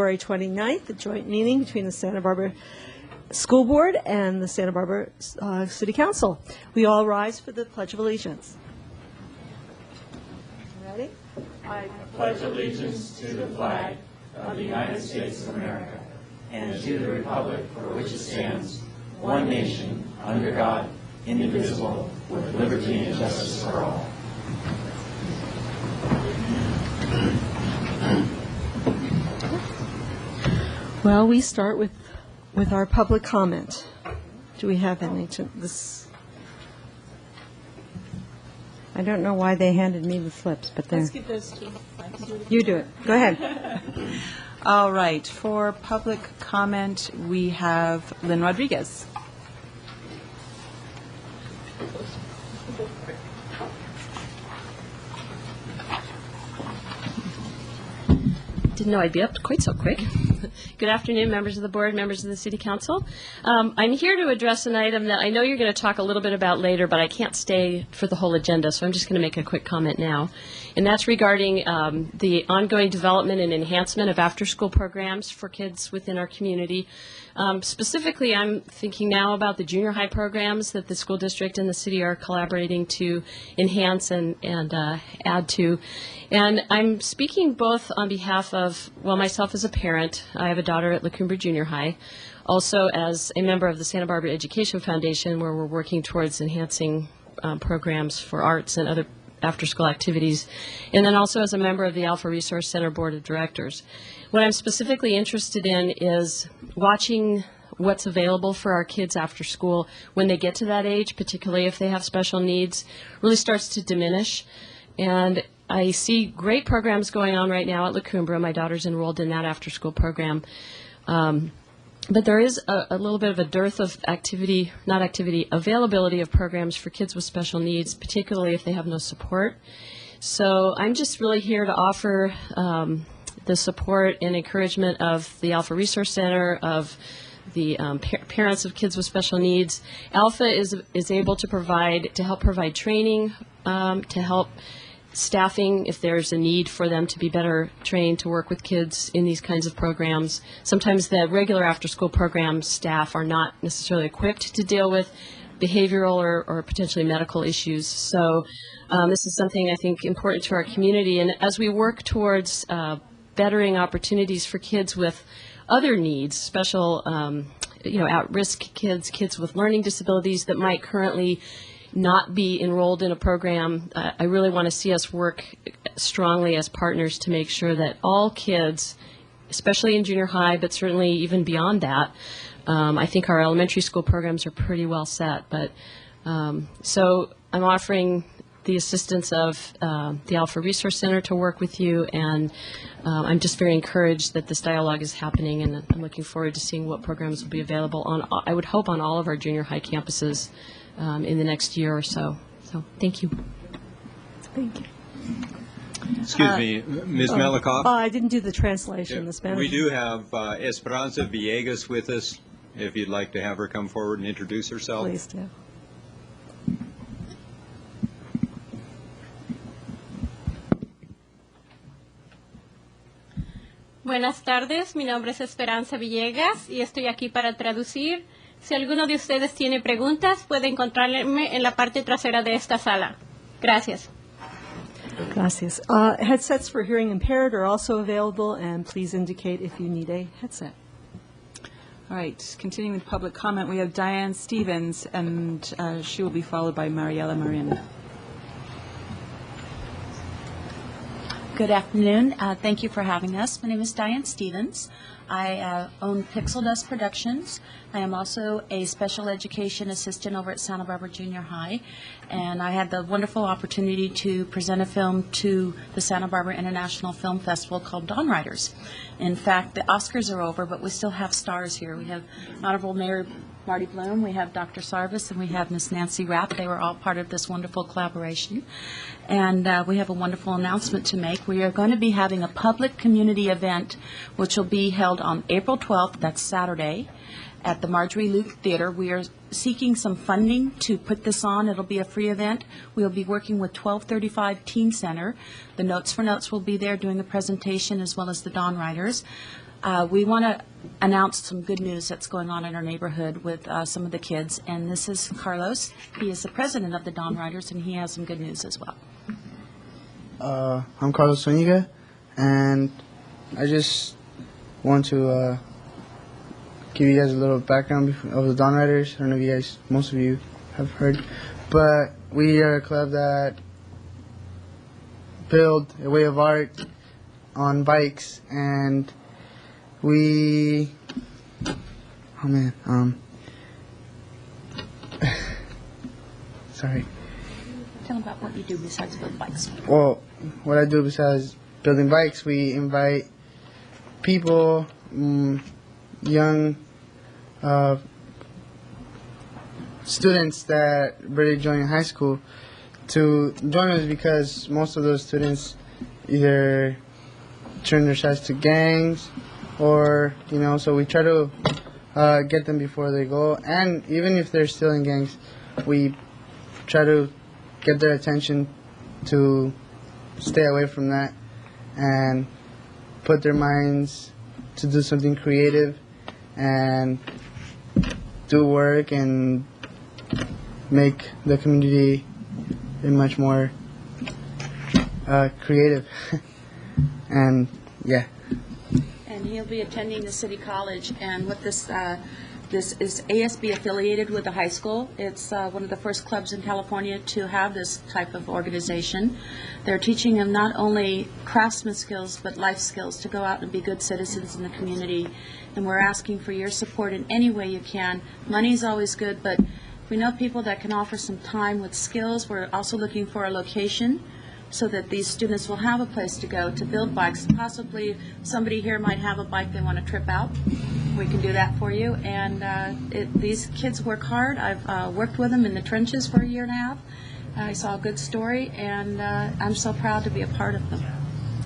February 29th, a joint meeting between the Santa Barbara School Board and the Santa Barbara City Council. We all rise for the Pledge of Allegiance. Ready? I pledge allegiance to the flag of the United States of America and to the republic for which it stands, one nation, under God, indivisible, with liberty and justice for all. Well, we start with our public comment. Do we have any? I don't know why they handed me the slips, but they're... Let's give those to you. You do it. Go ahead. All right. For public comment, we have Lynn Rodriguez. Didn't know I'd be up quite so quick. Good afternoon, members of the board, members of the City Council. I'm here to address an item that I know you're going to talk a little bit about later, but I can't stay for the whole agenda, so I'm just going to make a quick comment now. And that's regarding the ongoing development and enhancement of after-school programs for kids within our community. Specifically, I'm thinking now about the junior high programs that the school district and the city are collaborating to enhance and add to. And I'm speaking both on behalf of, well, myself as a parent. I have a daughter at La Cumbre Junior High. Also as a member of the Santa Barbara Education Foundation, where we're working towards enhancing programs for arts and other after-school activities. And then also as a member of the Alpha Resource Center Board of Directors. What I'm specifically interested in is watching what's available for our kids after school when they get to that age, particularly if they have special needs, really starts to diminish. And I see great programs going on right now at La Cumbre. My daughter's enrolled in that after-school program. But there is a little bit of a dearth of availability of programs for kids with special needs, particularly if they have no support. So I'm just really here to offer the support and encouragement of the Alpha Resource Center, of the parents of kids with special needs. Alpha is able to help provide training, to help staffing if there's a need for them to be better trained to work with kids in these kinds of programs. Sometimes the regular after-school program staff are not necessarily equipped to deal with behavioral or potentially medical issues. So this is something I think important to our community. And as we work towards bettering opportunities for kids with other needs, special, at-risk kids with learning disabilities that might currently not be enrolled in a program, I really want to see us work strongly as partners to make sure that all kids, especially in junior high, but certainly even beyond that, I think our elementary school programs are pretty well set. But so I'm offering the assistance of the Alpha Resource Center to work with you, and I'm just very encouraged that this dialogue is happening, and I'm looking forward to seeing what programs will be available on, I would hope, on all of our junior high campuses in the next year or so. So thank you. Thank you. Excuse me, Ms. Malikoff? I didn't do the translation, the Spanish. We do have Esperanza Villegas with us, if you'd like to have her come forward and introduce herself. Please do. Buenas tardes, mi nombre es Esperanza Villegas y estoy aquí para traducir. Si alguno de ustedes tiene preguntas, puede encontrarme en la parte trasera de esta sala. Gracias. Gracias. Headsets for hearing impaired are also available, and please indicate if you need a headset. All right. Continuing with public comment, we have Diane Stevens, and she will be followed by Mariela Marin. Good afternoon. Thank you for having us. My name is Diane Stevens. I own Pixel Dust Productions. I am also a special education assistant over at Santa Barbara Junior High, and I had the wonderful opportunity to present a film to the Santa Barbara International Film Festival called Dawn Riders. In fact, the Oscars are over, but we still have stars here. We have Honorable Mayor Marty Bloom, we have Dr. Sarvis, and we have Miss Nancy Rapp. They were all part of this wonderful collaboration. And we have a wonderful announcement to make. We are going to be having a public community event, which will be held on April 12th, that's Saturday, at the Marjorie Luke Theater. We are seeking some funding to put this on. It'll be a free event. We'll be working with 1235 Teen Center. The Notes for Notes will be there doing the presentation, as well as the Dawn Riders. We want to announce some good news that's going on in our neighborhood with some of the kids, and this is Carlos. He is the president of the Dawn Riders, and he has some good news as well. I'm Carlos Inga, and I just want to give you guys a little background of the Dawn Riders. I don't know if you guys, most of you have heard, but we are a club that build a way of art on bikes, and we, sorry. Tell them about what you do besides build bikes. Well, what I do besides building bikes, we invite people, young students that really join high school to join us, because most of those students either turn their sides to gangs or, so we try to get them before they go. And even if they're still in gangs, we try to get their attention to stay away from that and put their minds to do something creative and do work and make the community much more creative. And yeah. And he'll be attending the City College, and what this is ASB affiliated with the high school. It's one of the first clubs in California to have this type of organization. They're teaching them not only craftsman skills, but life skills to go out and be good citizens in the community. And we're asking for your support in any way you can. Money's always good, but we know people that can offer some time with skills. We're also looking for a location so that these students will have a place to go to build bikes. Possibly somebody here might have a bike they want to trip out. We can do that for you. And these kids work hard. I've worked with them in the trenches for a year and a half. I saw a good story, and I'm so proud to be a part of them.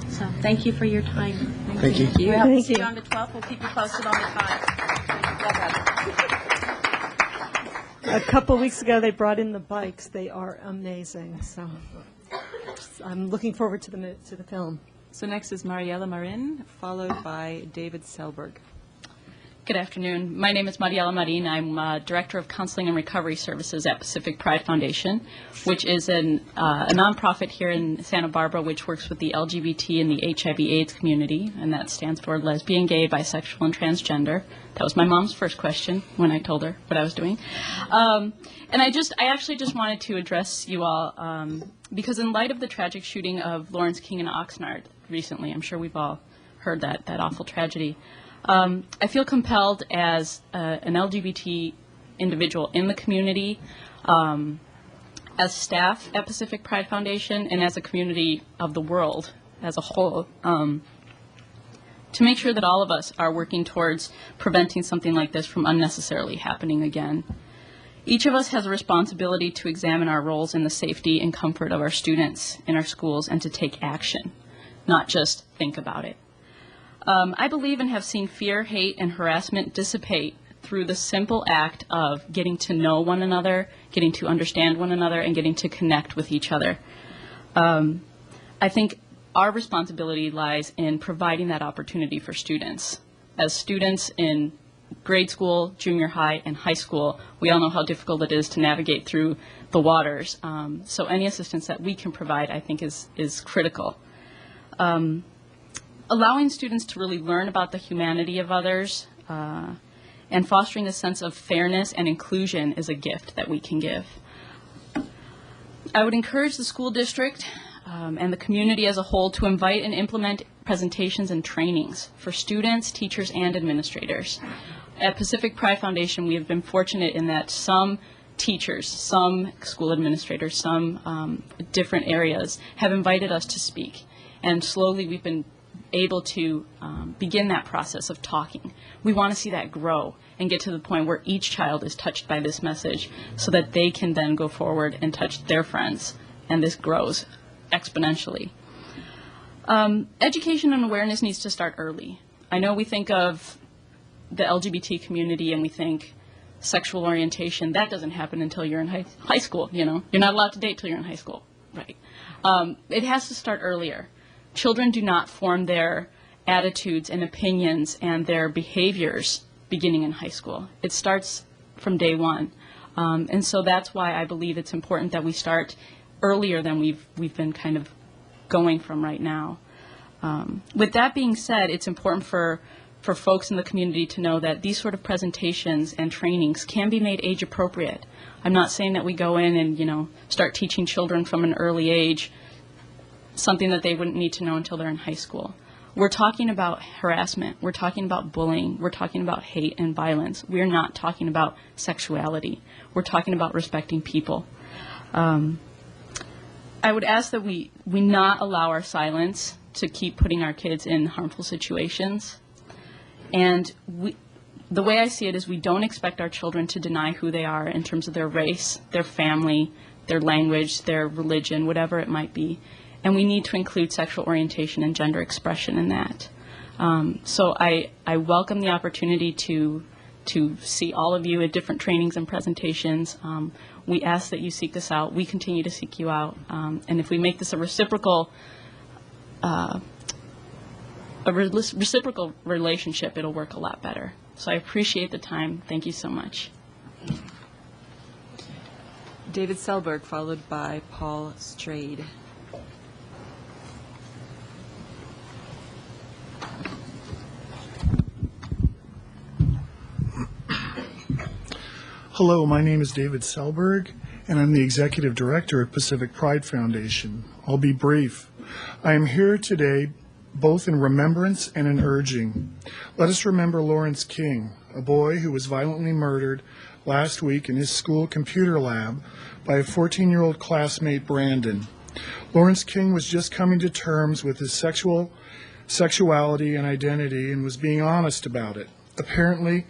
So thank you for your time. Thank you. We hope to Thank see you you. on the 12th. We'll keep you posted on the time. A couple weeks ago, they brought in the bikes. They are amazing. So I'm looking forward to the film. So next is Mariela Marin, followed by David Selberg. Good afternoon. My name is Mariela Marin. I'm Director of Counseling and Recovery Services at Pacific Pride Foundation, which is a nonprofit here in Santa Barbara which works with the LGBT and the HIV/AIDS community, and that stands for lesbian, gay, bisexual, and transgender. That was my mom's first question when I told her what I was doing. And I actually just wanted to address you all because in light of the tragic shooting of Lawrence King in Oxnard recently, I'm sure we've all heard that awful tragedy. I feel compelled as an LGBT individual in the community, as staff at Pacific Pride Foundation, and as a community of the world as a whole, to make sure that all of us are working towards preventing something like this from unnecessarily happening again. Each of us has a responsibility to examine our roles in the safety and comfort of our students in our schools and to take action, not just think about it. I believe and have seen fear, hate, and harassment dissipate through the simple act of getting to know one another, getting to understand one another, and getting to connect with each other. I think our responsibility lies in providing that opportunity for students. As students in grade school, junior high, and high school, we all know how difficult it is to navigate through the waters. So any assistance that we can provide, I think, is critical. Allowing students to really learn about the humanity of others and fostering a sense of fairness and inclusion is a gift that we can give. I would encourage the school district and the community as a whole to invite and implement presentations and trainings for students, teachers, and administrators. At Pacific Pride Foundation, we have been fortunate in that some teachers, some school administrators, some different areas have invited us to speak. And slowly we've been able to begin that process of talking. We want to see that grow and get to the point where each child is touched by this message so that they can then go forward and touch their friends, and this grows exponentially. Education and awareness needs to start early. I know we think of the LGBT community and we think sexual orientation, that doesn't happen until you're in high school, you know. You're not allowed to date till you're in high school, right? It has to start earlier. Children do not form their attitudes and opinions and their behaviors beginning in high school. It starts from day one. And so that's why I believe it's important that we start earlier than we've been kind of going from right now. With that being said, it's important for folks in the community to know that these sort of presentations and trainings can be made age appropriate. I'm not saying that we go in and, start teaching children from an early age something that they wouldn't need to know until they're in high school. We're talking about harassment. We're talking about bullying. We're talking about hate and violence. We're not talking about sexuality. We're talking about respecting people. I would ask that we not allow our silence to keep putting our kids in harmful situations. And the way I see it is we don't expect our children to deny who they are in terms of their race, their family, their language, their religion, whatever it might be. And we need to include sexual orientation and gender expression in that. So I welcome the opportunity to see all of you at different trainings and presentations. We ask that you seek us out. We continue to seek you out. And if we make this a reciprocal relationship, it'll work a lot better. So I appreciate the time. Thank you so much. David Selberg, followed by Paul Strade. Hello, my name is David Selberg, and I'm the Executive Director at Pacific Pride Foundation. I'll be brief. I am here today both in remembrance and in urging. Let us remember Lawrence King, a boy who was violently murdered last week in his school computer lab by a 14-year-old classmate, Brandon. Lawrence King was just coming to terms with his sexuality and identity and was being honest about it. Apparently,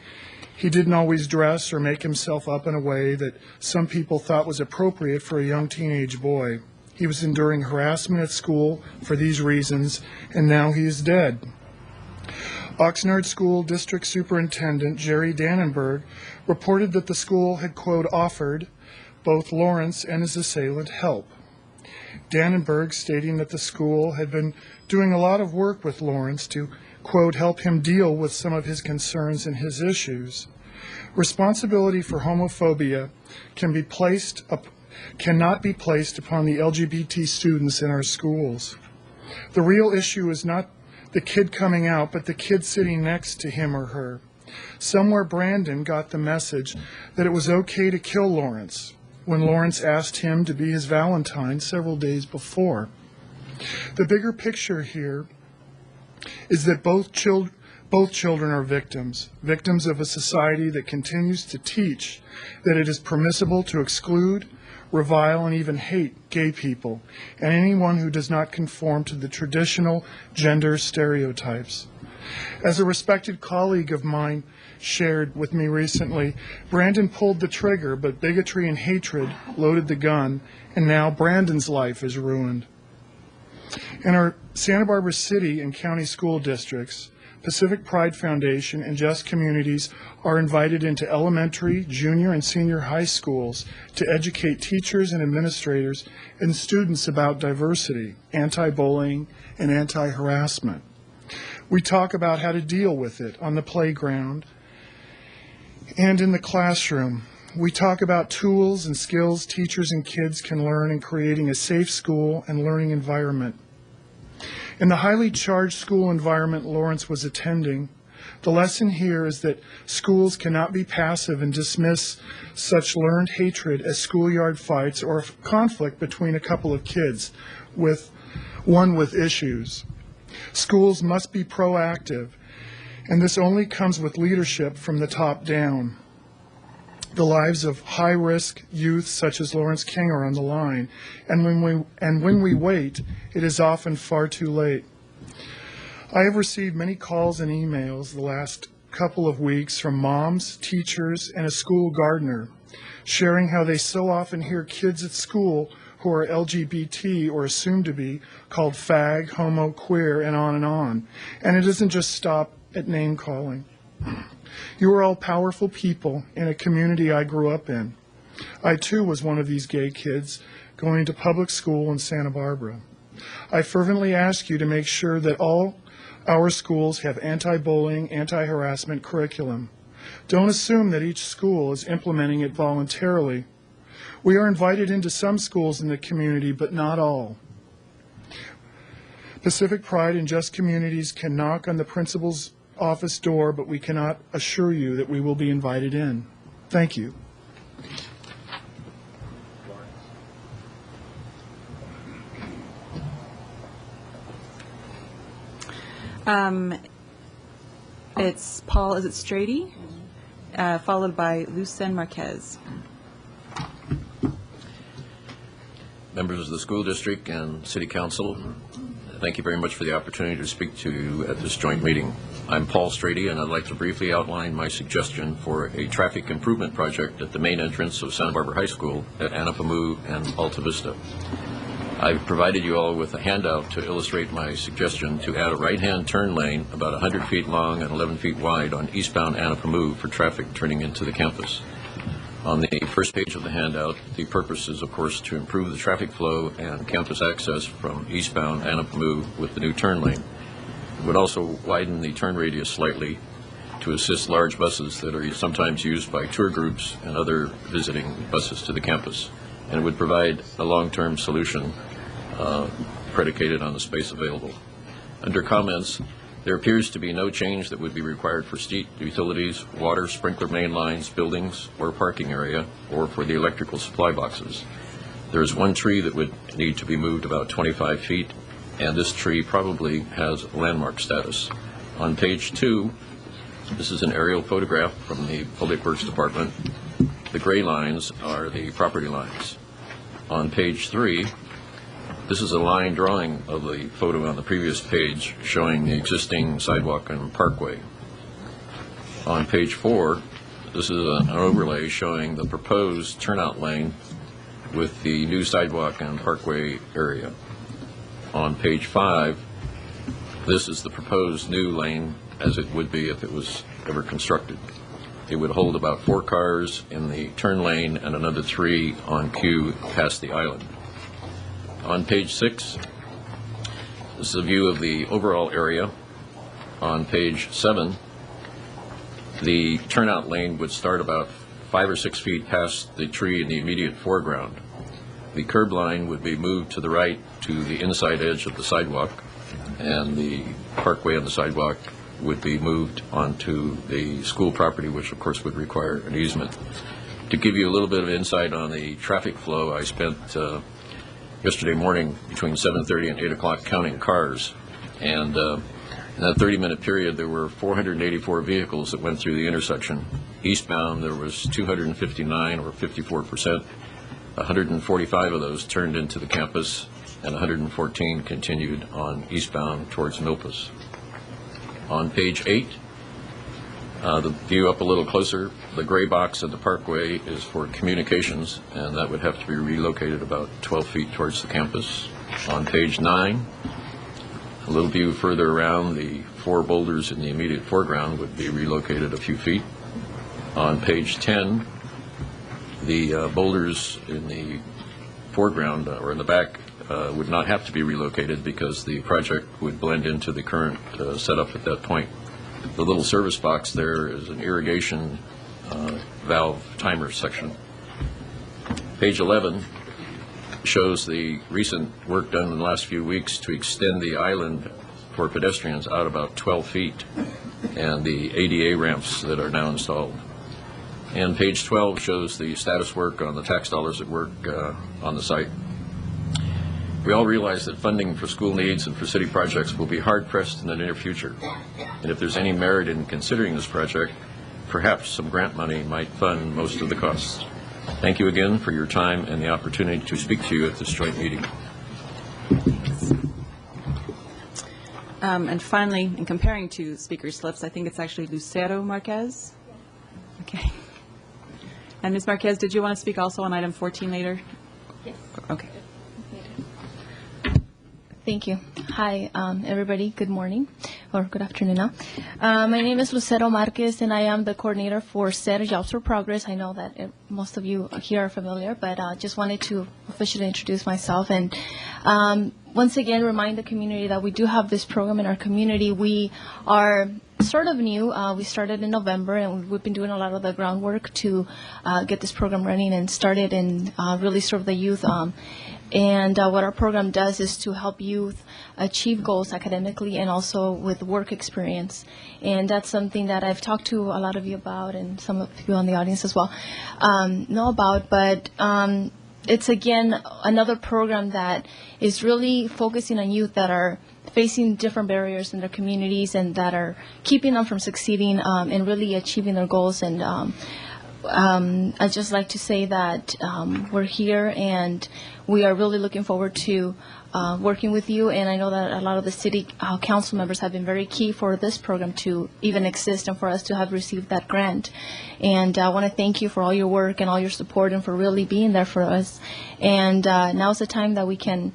he didn't always dress or make himself up in a way that some people thought was appropriate for a young teenage boy. He was enduring harassment at school for these reasons, and now he is dead. Oxnard School District Superintendent Jerry Dannenberg reported that the school had, quote, offered both Lawrence and his assailant help. Dannenberg stating that the school had been doing a lot of work with Lawrence to, quote, help him deal with some of his concerns and his issues. Responsibility for homophobia cannot be placed upon the LGBT students in our schools. The real issue is not the kid coming out, but the kid sitting next to him or her. Somewhere Brandon got the message that it was okay to kill Lawrence when Lawrence asked him to be his Valentine several days before. The bigger picture here is that both children are victims of a society that continues to teach that it is permissible to exclude, revile, and even hate gay people and anyone who does not conform to the traditional gender stereotypes. As a respected colleague of mine shared with me recently, Brandon pulled the trigger, but bigotry and hatred loaded the gun, and now Brandon's life is ruined. In our Santa Barbara City and County School Districts, Pacific Pride Foundation and Just Communities are invited into elementary, junior, and senior high schools to educate teachers and administrators and students about diversity, anti-bullying, and anti-harassment. We talk about how to deal with it on the playground and in the classroom. We talk about tools and skills teachers and kids can learn in creating a safe school and learning environment. In the highly charged school environment Lawrence was attending, the lesson here is that schools cannot be passive and dismiss such learned hatred as schoolyard fights or a conflict between a couple of kids with issues. Schools must be proactive, and this only comes with leadership from the top down. The lives of high-risk youth such as Lawrence King are on the line, and when we wait, it is often far too late. I have received many calls and emails the last couple of weeks from moms, teachers, and a school gardener, sharing how they so often hear kids at school who are LGBT or assumed to be called fag, homo, queer, and on. And it doesn't just stop at name-calling. You are all powerful people in a community I grew up in. I, too, was one of these gay kids going to public school in Santa Barbara. I fervently ask you to make sure that all Our schools have anti-bullying, anti-harassment curriculum. Don't assume that each school is implementing it voluntarily. We are invited into some schools in the community, but not all. Pacific Pride and Just Communities can knock on the principal's office door, but we cannot assure you that we will be invited in. Thank you. It's Paul, is it Strady? Followed by Lucien Marquez. Members of the school district and city council, thank you very much for the opportunity to speak to you at this joint meeting. I'm Paul Strady, and I'd like to briefly outline my suggestion for a traffic improvement project at the main entrance of Santa Barbara High School at Anapamu and Alta Vista. I've provided you all with a handout to illustrate my suggestion to add a right-hand turn lane about 100 feet long and 11 feet wide on eastbound Anapamu for traffic turning into the campus. On the first page of the handout, the purpose is, of course, to improve the traffic flow and campus access from eastbound Anapamu with the new turn lane. It would also widen the turn radius slightly to assist large buses that are sometimes used by tour groups and other visiting buses to the campus. And it would provide a long-term solution predicated on the space available. Under comments, there appears to be no change that would be required for street utilities, water, sprinkler main lines, buildings, or parking area, or for the electrical supply boxes. There is one tree that would need to be moved about 25 feet, and this tree probably has landmark status. On page 2, this is an aerial photograph from the Public Works Department. The gray lines are the property lines. On page 3, this is a line drawing of the photo on the previous page showing the existing sidewalk and parkway. On page 4, this is an overlay showing the proposed turnout lane with the new sidewalk and parkway area. On page 5, this is the proposed new lane as it would be if it was ever constructed. It would hold about 4 cars in the turn lane and another 3 on cue past the island. On page 6, this is a view of the overall area. On page 7, the turnout lane would start about 5 or 6 feet past the tree in the immediate foreground. The curb line would be moved to the right to the inside edge of the sidewalk, and the parkway on the sidewalk would be moved onto the school property, which of course would require an easement. To give you a little bit of insight on the traffic flow, I spent yesterday morning between 7:30 and 8 o'clock counting cars, and in that 30-minute period there were 484 vehicles that went through the intersection. Eastbound there was 259, or 54%. 145 of those turned into the campus, and 114 continued on eastbound towards Milpas. On page 8, the view up a little closer, the gray box at the parkway is for communications, and that would have to be relocated about 12 feet towards the campus. On page 9, a little view further around, the 4 boulders in the immediate foreground would be relocated a few feet. On page 10, the boulders in the foreground or in the back would not have to be relocated because the project would blend into the current setup at that point. The little service box there is an irrigation valve timer section. Page 11 shows the recent work done in the last few weeks to extend the island for pedestrians out about 12 feet and the ADA ramps that are now installed. And page 12 shows the status work on the tax dollars at work on the site. We all realize that funding for school needs and for city projects will be hard-pressed in the near future. And if there's any merit in considering this project, perhaps some grant money might fund most of the costs. Thank you again for your time and the opportunity to speak to you at this joint meeting. And finally, in comparing two speaker slips, I think it's actually Lucero Marquez. Okay. And Ms. Marquez, did you want to speak also on item 14 later? Yes. Okay. Thank you. Hi, everybody. Good morning, or good afternoon now. My name is Lucero Marquez, and I am the coordinator for SER Jobs for Progress. I know that most of you here are familiar, but just wanted to officially introduce myself. And once again remind the community that we do have this program in our community. We are sort of new. We started in November, and we've been doing a lot of the groundwork to get this program running and started and really serve the youth. And what our program does is to help youth achieve goals academically and also with work experience. And that's something that I've talked to a lot of you about, and some of you in the audience as well know about. But it's, again, another program that is really focusing on youth that are facing different barriers in their communities and that are keeping them from succeeding and really achieving their goals. And I'd just like to say that we're here and we are really looking forward to working with you. And I know that a lot of the city council members have been very key for this program to even exist and for us to have received that grant. And I want to thank you for all your work and all your support and for really being there for us. And now's the time that we can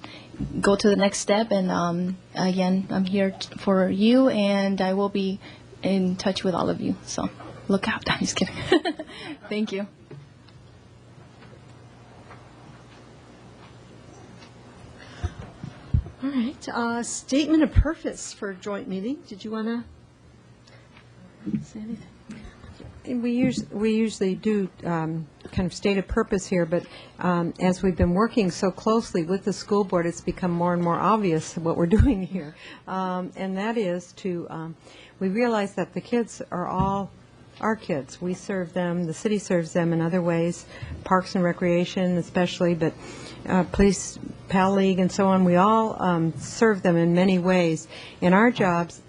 go to the next step. And again, I'm here for you, and I will be in touch with all of you. So look out. I'm just kidding. Thank you. All right. Statement of purpose for joint meeting. Did you want to say anything? We usually do kind of state a purpose here, but as we've been working so closely with the school board, it's become more and more obvious what we're doing here. And that is to, we realize that the kids are all our kids. We serve them, the city serves them in other ways, Parks and Recreation especially, but Police, PAL League and so on, we all serve them in many ways. And our jobs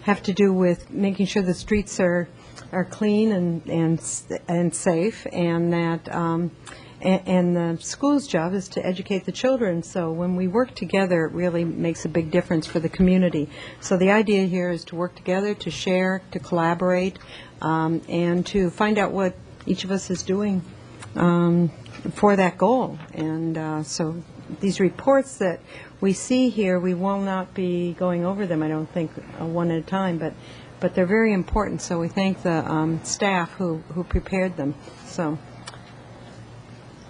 have to do with making sure the streets are clean and safe, and that and the school's job is to educate the children. So when we work together, it really makes a big difference for the community. So the idea here is to work together, to share, to collaborate, and to find out what each of us is doing for that goal. And so these reports that we see here, we will not be going over them, I don't think, one at a time, but they're very important. So we thank the staff who prepared them. So,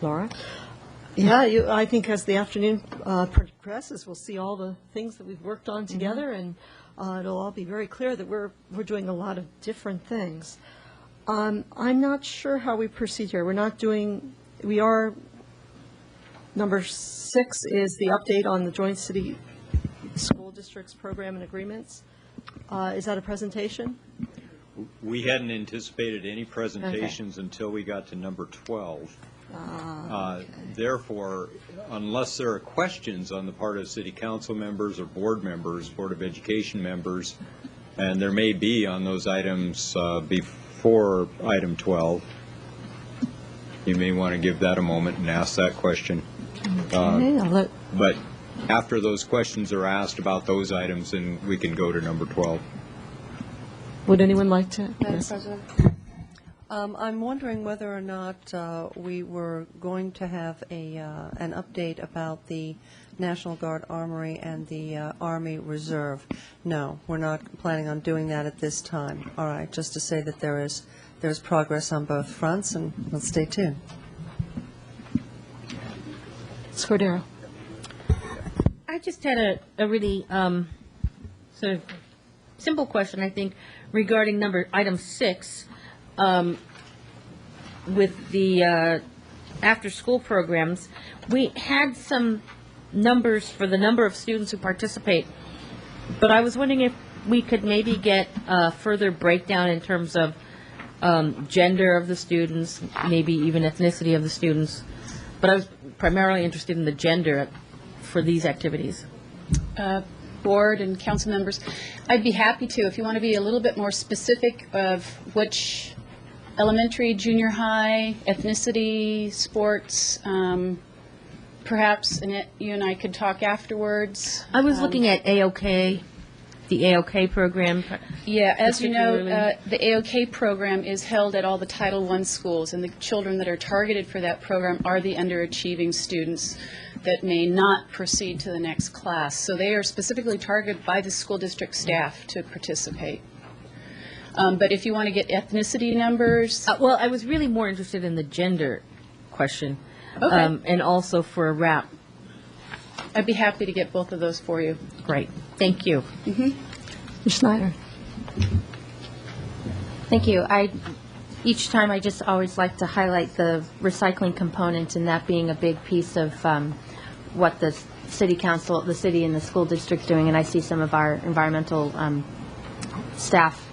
Laura? Yeah, I think as the afternoon progresses, we'll see all the things that we've worked on together, and it'll all be very clear that we're doing a lot of different things. I'm not sure how we proceed here. We are, number 6 is the update on the Joint City School Districts Program and Agreements. Is that a presentation? We hadn't anticipated any presentations until we got to number 12. Okay. Therefore, unless there are questions on the part of city council members or board members, Board of Education members, and there may be on those items before item 12, you may want to give that a moment and ask that question. Okay, but after those questions are asked about those items, then we can go to number 12. Would anyone like to? Madam Yes. President? I'm wondering whether or not we were going to have an update about the National Guard Armory and the Army Reserve. No, we're not planning on doing that at this time. All right, just to say that there's progress on both fronts, and let's stay tuned. Scordero. I just had a really sort of simple question, I think, regarding item 6, with the after-school programs. We had some numbers for the number of students who participate, but I was wondering if we could maybe get a further breakdown in terms of gender of the students, maybe even ethnicity of the students. But I was primarily interested in the gender for these activities. Board and council members, I'd be happy to. If you want to be a little bit more specific of which elementary, junior high, ethnicity, sports, perhaps Annette, you and I could talk afterwards. I was looking at AOK, the AOK program. Yeah, as you know, the AOK program is held at all the Title I schools, and the children that are targeted for that program are the underachieving students that may not proceed to the next class. So they are specifically targeted by the school district staff to participate. But if you want to get ethnicity numbers... well, I was really more interested in the gender question. Okay. And also for a wrap. I'd be happy to get both of those for you. Great. Thank you. Ms. Schneider. Thank you. Each time I just always like to highlight the recycling component, and that being a big piece of what the city council, the city and the school district's doing, and I see some of our environmental staff,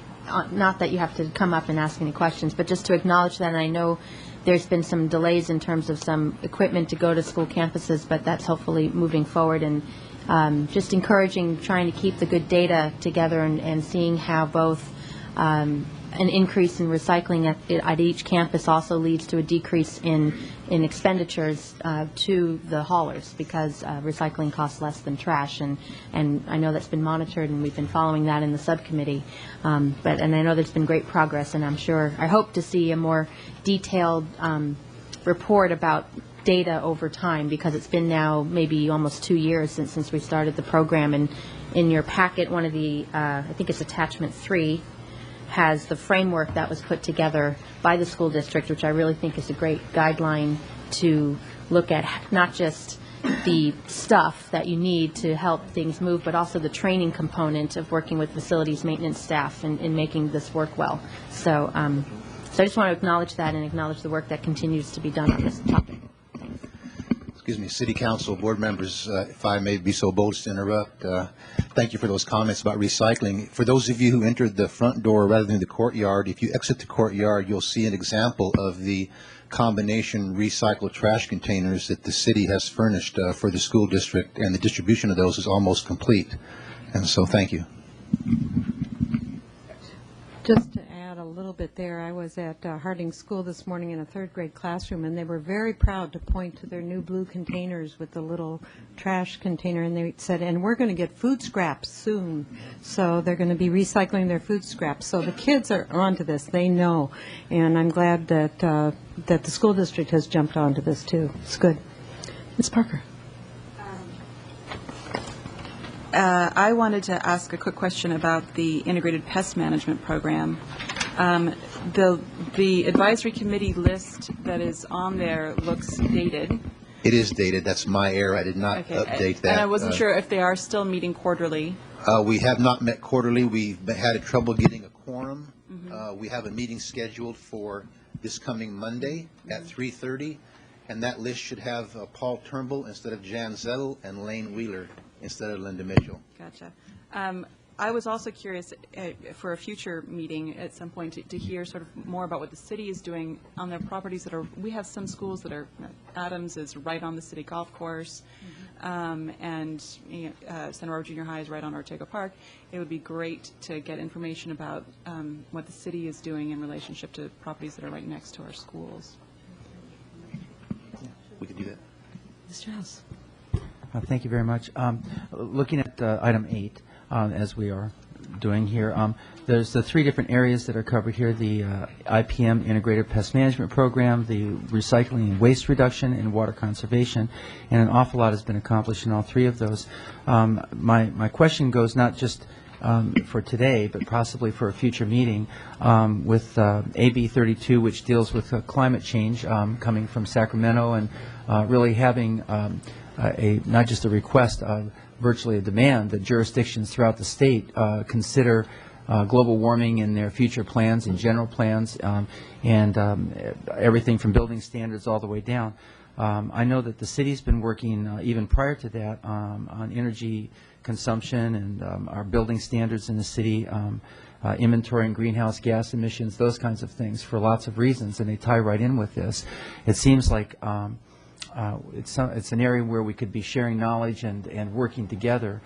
not that you have to come up and ask any questions, but just to acknowledge that. And I know there's been some delays in terms of some equipment to go to school campuses, but that's hopefully moving forward, and just encouraging, trying to keep the good data together and seeing how both an increase in recycling at each campus also leads to a decrease in expenditures to the haulers, because recycling costs less than trash, and I know that's been monitored, and we've been following that in the subcommittee. And I know there's been great progress, and I hope to see a more detailed report about data over time, because it's been now maybe almost 2 years since we started the program. And in your packet, one of the I think it's attachment 3 has the framework that was put together by the school district, which I really think is a great guideline to look at, not just the stuff that you need to help things move, but also the training component of working with facilities maintenance staff in making this work well. So I just want to acknowledge that and acknowledge the work that continues to be done on this topic. Excuse me, City Council, board members, if I may be so bold as to interrupt, thank you for those comments about recycling. For those of you who entered the front door rather than the courtyard, if you exit the courtyard, you'll see an example of the combination recycled trash containers that the city has furnished for the school district, and the distribution of those is almost complete. And so thank you. Just to add a little bit there, I was at Harding School this morning in a third grade classroom, and they were very proud to point to their new blue containers with the little trash container, and they said, and we're going to get food scraps soon. So they're going to be recycling their food scraps. So the kids are onto this. They know. And I'm glad that that the school district has jumped onto this, too. It's good. Ms. Parker. I wanted to ask a quick question about the Integrated Pest Management Program. The advisory committee list that is on there looks dated. It is dated. That's my error. I did not update that. And I wasn't sure if they are still meeting quarterly. We have not met quarterly. We've had trouble getting a quorum. We have a meeting scheduled for this coming Monday at 3:30, and that list should have Paul Turnbull instead of Jan Zettel and Lane Wheeler instead of Linda Mitchell. Gotcha. I was also curious for a future meeting at some point to hear sort of more about what the city is doing on their properties that are, we have some schools that are, Adams is right on the city golf course, and Santa Barbara Junior High is right on Ortega Park. It would be great to get information about what the city is doing in relationship to properties that are right next to our schools. Yeah, we could do that. Mr. House. Thank you very much. Looking at item 8, as we are doing here, there's the 3 different areas that are covered here: the IPM Integrated Pest Management Program, the recycling and waste reduction, and water conservation, and an awful lot has been accomplished in all 3 of those. My question goes not just for today, but possibly for a future meeting with AB 32, which deals with climate change coming from Sacramento, and really having not just a request, virtually a demand that jurisdictions throughout the state consider global warming in their future plans and general plans, and everything from building standards all the way down. I know that the city's been working even prior to that on energy consumption and our building standards in the city, inventorying greenhouse gas emissions, those kinds of things for lots of reasons, and they tie right in with this. It seems like it's an area where we could be sharing knowledge and working together.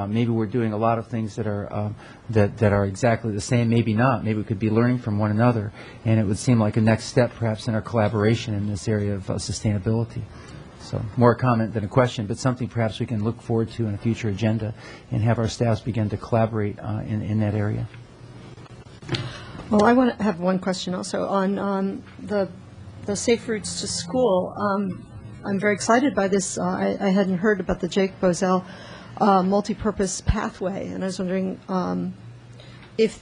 Maybe we're doing a lot of things that are that are exactly the same. Maybe not. Maybe we could be learning from one another, and it would seem like a next step, perhaps, in our collaboration in this area of sustainability. So, more a comment than a question, but something perhaps we can look forward to in a future agenda, and have our staffs begin to collaborate in that area. Well, I want to have one question also on the safe routes to school. I'm very excited by this. I hadn't heard about the Jake Bozell multi-purpose pathway, and I was wondering if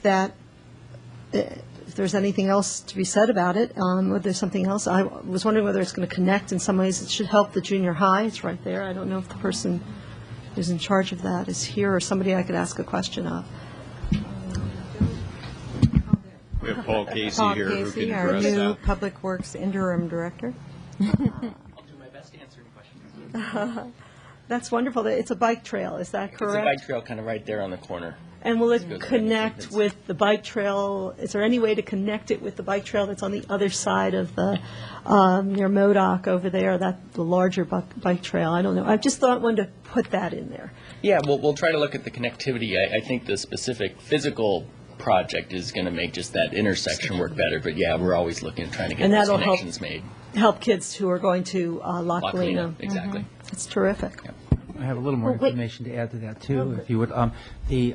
there's anything else to be said about it, whether there's something else. I was wondering whether it's going to connect in some ways. It should help the junior high. It's right there. I don't know if the person who's in charge of that, is here, or somebody I could ask a question of. We have Paul Casey Paul here who Casey, can our address new that. Public Works Interim Director. I'll do my best to answer any questions. That's wonderful. It's a bike trail, is that correct? It's a bike trail kind of right there on the corner. And will Goes it right connect into with the bike trail? Is there any way to connect it with the bike trail that's on the other side of the, near Modoc over there, the larger bike trail? I don't know. I just wanted to put that in there. Yeah, we'll try to look at the connectivity. I think the specific physical project is going to make just that intersection work better. But yeah, we're always looking at trying to get And those that'll connections made. help kids who are going to Loch Lena. Exactly. It's terrific. I have a little more information to add to that, too, if you would. The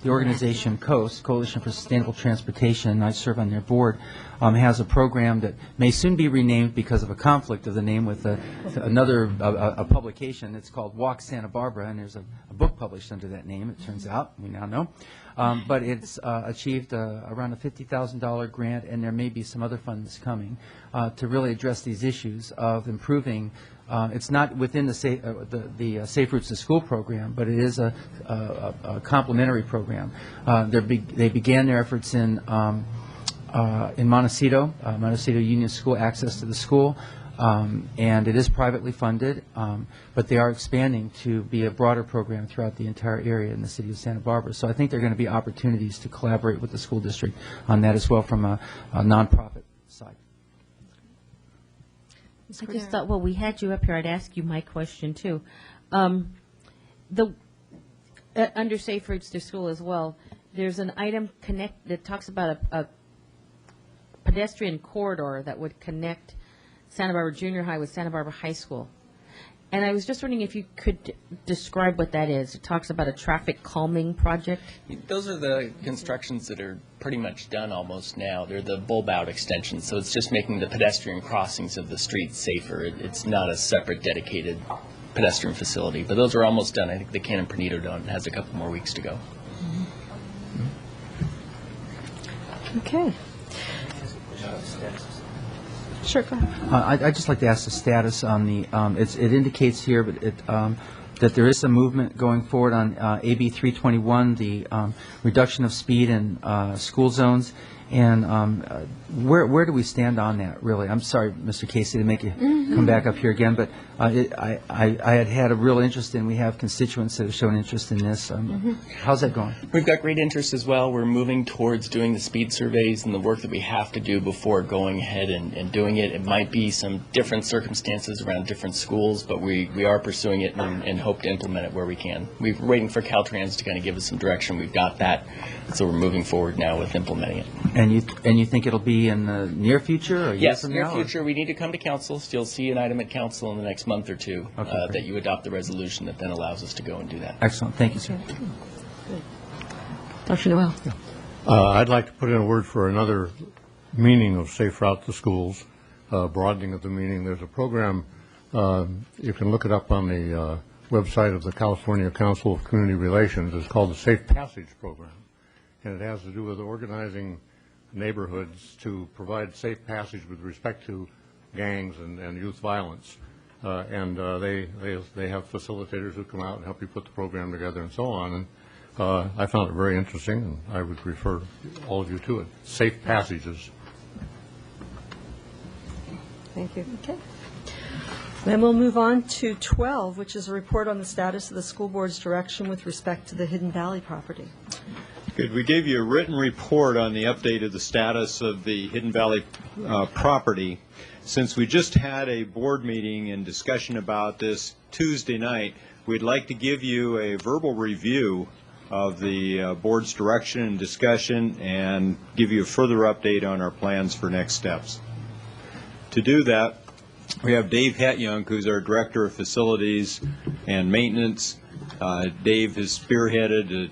organization COAST, Coalition for Sustainable Transportation, and I serve on their board, has a program that may soon be renamed because of a conflict of the name with another publication. It's called Walk Santa Barbara, and there's a book published under that name, it turns out, we now know. But it's achieved around a $50,000 grant, and there may be some other funds coming to really address these issues of improving. It's not within the Safe Routes to School program, but it is a complementary program. They began their efforts in Montecito, Montecito Union School, access to the school, and it is privately funded, but they are expanding to be a broader program throughout the entire area in the city of Santa Barbara. So I think there are going to be opportunities to collaborate with the school district on that as well from a nonprofit side. I just thought, well, we had you up here, I'd ask you my question, too. Under Safe Routes to School as well, there's an item that talks about a pedestrian corridor that would connect Santa Barbara Junior High with Santa Barbara High School. And I was just wondering if you could describe what that is. It talks about a traffic calming project. Those are the constructions that are pretty much done almost now. They're the bulb out extensions, so it's just making the pedestrian crossings of the streets safer. It's not a separate dedicated pedestrian facility, but those are almost done. I think the Canon Pernito Dome has a couple more weeks to go. Okay. Sure, go ahead. I'd just like to ask the status on the, it indicates here that there is some movement going forward on AB 321, the reduction of speed in school zones, and where do we stand on that, really? I'm sorry, Mr. Casey, to make you come back up here again, but I had a real interest in, we have constituents that have shown interest in this. How's that going? We've got great interest as well. We're moving towards doing the speed surveys and the work that we have to do before going ahead and doing it. It might be some different circumstances around different schools, but we are pursuing it and hope to implement it where we can. We're waiting for Caltrans to kind of give us some direction. We've got that, so we're moving forward now with implementing it. And you think it'll be in the near future or a year Yes, from near now? future. We need to come to council. So you'll see an item at council in the next month or two that you adopt the resolution that then allows us to go and do that. Excellent. Thank you, sir. Dr. Noel. I'd like to put in a word for another meaning of Safe Route to Schools, broadening of the meaning. There's a program, you can look it up on the website of the California Council of Community Relations. It's called the Safe Passage Program, and it has to do with organizing neighborhoods to provide safe passage with respect to gangs and youth violence. And they have facilitators who come out and help you put the program together and so on. And I found it very interesting, and I would refer all of you to it. Safe Passages. Thank you. Okay. Then we'll move on to 12, which is a report on the status of the school board's direction with respect to the Hidden Valley property. Good. We gave you a written report on the update of the status of the Hidden Valley property. Since we just had a board meeting and discussion about this Tuesday night, we'd like to give you a verbal review of the board's direction and discussion and give you a further update on our plans for next steps. To do that, we have Dave Hetyoung, who's our Director of Facilities and Maintenance. Dave has spearheaded,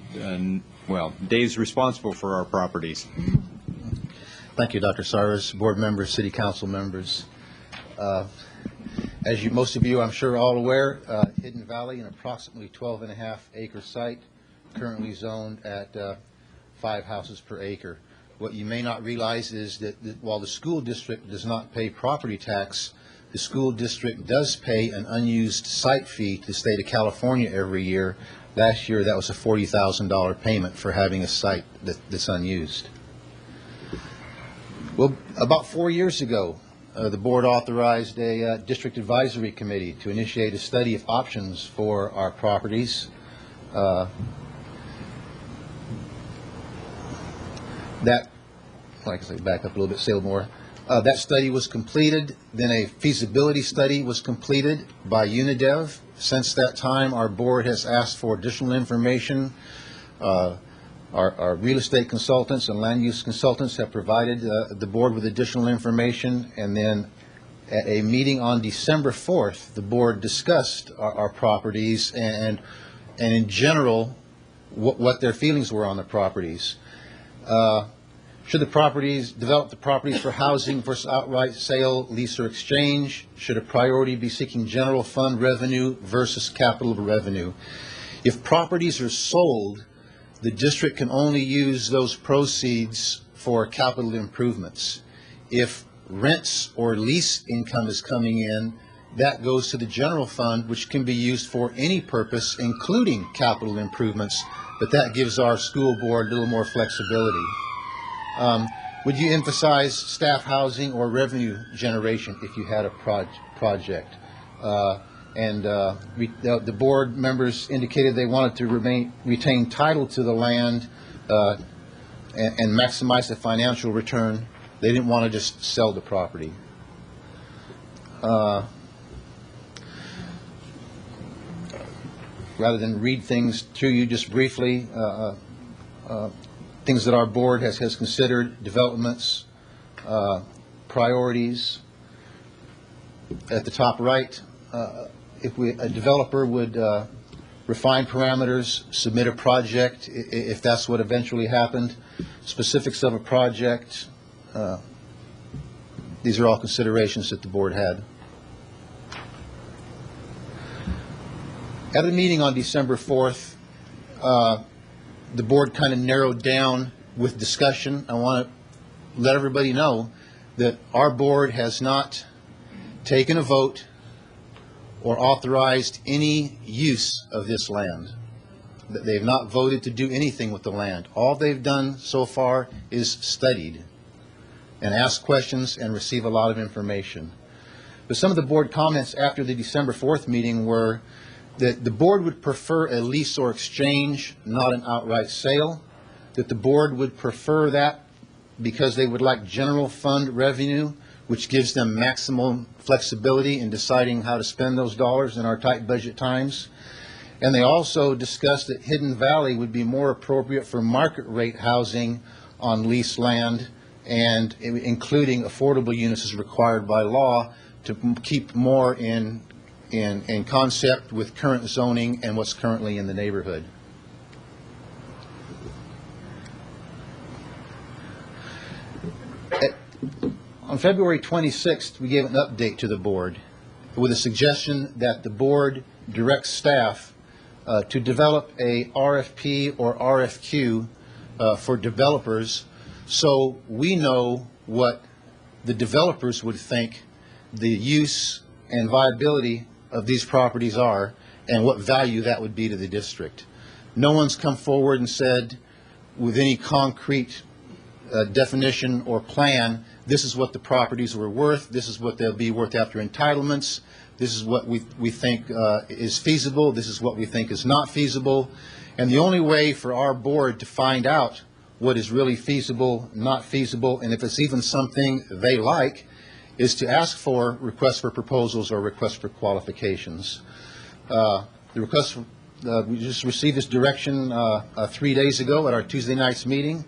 Dave's responsible for our properties. Thank you, Dr. Cyrus, board members, city council members. As most of you, I'm sure, all aware, Hidden Valley, an approximately 12.5-acre site, currently zoned at 5 houses per acre. What you may not realize is that while the school district does not pay property tax the school district does pay an unused site fee to the state of California every year. Last year, that was a $40,000 payment for having a site that's unused. Well, about 4 years ago, the board authorized a district advisory committee to initiate a study of options for our properties. That, like I say, back up a little bit, say a little more. That study was completed, then a feasibility study was completed by UNIDEV. Since that time, our board has asked for additional information. Our real estate consultants and land use consultants have provided the board with additional information, and then at a meeting on December 4th, the board discussed our properties and in general what their feelings were on the properties. Should the properties develop the properties for housing versus outright sale, lease, or exchange? Should a priority be seeking general fund revenue versus capital revenue? If properties are sold, the district can only use those proceeds for capital improvements. If rents or lease income is coming in, that goes to the general fund, which can be used for any purpose, including capital improvements, but that gives our school board a little more flexibility. Would you emphasize staff housing or revenue generation if you had a project? The board members indicated they wanted to retain title to the land and maximize the financial return. They didn't want to just sell the property. Rather than read things to you just briefly, things that our board has considered, developments, priorities. At the top right, if a developer would refine parameters, submit a project, if that's what eventually happened, specifics of a project, these are all considerations that the board had. At a meeting on December 4th, the board kind of narrowed down with discussion. I want to let everybody know that our board has not taken a vote or authorized any use of this land. They have not voted to do anything with the land. All they've done so far is studied and asked questions and receive a lot of information. But some of the board comments after the December 4th meeting were that the board would prefer a lease or exchange, not an outright sale, that the board would prefer that because they would like general fund revenue, which gives them maximum flexibility in deciding how to spend those dollars in our tight budget times. And they also discussed that Hidden Valley would be more appropriate for market rate housing on leased land, and including affordable units is required by law to keep more in concept with current zoning and what's currently in the neighborhood. On February 26th, we gave an update to the board with a suggestion that the board direct staff to develop a RFP or RFQ for developers, so we know what the developers would think the use and viability of these properties are and what value that would be to the district. No one's come forward and said with any concrete definition or plan, this is what the properties were worth, this is what they'll be worth after entitlements, this is what we think is feasible, this is what we think is not feasible. And the only way for our board to find out what is really feasible, not feasible, and if it's even something they like, is to ask for requests for proposals or requests for qualifications. The request, we just received this direction 3 days ago at our Tuesday night's meeting.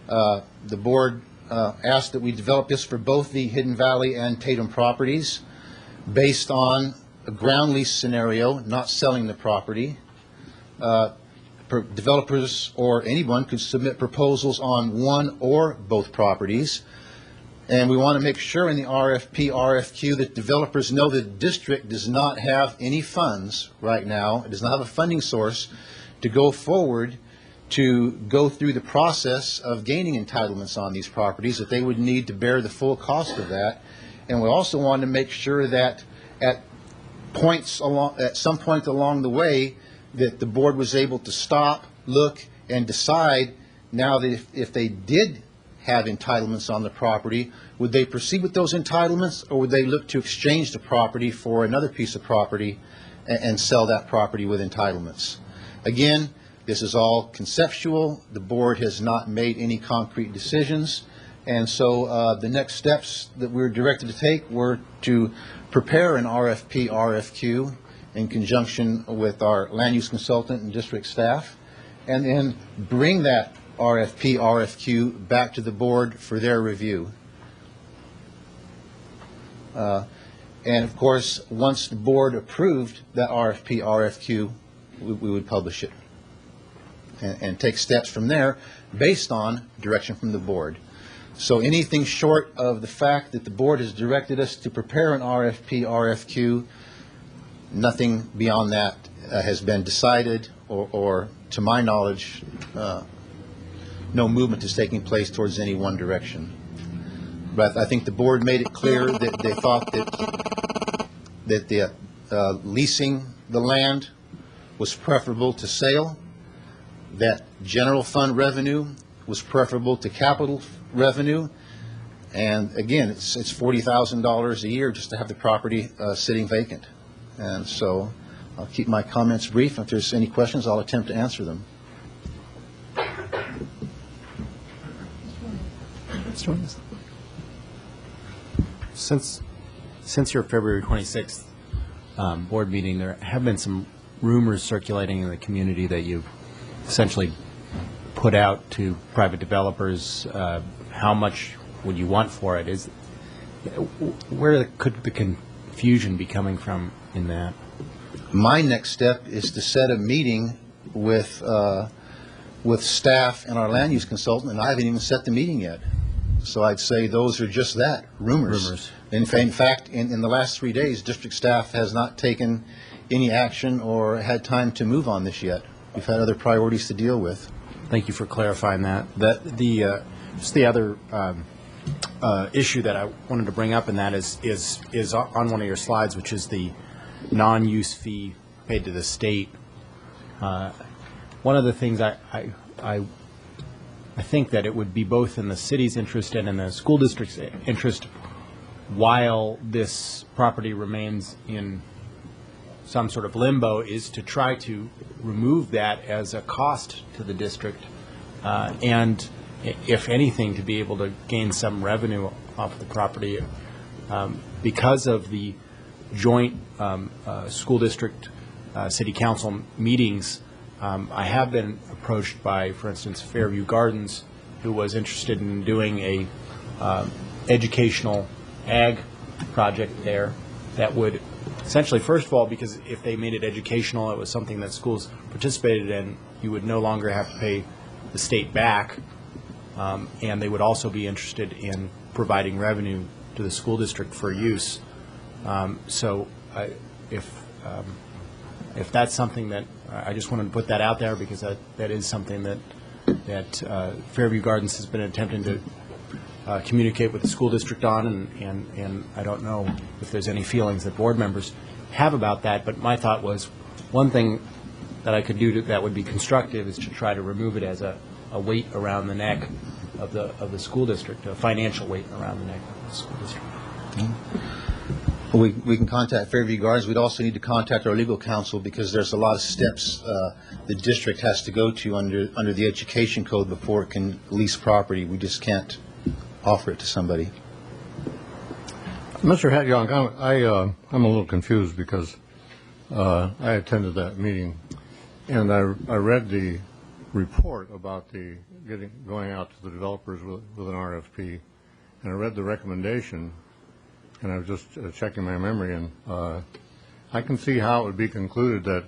The board asked that we develop this for both the Hidden Valley and Tatum properties based on a ground lease scenario, not selling the property. Developers or anyone could submit proposals on one or both properties. And we want to make sure in the RFP, RFQ that developers know that the district does not have any funds right now. It does not have a funding source to go forward to go through the process of gaining entitlements on these properties, that they would need to bear the full cost of that. And we also wanted to make sure that at some point along the way, that the board was able to stop, look, and decide now that if they did have entitlements on the property, would they proceed with those entitlements, or would they look to exchange the property for another piece of property and sell that property with entitlements? Again, this is all conceptual. The board has not made any concrete decisions. And so the next steps that we're directed to take were to prepare an RFP, RFQ in conjunction with our land use consultant and district staff, and then bring that RFP, RFQ back to the board for their review. And of course, once the board approved that RFP, RFQ, we would publish it and take steps from there based on direction from the board. So anything short of the fact that the board has directed us to prepare an RFP, RFQ, nothing beyond that has been decided, or to my knowledge, no movement is taking place towards any one direction. But I think the board made it clear that they thought that the leasing the land was preferable to sale, that general fund revenue was preferable to capital revenue, and again, it's $40,000 a year just to have the property sitting vacant. And so I'll keep my comments brief. If there's any questions, I'll attempt to answer them. Since your February 26th board meeting, there have been some rumors circulating in the community that you've essentially put out to private developers how much would you want for it. Where could the confusion be coming from in that? My next step is to set a meeting with staff and our land use consultant, and I haven't even set the meeting yet. So I'd say those are just that, rumors. In fact, in the last 3 days, district staff has not taken any action or had time to move on this yet. We've had other priorities to deal with. Thank you for clarifying that. Just the other issue that I wanted to bring up in that is on one of your slides, which is the non-use fee paid to the state. One of the things I think that it would be both in the city's interest and in the school district's interest, while this property remains in some sort of limbo, is to try to remove that as a cost to the district, and if anything, to be able to gain some revenue off the property because of the joint school district city council meetings. I have been approached by, for instance, Fairview Gardens, who was interested in doing a educational ag project there that would essentially, first of all, because if they made it educational, it was something that schools participated in, you would no longer have to pay the state back, and they would also be interested in providing revenue to the school district for use. So if that's something that, I just wanted to put that out there, because that is something that Fairview Gardens has been attempting to communicate with the school district on, and I don't know if there's any feelings that board members have about that, but my thought was one thing that I could do that would be constructive is to try to remove it as a weight around the neck of the school district, a financial weight around the neck of the school district. Well, we can contact Fairview Gardens. We'd also need to contact our legal counsel, because there's a lot of steps the district has to go to under the education code before it can lease property. We just can't offer it to somebody. Mr. Hatyoung, I'm a little confused, because I attended that meeting, and I read the report about going out to the developers with an RFP, and I read the recommendation, and I was just checking my memory, and I can see how it would be concluded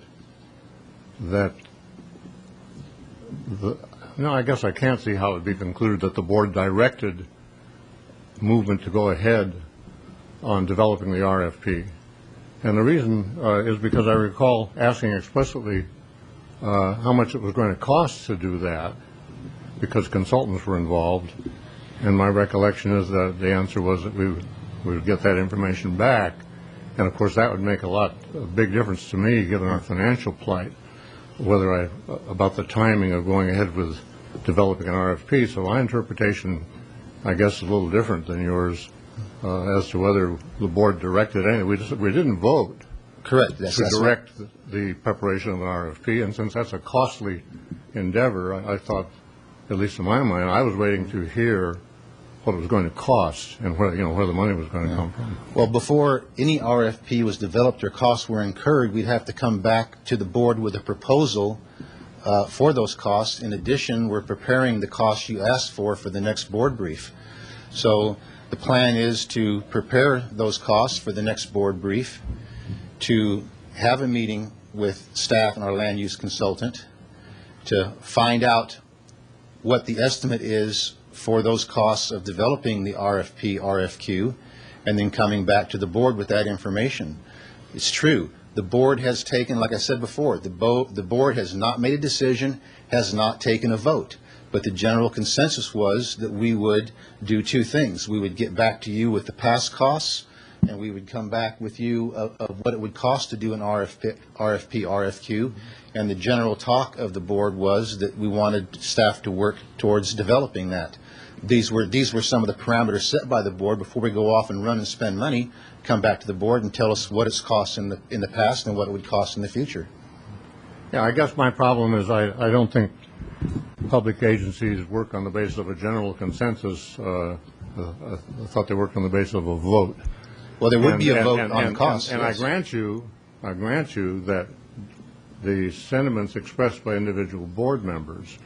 I guess I can't see how it would be concluded that the board directed movement to go ahead on developing the RFP. And the reason is because I recall asking explicitly how much it was going to cost to do that, because consultants were involved, and my recollection is that the answer was that we we would get that information back. And of course, that would make a big difference to me, given our financial plight, about the timing of going ahead with developing an RFP. So my interpretation, I guess, is a little different than yours as to whether the board directed anything. We didn't vote. Correct. To direct the preparation of an RFP, and since that's a costly endeavor, I thought, at least in my mind, I was waiting to hear what it was going to cost and where the money was going to come from. Well, before any RFP was developed or costs were incurred, we'd have to come back to the board with a proposal for those costs. In addition, we're preparing the costs you asked for the next board brief. So the plan is to prepare those costs for the next board brief, to have a meeting with staff and our land use consultant to find out what the estimate is for those costs of developing the RFP, RFQ, and then coming back to the board with that information. It's true. The board has taken, like I said before, the board has not made a decision, has not taken a vote. But the general consensus was that we would do two things. We would get back to you with the past costs, and we would come back with you of what it would cost to do an RFP, RFQ. And the general talk of the board was that we wanted staff to work towards developing that. These were some of the parameters set by the board before we go off and run and spend money. Come back to the board and tell us what it's cost in the past and what it would cost in the future. Yeah, I guess my problem is I don't think public agencies work on the basis of a general consensus. I thought they worked on the basis of a vote. Well, there would be a vote on costs. And yes. I grant you that the sentiments expressed by individual board members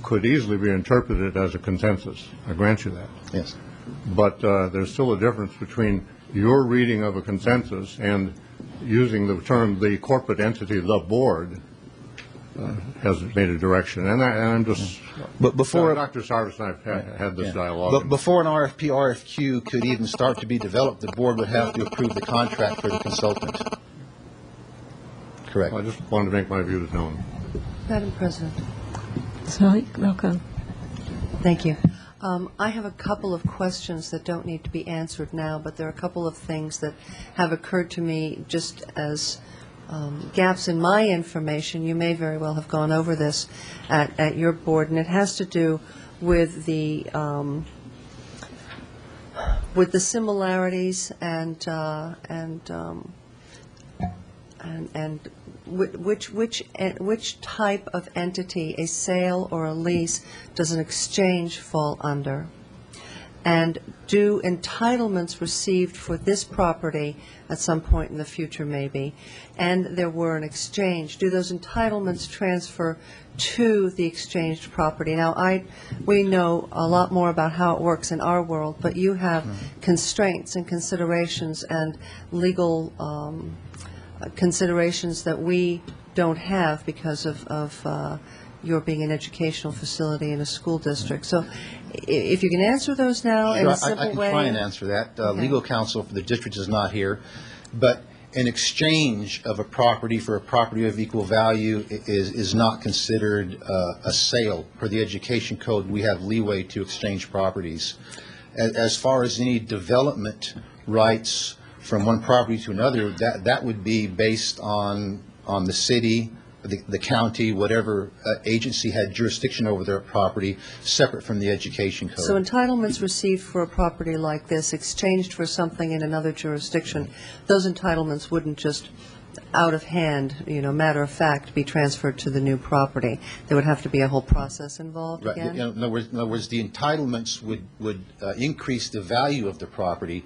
could easily be interpreted as a consensus. I grant you that. Yes. But there's still a difference between your reading of a consensus and using the term the corporate entity, the board, has made a direction. And I'm just... But before... Dr. Sarvis and I have had this dialogue. But before an RFP, RFQ could even start to be developed, the board would have to approve the contract for the consultant. Correct. I just wanted to make my views known. Madam President. Sorry, welcome. Thank you. I have a couple of questions that don't need to be answered now, but there are a couple of things that have occurred to me just as gaps in my information. You may very well have gone over this at your board, and it has to do with the similarities and which type of entity, a sale or a lease, does an exchange fall under? And do entitlements received for this property at some point in the future maybe, and there were an exchange, do those entitlements transfer to the exchanged property? Now, we know a lot more about how it works in our world, but you have constraints and considerations and legal considerations that we don't have because of your being an educational facility in a school district. So if you can answer those now in a simple way. I can try and answer that. Legal counsel for the district is not here, but an exchange of a property for a property of equal value is not considered a sale. Per the education code, we have leeway to exchange properties. As far as any development rights from one property to another, that would be based on the city, the county, whatever agency had jurisdiction over their property, separate from the education code. So entitlements received for a property like this, exchanged for something in another jurisdiction, those entitlements wouldn't just out of hand, matter of fact, be transferred to the new property. There would have to be a whole process involved again? In other words, the entitlements would increase the value of the property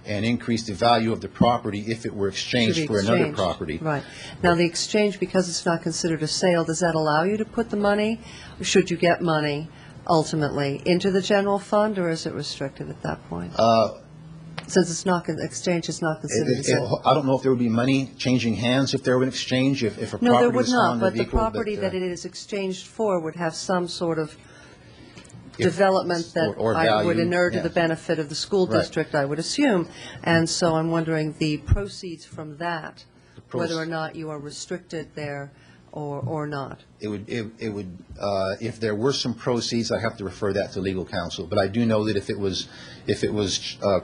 and increase the value of the property if it were exchanged for another property. Right. Now, the exchange, because it's not considered a sale, does that allow you to put the money, should you get money, ultimately, into the general fund, or is it restricted at that point? Since it's not, exchange is not considered a sale. I don't know if there would be money changing hands if there were an exchange, if a property was found No, there would not, but the property that it is exchanged for would have some sort of development that I would inure to the benefit of the school district, I would assume. And so I'm wondering the proceeds from that, whether or not you are restricted there or not? It would, if there were some proceeds, I have to refer that to legal counsel. But I do know that if it was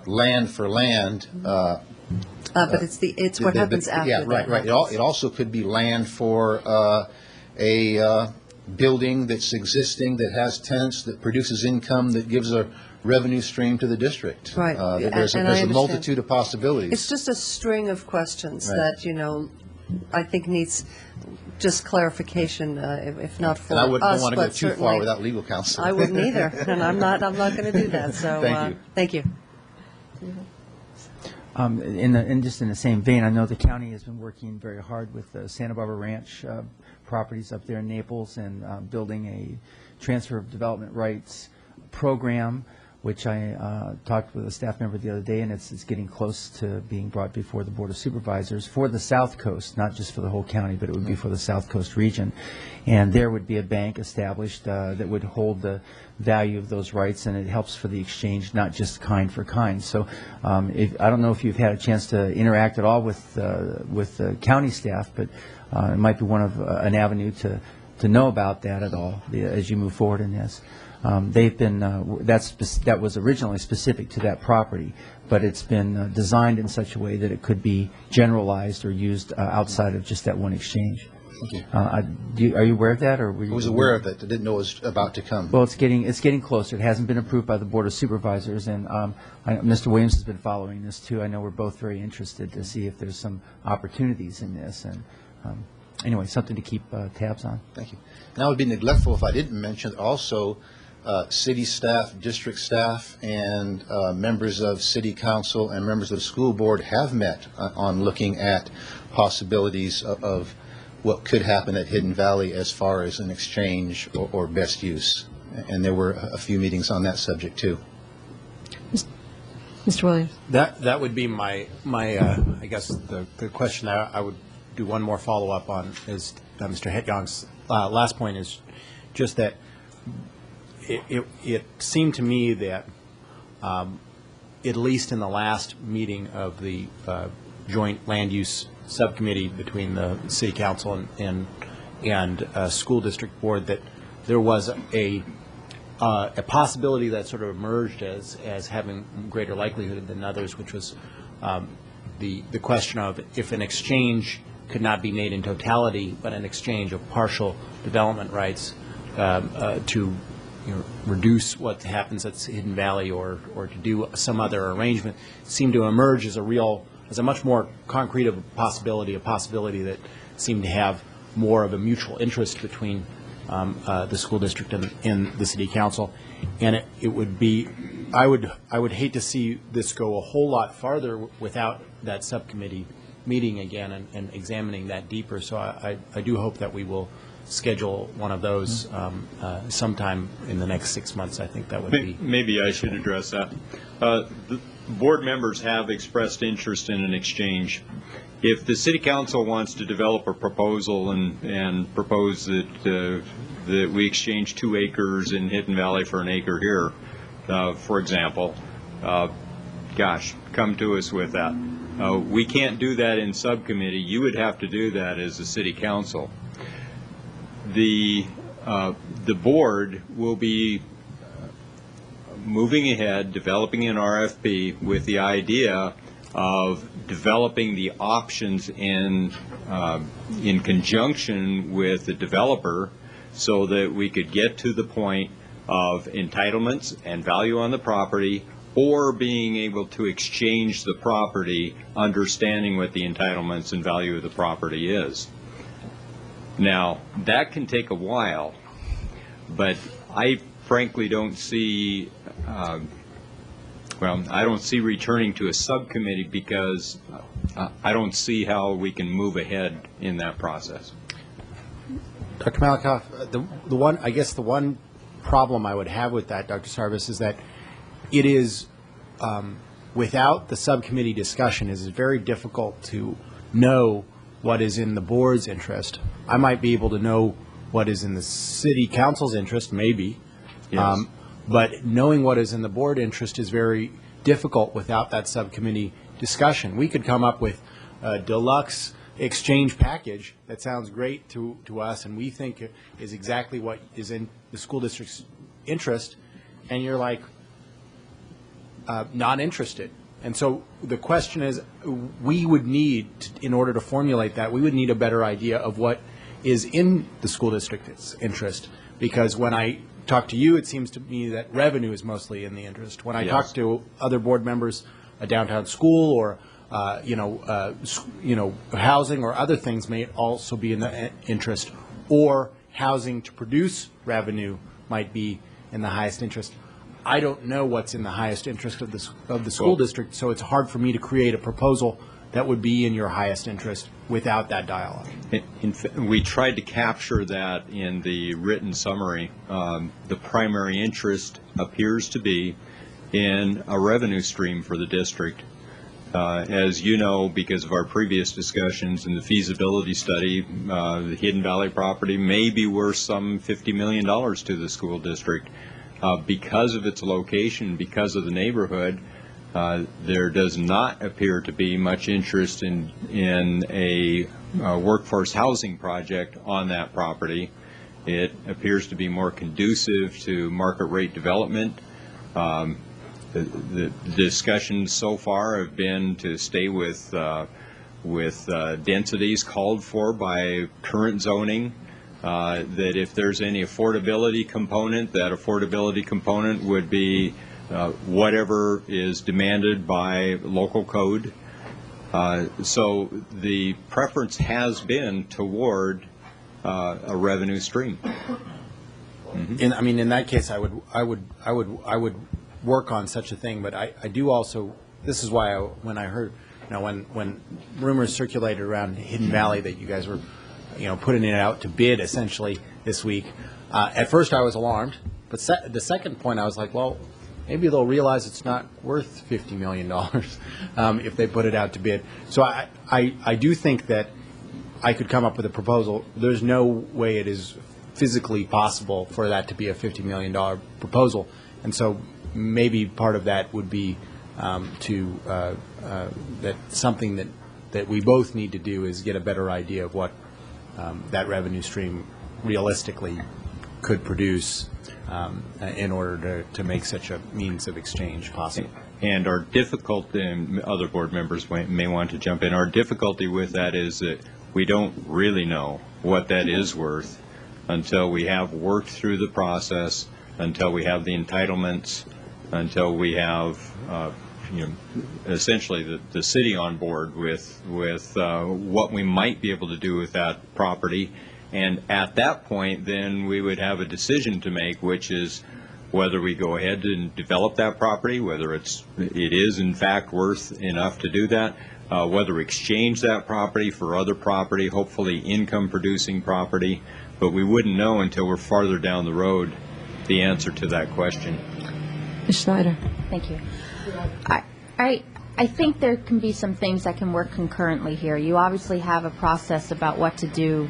land for land. But it's what happens after yeah, that. right, right. It also could be land for a building that's existing, that has tenants, that produces income, that gives a revenue stream to the district. Right. There's a multitude of possibilities. It's just a string of questions Right. that, I think needs just clarification, if not for And I us, wouldn't want to go but too far certainly- without legal counsel. I wouldn't either, and I'm not going to do that, so. Thank you. Thank you. Just in the same vein, I know the county has been working very hard with the Santa Barbara Ranch properties up there in Naples and building a transfer of development rights program, which I talked with a staff member the other day, and it's getting close to being brought before the Board of Supervisors for the South Coast, not just for the whole county, but it would be for the South Coast region. And there would be a bank established that would hold the value of those rights, and it helps for the exchange, not just kind for kind. So I don't know if you've had a chance to interact at all with the county staff, but it might be one of an avenue to know about that at all as you move forward in this. They've been that was originally specific to that property, but it's been designed in such a way that it could be generalized or used outside of just that one exchange. Are you aware of that, or were you? I was aware of it. I didn't know it was about to come. Well, it's getting closer. It hasn't been approved by the Board of Supervisors, and Mr. Williams has been following this too. I know we're both very interested to see if there's some opportunities in this, and anyway, something to keep tabs on. Thank you. Now, it would be neglectful if I didn't mention also city staff, district staff, and members of city council and members of the school board have met on looking at possibilities of what could happen at Hidden Valley as far as an exchange or best use. And there were a few meetings on that subject too. Mr. Williams. That would be my I guess the question that I would do one more follow-up on is Mr. Hetjong's last point is just that it seemed to me that at least in the last meeting of the joint land use subcommittee between the city council and school district board, that there was a possibility that sort of emerged as having greater likelihood than others, which was the question of if an exchange could not be made in totality, but an exchange of partial development rights to reduce what happens at Hidden Valley or to do some other arrangement, seemed to emerge as a much more concrete of a possibility that seemed to have more of a mutual interest between the school district and the city council. And it would be, I would hate to see this go a whole lot farther without that subcommittee meeting again and examining that deeper. So I do hope that we will schedule one of those sometime in the next 6 months. I think that would be. Maybe I should address that. The board members have expressed interest in an exchange. If the city council wants to develop a proposal and propose that we exchange 2 acres in Hidden Valley for an acre here, for example, come to us with that. We can't do that in subcommittee. You would have to do that as a city council. The board will be moving ahead, developing an RFP with the idea of developing the options in conjunction with the developer, so that we could get to the point of entitlements and value on the property, or being able to exchange the property, understanding what the entitlements and value of the property is. Now, that can take a while, but I frankly don't see, I don't see returning to a subcommittee because I don't see how we can move ahead in that process. Dr. Malikoff, the one problem I would have with that, Dr. Sarvis, is that it is, without the subcommittee discussion, it is very difficult to know what is in the board's interest. I might be able to know what is in the city council's interest, maybe, Yes. but knowing what is in the board interest is very difficult without that subcommittee discussion. We could come up with a deluxe exchange package that sounds great to us, and we think is exactly what is in the school district's interest, and you're like, not interested. And so the question is, we would need, in order to formulate that, we would need a better idea of what is in the school district's interest. Because when I talk to you, it seems to me that revenue is mostly in the interest. When I talk to other board members, a downtown school or housing or other things may also be in the interest, or housing to produce revenue might be in the highest interest. I don't know what's in the highest interest of the school district, so it's hard for me to create a proposal that would be in your highest interest without that dialogue. We tried to capture that in the written summary. The primary interest appears to be in a revenue stream for the district. As you know, because of our previous discussions in the feasibility study, the Hidden Valley property may be worth some $50 million to the school district. Because of its location, because of the neighborhood, there does not appear to be much interest in a workforce housing project on that property. It appears to be more conducive to market rate development. The discussions so far have been to stay with densities called for by current zoning. That if there's any affordability component, that affordability component would be whatever is demanded by local code. So the preference has been toward a revenue stream. Mm-hmm. In that case, I would work on such a thing. But I do also. This is why when I heard, when rumors circulated around Hidden Valley that you guys were, putting it out to bid essentially this week. At first I was alarmed, but the second point I was like, well, maybe they'll realize it's not worth $50 million if they put it out to bid. So I do think that I could come up with a proposal. There's no way it is physically possible for that to be a $50 million proposal. And so maybe part of that would be that something that we both need to do is get a better idea of what that revenue stream realistically could produce in order to make such a means of exchange possible. And our difficulty, and other board members may want to jump in, our difficulty with that is that we don't really know what that is worth until we have worked through the process, until we have the entitlements, until we have essentially the city on board with what we might be able to do with that property. And at that point, then we would have a decision to make, which is whether we go ahead and develop that property, whether it is in fact worth enough to do that, whether we exchange that property for other property, hopefully income producing property. But we wouldn't know until we're farther down the road the answer to that question. Ms. Schneider. Thank you. I think there can be some things that can work concurrently here. You obviously have a process about what to do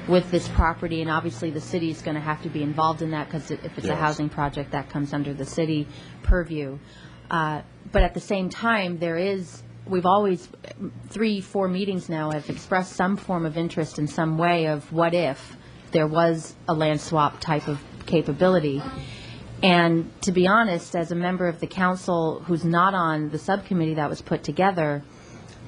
with this property, and obviously the city is going to have to be involved in that, because if it's a housing project, that comes under the city purview. But at the same time, we've always, 3-4 meetings now, have expressed some form of interest in some way of what if there was a land swap type of capability. And to be honest, as a member of the council who's not on the subcommittee that was put together,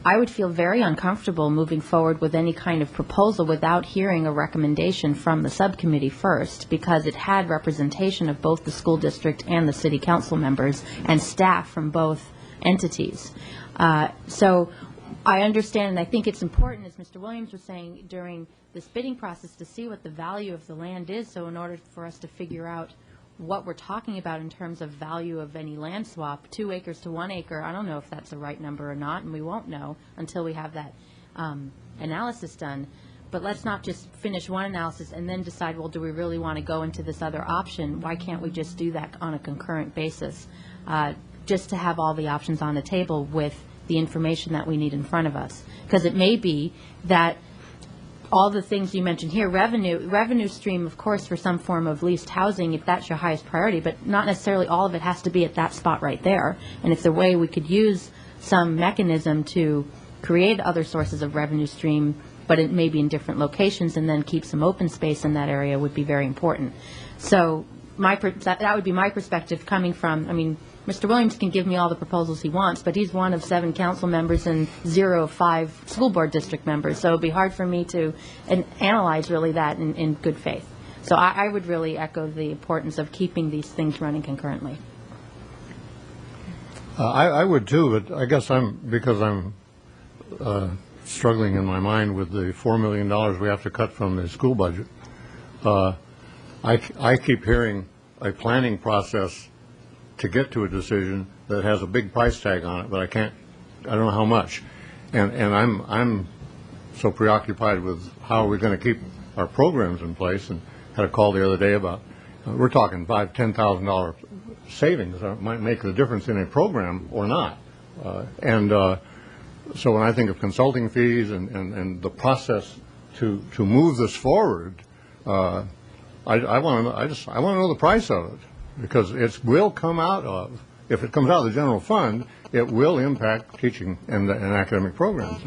I would feel very uncomfortable moving forward with any kind of proposal without hearing a recommendation from the subcommittee first, because it had representation of both the school district and the city council members and staff from both entities. So I understand, and I think it's important, as Mr. Williams was saying, during this bidding process to see what the value of the land is, so in order for us to figure out what we're talking about in terms of value of any land swap, 2 acres to 1 acre, I don't know if that's the right number or not, and we won't know until we have that analysis done. But let's not just finish one analysis and then decide, well, do we really want to go into this other option? Why can't we just do that on a concurrent basis, just to have all the options on the table with the information that we need in front of us? Because it may be that all the things you mentioned here, revenue stream, of course, for some form of leased housing, if that's your highest priority, but not necessarily all of it has to be at that spot right there. And if the way we could use some mechanism to create other sources of revenue stream, but it may be in different locations, and then keep some open space in that area would be very important. So that would be my perspective coming from, I mean, Mr. Williams can give me all the proposals he wants, but he's one of 7 council members and 0 of 5 school board district members, so it would be hard for me to analyze really that in good faith. So I would really echo the importance of keeping these things running concurrently. I would too, but I guess because I'm struggling in my mind with the $4 million we have to cut from the school budget. I keep hearing a planning process to get to a decision that has a big price tag on it, but I don't know how much. And I'm so preoccupied with how are we going to keep our programs in place, and had a call the other day about, we're talking $5,000, $10,000 savings that might make the difference in a program or not. So when I think of consulting fees and the process to move this forward, I want to know the price of it, because it will come out of, if it comes out of the general fund, it will impact teaching and academic programs.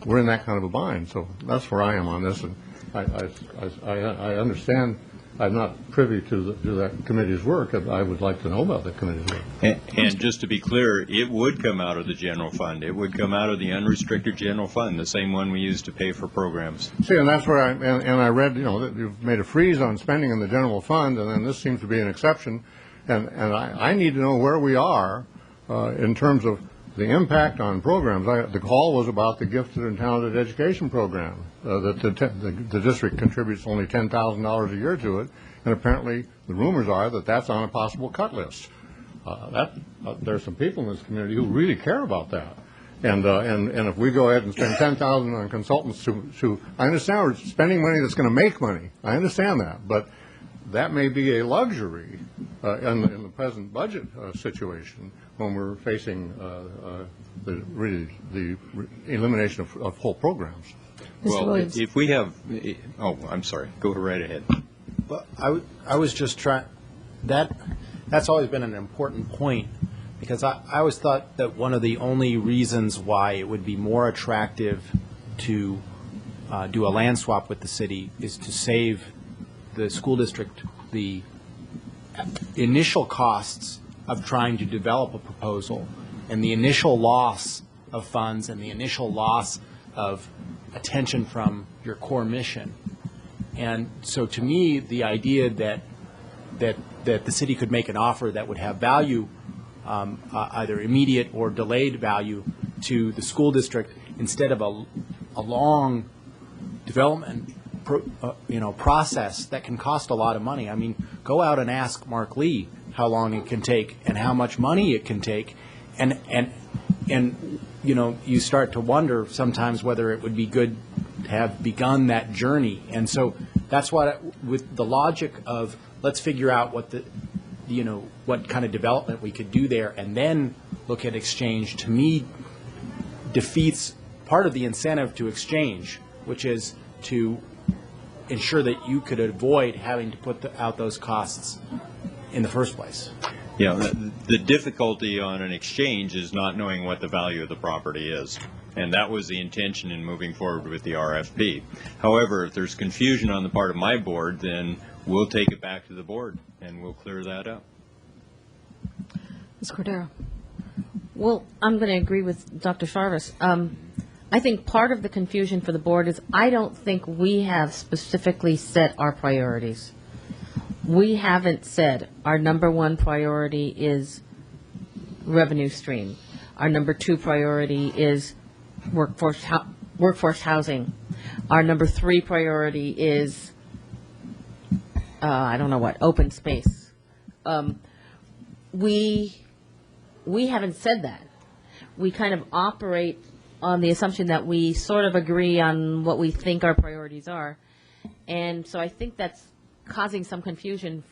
We're in that kind of a bind. So that's where I am on this, and I understand. I'm not privy to that committee's work. I would like to know about that committee's work. And just to be clear, it would come out of the general fund. It would come out of the unrestricted general fund, the same one we use to pay for programs. See, and that's where I read, that you've made a freeze on spending in the general fund, and then this seems to be an exception. And I need to know where we are in terms of the impact on programs. The call was about the gifted and talented education program, that the district contributes only $10,000 a year to it, and apparently the rumors are that that's on a possible cut list. There's some people in this community who really care about that. And if we go ahead and spend $10,000 on consultants I understand we're spending money that's going to make money. I understand that, but that may be a luxury in the present budget situation when we're facing the elimination of whole programs. Well, if we have, I'm sorry, go right ahead. Well, I was just trying, that's always been an important point, because I always thought that one of the only reasons why it would be more attractive to do a land swap with the city is to save the school district the initial costs of trying to develop a proposal, and the initial loss of funds, and the initial loss of attention from your core mission. And so to me, the idea that the city could make an offer that would have value, either immediate or delayed value, to the school district, instead of a long development process that can cost a lot of money. I mean, go out and ask Mark Lee how long it can take and how much money it can take, and you start to wonder sometimes whether it would be good to have begun that journey. And so that's what, with the logic of let's figure out what kind of development we could do there, and then look at exchange, to me defeats part of the incentive to exchange, which is to ensure that you could avoid having to put out those costs in the first place. Yeah, the difficulty on an exchange is not knowing what the value of the property is, and that was the intention in moving forward with the RFP. However, if there's confusion on the part of my board, then we'll take it back to the board and we'll clear that up. Ms. Cordero. Well, I'm going to agree with Dr. Sharvis. I think part of the confusion for the board is I don't think we have specifically set our priorities. We haven't said our number 1 priority is revenue stream. Our number 2 priority is workforce housing. Our number 3 priority is, open space. We haven't said that. We kind of operate on the assumption that we sort of agree on what we think our priorities are. And so I think that's causing some confusion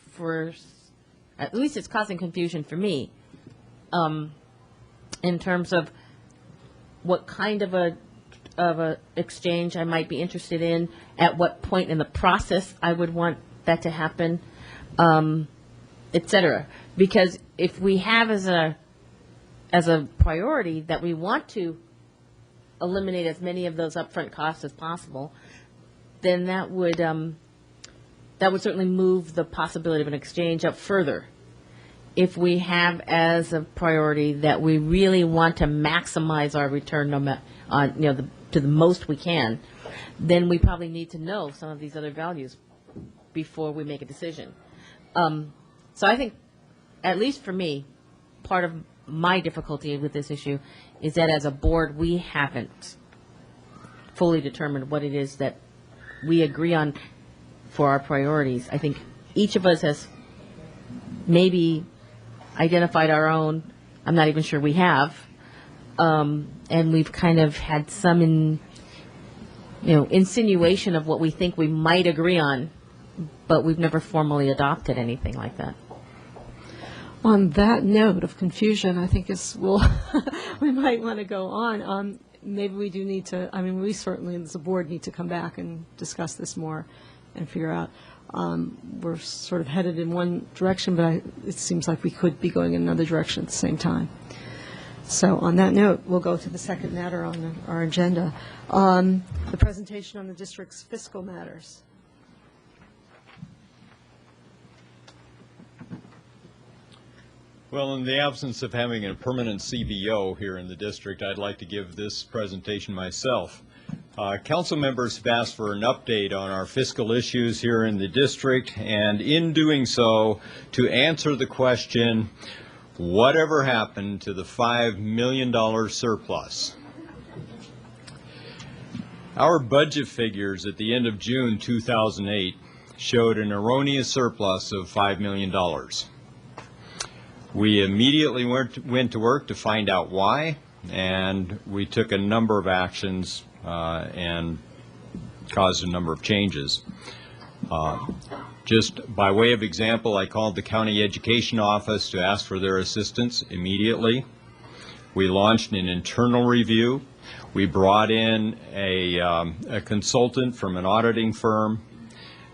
at least it's causing confusion for me, in terms of what kind of a exchange I might be interested in, at what point in the process I would want that to happen, et cetera. Because if we have as a priority that we want to eliminate as many of those upfront costs as possible, then that would certainly move the possibility of an exchange up further. If we have as a priority that we really want to maximize our return to the most we can, then we probably need to know some of these other values before we make a decision. So I think, at least for me, part of my difficulty with this issue is that as a board, we haven't fully determined what it is that we agree on for our priorities. I think each of us has maybe identified our own. I'm not even sure we have. And we've kind of had some insinuation of what we think we might agree on, but we've never formally adopted anything like that. On that note of confusion, I think we might want to go on. Maybe we do need to, we certainly as a board need to come back and discuss this more and figure out. We're sort of headed in one direction, but it seems like we could be going in another direction at the same time. So on that note, we'll go to the second matter on our agenda, the presentation on the district's fiscal matters. Well, in the absence of having a permanent CBO here in the district, I'd like to give this presentation myself. Council members have asked for an update on our fiscal issues here in the district, and in doing so, to answer the question, whatever happened to the $5 million surplus? Our budget figures at the end of June 2008 showed an erroneous surplus of $5 million. We immediately went to work to find out why, and we took a number of actions and caused a number of changes. Just by way of example, I called the county education office to ask for their assistance immediately. We launched an internal review. We brought in a consultant from an auditing firm.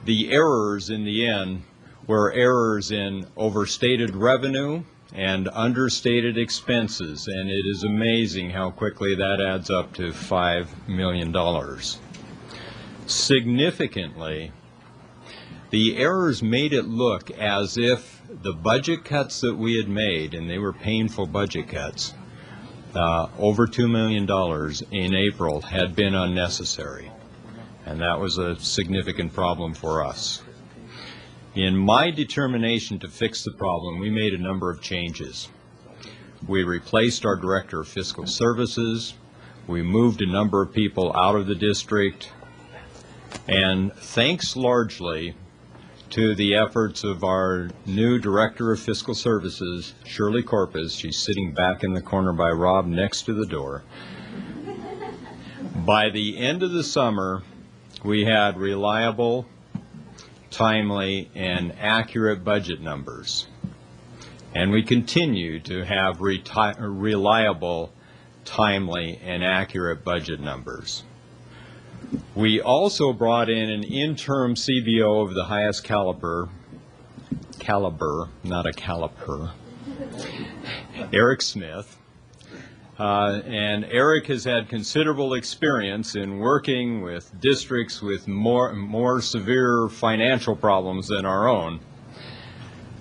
The errors in the end were errors in overstated revenue and understated expenses, and it is amazing how quickly that adds up to $5 million. Significantly, the errors made it look as if the budget cuts that we had made, and they were painful budget cuts, over $2 million in April, had been unnecessary, and that was a significant problem for us. In my determination to fix the problem, we made a number of changes. We replaced our Director of Fiscal Services. We moved a number of people out of the district. And thanks largely to the efforts of our new Director of Fiscal Services, Shirley Corpus, she's sitting back in the corner by Rob next to the door. By the end of the summer, we had reliable, timely, and accurate budget numbers. And we continue to have reliable, timely, and accurate budget numbers. We also brought in an interim CBO of the highest caliber, not a caliper, Eric Smith. And Eric has had considerable experience in working with districts with more severe financial problems than our own.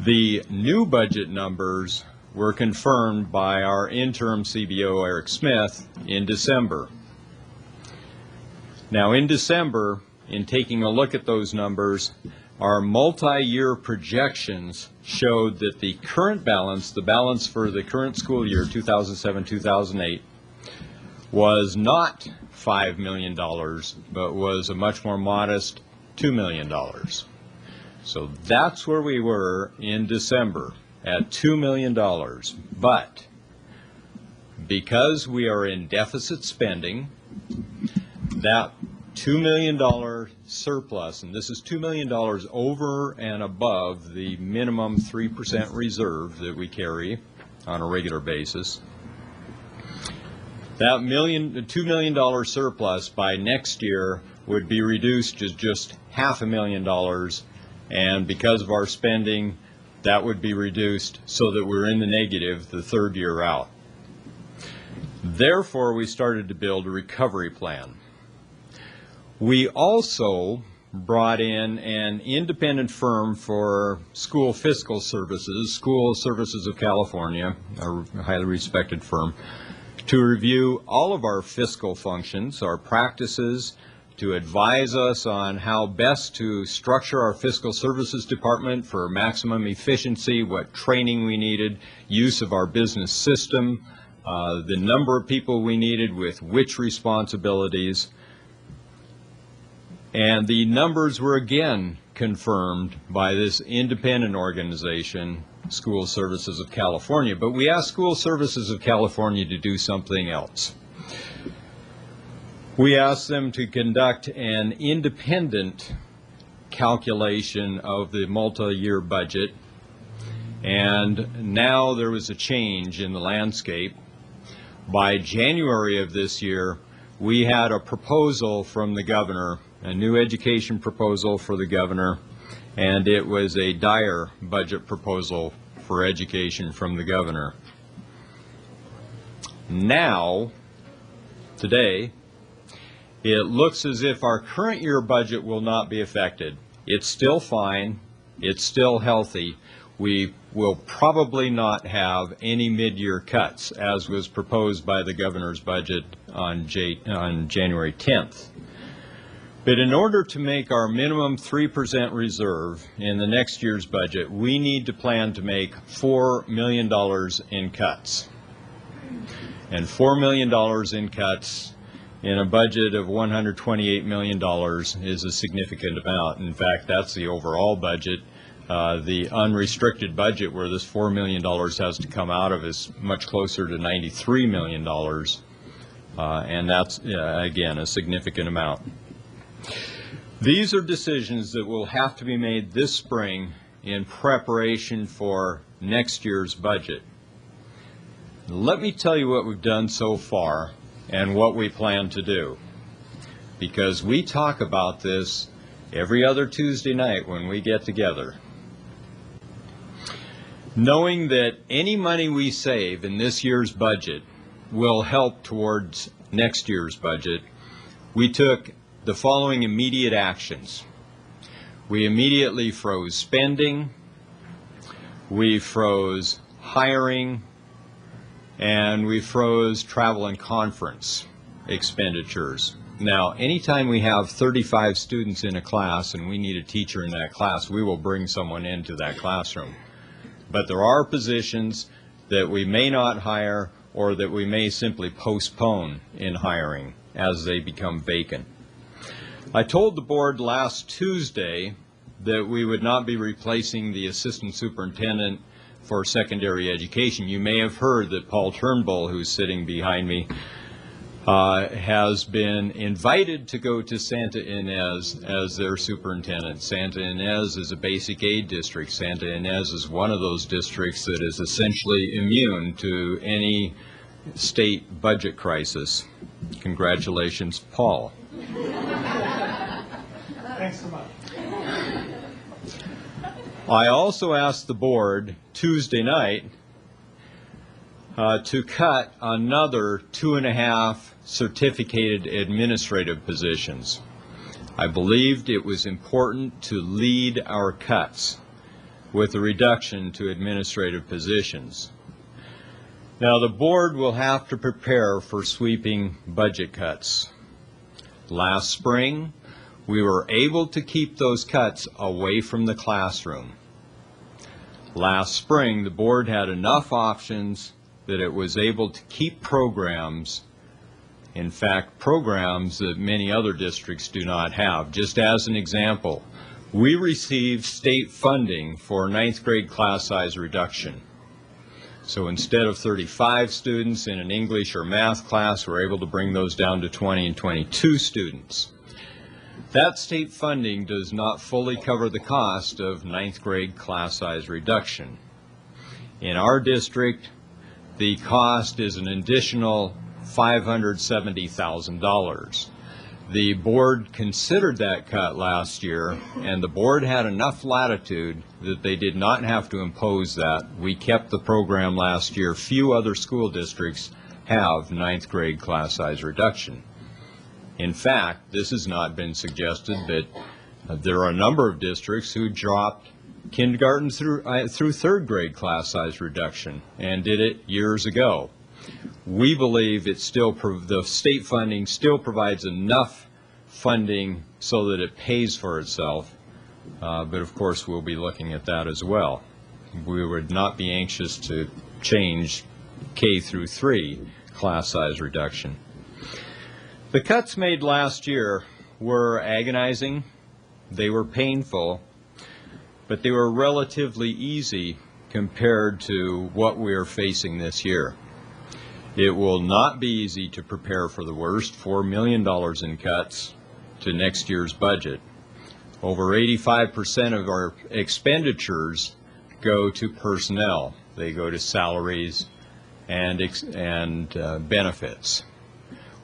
The new budget numbers were confirmed by our interim CBO, Eric Smith, in December. Now, in December, in taking a look at those numbers, our multi-year projections showed that the current balance, the balance for the current school year, 2007-2008, was not $5 million, but was a much more modest $2 million. So that's where we were in December, at $2 million. But because we are in deficit spending, that $2 million surplus, and this is $2 million over and above the minimum 3% reserve that we carry on a regular basis. That $2 million surplus by next year would be reduced to just $500,000, and because of our spending, that would be reduced so that we're in the negative the third year out. Therefore, we started to build a recovery plan. We also brought in an independent firm for school fiscal services, School Services of California, a highly respected firm, to review all of our fiscal functions, our practices, to advise us on how best to structure our fiscal services department for maximum efficiency, what training we needed, use of our business system, the number of people we needed with which responsibilities. And the numbers were again confirmed by this independent organization, School Services of California. But we asked School Services of California to do something else. We asked them to conduct an independent calculation of the multi-year budget. And now there was a change in the landscape. By January of this year, we had a proposal from the governor, a new education proposal for the governor, and it was a dire budget proposal for education from the governor. Now, today, it looks as if our current year budget will not be affected. It's still fine, it's still healthy. We will probably not have any mid-year cuts, as was proposed by the governor's budget on January 10th. But in order to make our minimum 3% reserve in the next year's budget, we need to plan to make $4 million in cuts. And $4 million in cuts in a budget of $128 million is a significant amount. In fact, that's the overall budget. The unrestricted budget where this $4 million has to come out of is much closer to $93 million. And that's, again, a significant amount. These are decisions that will have to be made this spring in preparation for next year's budget. Let me tell you what we've done so far and what we plan to do, because we talk about this every other Tuesday night when we get together. Knowing that any money we save in this year's budget will help towards next year's budget, we took the following immediate actions. We immediately froze spending, we froze hiring, and we froze travel and conference expenditures. Now, anytime we have 35 students in a class and we need a teacher in that class, we will bring someone into that classroom. But there are positions that we may not hire or that we may simply postpone in hiring as they become vacant. I told the board last Tuesday that we would not be replacing the assistant superintendent for secondary education. You may have heard that Paul Turnbull, who's sitting behind me, has been invited to go to Santa Ynez as their superintendent. Santa Ynez is a basic aid district. Santa Ynez is one of those districts that is essentially immune to any state budget crisis. Congratulations, Paul. Thanks so much. I also asked the board Tuesday night to cut another 2.5 certificated administrative positions. I believed it was important to lead our cuts with a reduction to administrative positions. Now, the board will have to prepare for sweeping budget cuts. Last spring, we were able to keep those cuts away from the classroom. Last spring, the board had enough options that it was able to keep programs, in fact, programs that many other districts do not have. Just as an example, we received state funding for 9th grade class size reduction. So instead of 35 students in an English or math class, we're able to bring those down to 20 and 22 students. That state funding does not fully cover the cost of 9th grade class size reduction. In our district, the cost is an additional $570,000. The board considered that cut last year, and the board had enough latitude that they did not have to impose that. We kept the program last year. Few other school districts have ninth grade class size reduction. In fact, this has not been suggested, but there are a number of districts who dropped kindergarten through third grade class size reduction and did it years ago. We believe the state funding still provides enough funding so that it pays for itself, but of course we'll be looking at that as well. We would not be anxious to change K through 3 class size reduction. The cuts made last year were agonizing, they were painful, but they were relatively easy compared to what we are facing this year. It will not be easy to prepare for the worst, $4 million in cuts to next year's budget. Over 85% of our expenditures go to personnel. They go to salaries and benefits.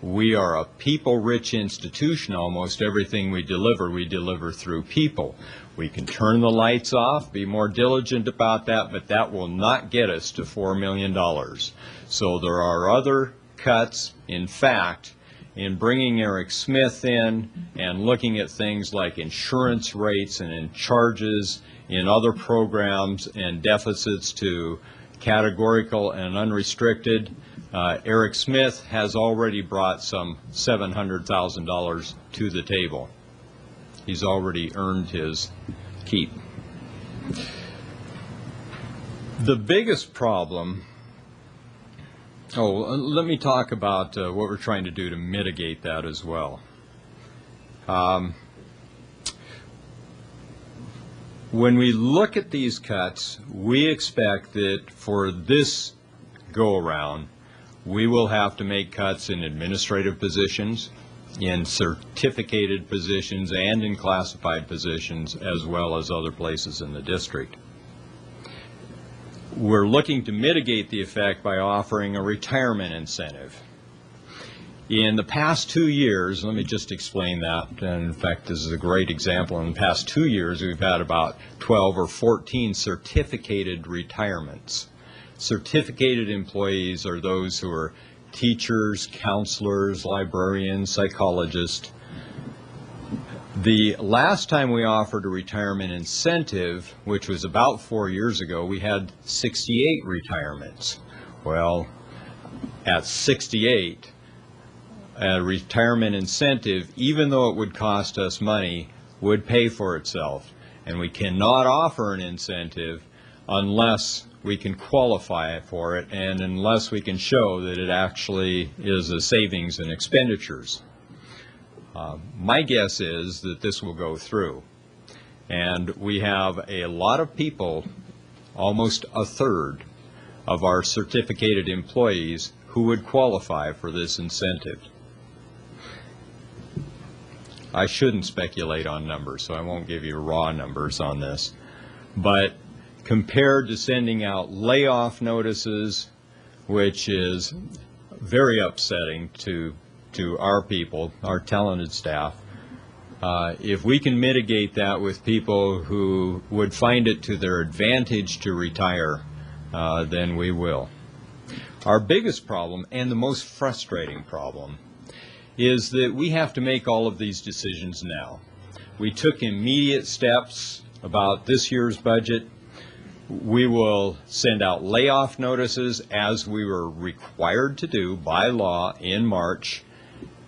We are a people-rich institution. Almost everything we deliver through people. We can turn the lights off, be more diligent about that, but that will not get us to $4 million. So there are other cuts. In fact, in bringing Eric Smith in and looking at things like insurance rates and in charges in other programs and deficits to categorical and unrestricted, Eric Smith has already brought some $700,000 to the table. He's already earned his keep. The biggest problem, let me talk about what we're trying to do to mitigate that as well. When we look at these cuts, we expect that for this go-around, we will have to make cuts in administrative positions, in certificated positions, and in classified positions, as well as other places in the district. We're looking to mitigate the effect by offering a retirement incentive. In the past 2 years, let me just explain that, and in fact this is a great example. In the past 2 years we've had about 12 or 14 certificated retirements. Certificated employees are those who are teachers, counselors, librarians, psychologists. The last time we offered a retirement incentive, which was about 4 years ago, we had 68 retirements. Well, at 68, a retirement incentive, even though it would cost us money, would pay for itself. And we cannot offer an incentive unless we can qualify for it and unless we can show that it actually is a savings in expenditures. My guess is that this will go through. And we have a lot of people, almost a third of our certificated employees, who would qualify for this incentive. I shouldn't speculate on numbers, so I won't give you raw numbers on this. But compared to sending out layoff notices, which is very upsetting to our people, our talented staff, if we can mitigate that with people who would find it to their advantage to retire, then we will. Our biggest problem, and the most frustrating problem, is that we have to make all of these decisions now. We took immediate steps about this year's budget. We will send out layoff notices as we were required to do by law in March,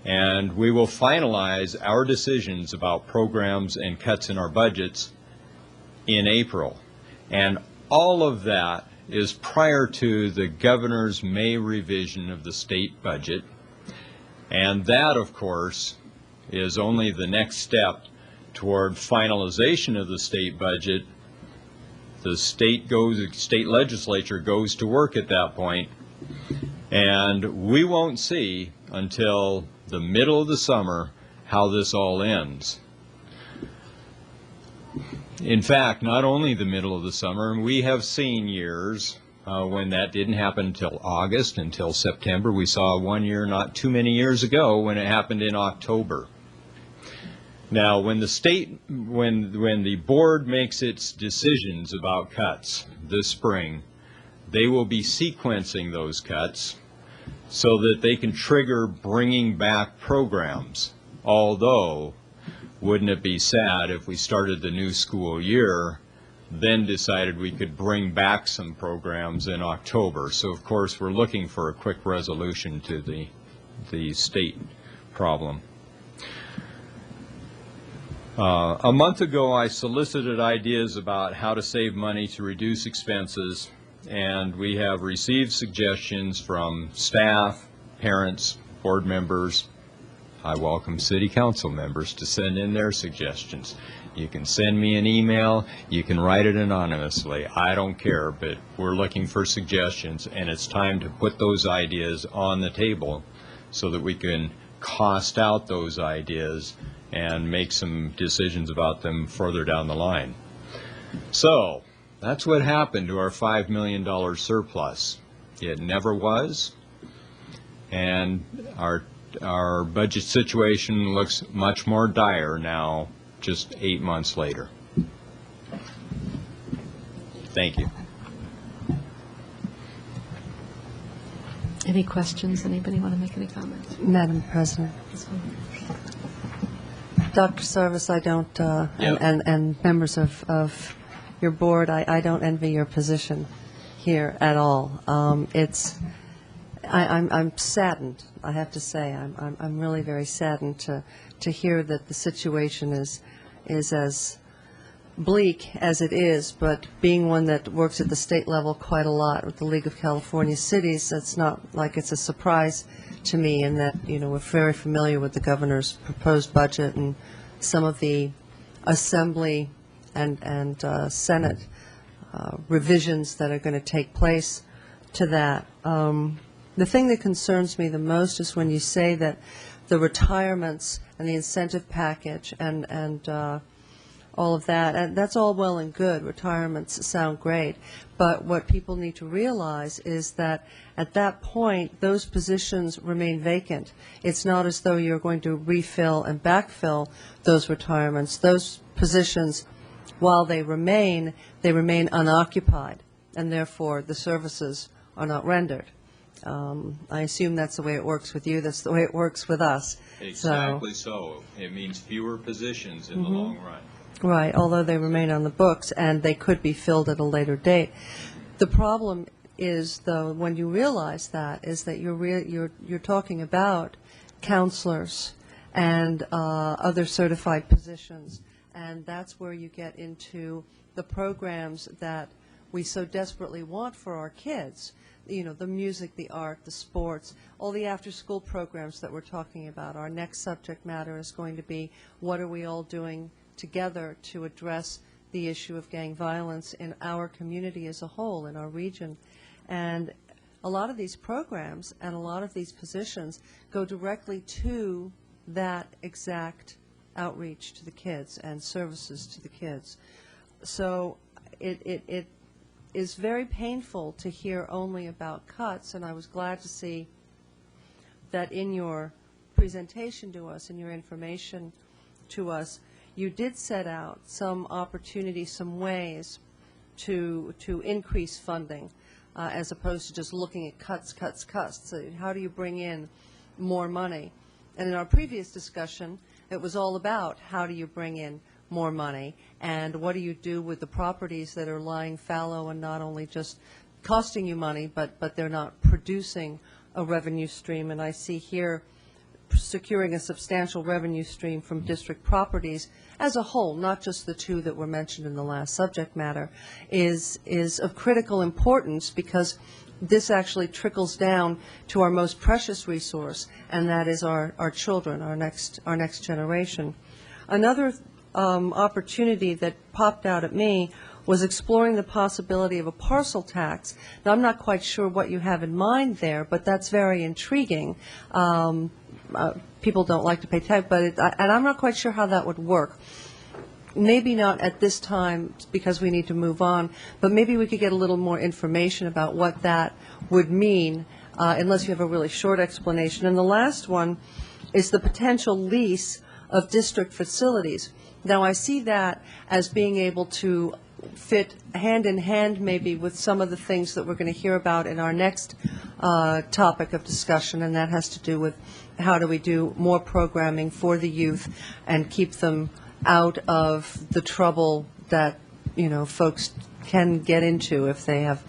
and we will finalize our decisions about programs and cuts in our budgets in April. And all of that is prior to the governor's May revision of the state budget. And that, of course, is only the next step toward finalization of the state budget. The state legislature goes to work at that point, and we won't see until the middle of the summer how this all ends. In fact, not only the middle of the summer, we have seen years when that didn't happen until August, until September. We saw one year not too many years ago when it happened in October. Now, when the board makes its decisions about cuts this spring, they will be sequencing those cuts so that they can trigger bringing back programs. Although, wouldn't it be sad if we started the new school year, then decided we could bring back some programs in October? So of course we're looking for a quick resolution to the state problem. A month ago I solicited ideas about how to save money to reduce expenses, and we have received suggestions from staff, parents, board members. I welcome city council members to send in their suggestions. You can send me an email, you can write it anonymously, I don't care, but we're looking for suggestions, and it's time to put those ideas on the table so that we can cost out those ideas and make some decisions about them further down the line. So that's what happened to our $5 million surplus. It never was, and our budget situation looks much more dire now, just 8 months later. Thank you. Any questions? Anybody want to make any comments? Madam President. Dr. Sarvis, I don't, and members of your board, I don't envy your position here at all. I'm saddened, I have to say. I'm really very saddened to hear that the situation is as bleak as it is, but being one that works at the state level quite a lot with the League of California Cities, it's not like it's a surprise to me in that, we're very familiar with the governor's proposed budget and some of the Assembly and Senate revisions that are going to take place to that. The thing that concerns me the most is when you say that the retirements and the incentive package and all of that, and that's all well and good. Retirements sound great, but what people need to realize is that at that point, those positions remain vacant. It's not as though you're going to refill and backfill those retirements. Those positions, while they remain unoccupied, and therefore the services are not rendered. I assume that's the way it works with you. That's the way it works with us. Exactly so. It means fewer positions in the long run. Right, although they remain on the books and they could be filled at a later date. The problem is, though, when you realize that, is that you're talking about counselors and other certified positions, and that's where you get into the programs that we so desperately want for our kids. The music, the art, the sports, all the after-school programs that we're talking about. Our next subject matter is going to be, what are we all doing together to address the issue of gang violence in our community as a whole, in our region. And a lot of these programs and a lot of these positions go directly to that exact outreach to the kids and services to the kids. So it is very painful to hear only about cuts, and I was glad to see that in your presentation to us, in your information to us, you did set out some opportunities, some ways to increase funding, as opposed to just looking at cuts. So how do you bring in more money? And in our previous discussion, it was all about how do you bring in more money, and what do you do with the properties that are lying fallow and not only just costing you money, but they're not producing a revenue stream. And I see here securing a substantial revenue stream from district properties as a whole, not just the two that were mentioned in the last subject matter, is of critical importance, because this actually trickles down to our most precious resource, and that is our children, our next generation. Another opportunity that popped out at me was exploring the possibility of a parcel tax. Now, I'm not quite sure what you have in mind there, but that's very intriguing. People don't like to pay tax, and I'm not quite sure how that would work. Maybe not at this time because we need to move on, but maybe we could get a little more information about what that would mean, unless you have a really short explanation. And the last one is the potential lease of district facilities. Now, I see that as being able to fit hand in hand maybe with some of the things that we're going to hear about in our next topic of discussion, and that has to do with how do we do more programming for the youth and keep them out of the trouble that, folks can get into if they have,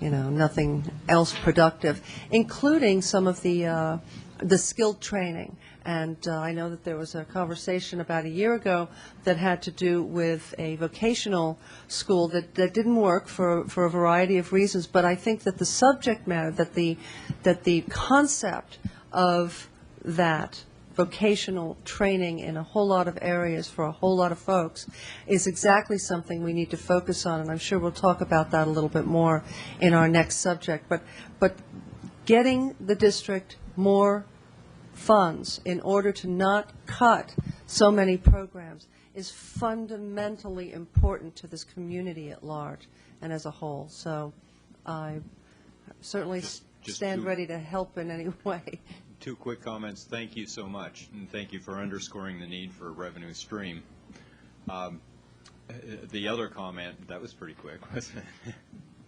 nothing else productive, including some of the skilled training. And I know that there was a conversation about a year ago that had to do with a vocational school that didn't work for a variety of reasons. But I think that the subject matter, that the concept of that vocational training in a whole lot of areas for a whole lot of folks is exactly something we need to focus on. And I'm sure we'll talk about that a little bit more in our next subject. But getting the district more funds in order to not cut so many programs is fundamentally important to this community at large and as a whole. So I certainly stand ready to help in any way. 2 quick comments. Thank you so much, and thank you for underscoring the need for a revenue stream. The other comment, that was pretty quick, wasn't it?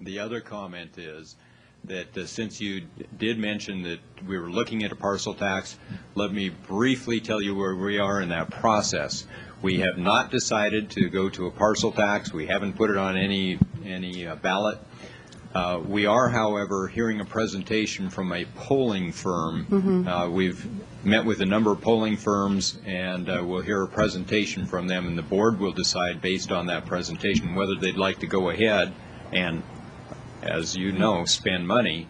The other comment is that since you did mention that we were looking at a parcel tax, let me briefly tell you where we are in that process. We have not decided to go to a parcel tax. We haven't put it on any ballot. We are, however, hearing a presentation from a polling firm. We've met with a number of polling firms, and we'll hear a presentation from them, and the board will decide based on that presentation whether they'd like to go ahead and, as you know, spend money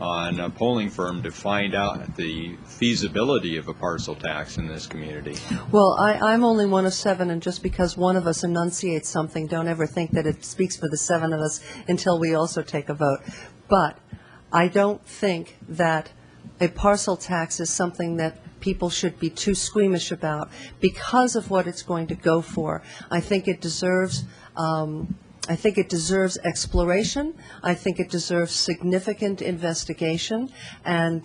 on a polling firm to find out the feasibility of a parcel tax in this community. Well, I'm only one of 7, and just because one of us enunciates something, don't ever think that it speaks for the 7 of us until we also take a vote. But I don't think that a parcel tax is something that people should be too squeamish about because of what it's going to go for. I think it deserves exploration. I think it deserves significant investigation. And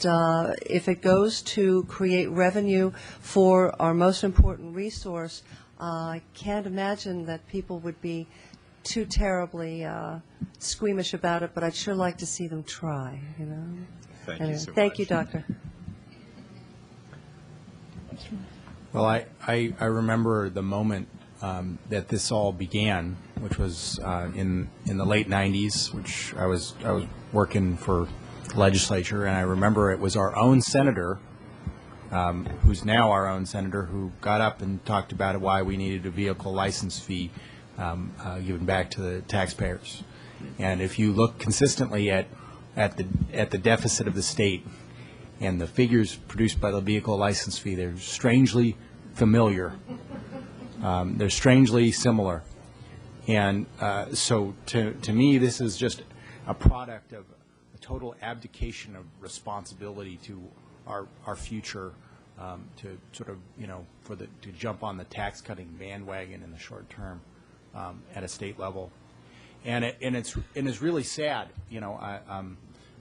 if it goes to create revenue for our most important resource, I can't imagine that people would be too terribly squeamish about it, but I'd sure like to see them try, Thank anyway, you so much. Thank you, Doctor. Well, I remember the moment that this all began, which was in the late 90s, which I was working for the legislature, and I remember it was our own senator, who's now our own senator, who got up and talked about why we needed a vehicle license fee given back to the taxpayers. And if you look consistently at the deficit of the state and the figures produced by the vehicle license fee, they're strangely familiar. They're strangely similar. And so to me, this is just a product of a total abdication of responsibility to our future, to sort of, to jump on the tax cutting bandwagon in the short term at a state level. And it's really sad,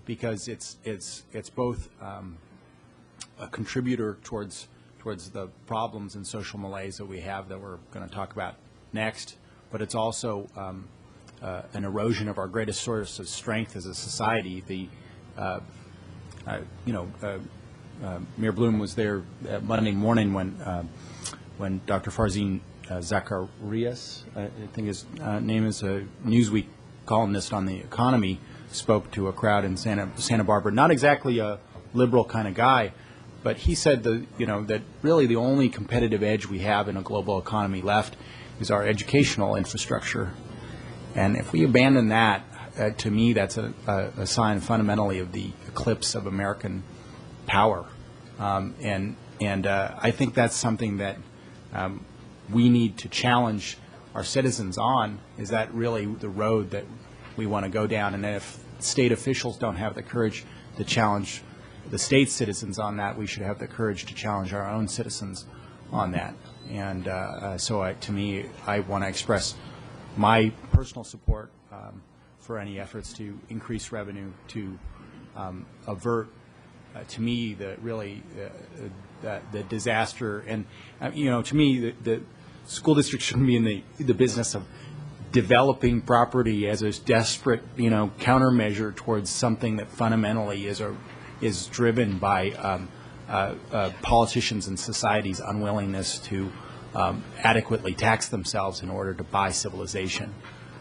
because it's both a contributor towards the problems and social malaise that we have that we're going to talk about next, but it's also an erosion of our greatest source of strength as a society. Mayor Bloom was there Monday morning when Dr. Farzin Zacharias, I think his name is, a Newsweek columnist on the economy, spoke to a crowd in Santa Barbara. Not exactly a liberal kind of guy, but he said that really the only competitive edge we have in a global economy left is our educational infrastructure. And if we abandon that, to me, that's a sign fundamentally of the eclipse of American power. And I think that's something that we need to challenge our citizens on. Is that really the road that we want to go down? And if state officials don't have the courage to challenge the state citizens on that, we should have the courage to challenge our own citizens on that. And to me, I want to express my personal support for any efforts to increase revenue to avert, to me, the disaster. And to me, the school district shouldn't be in the business of developing property as a desperate, countermeasure towards something that fundamentally is driven by politicians and society's unwillingness to adequately tax themselves in order to buy civilization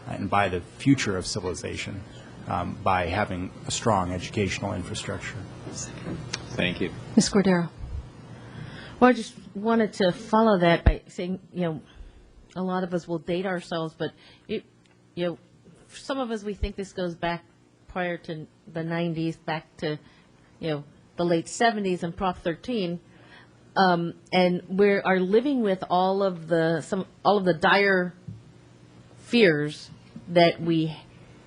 and buy the future of civilization by having a strong educational infrastructure. Thank you. Ms. Cordero. Well, I just wanted to follow that by saying, a lot of us will date ourselves, but for some of us, we think this goes back prior to the 90s, back to, the late 70s and Prop 13, and we are living with all of the dire fears that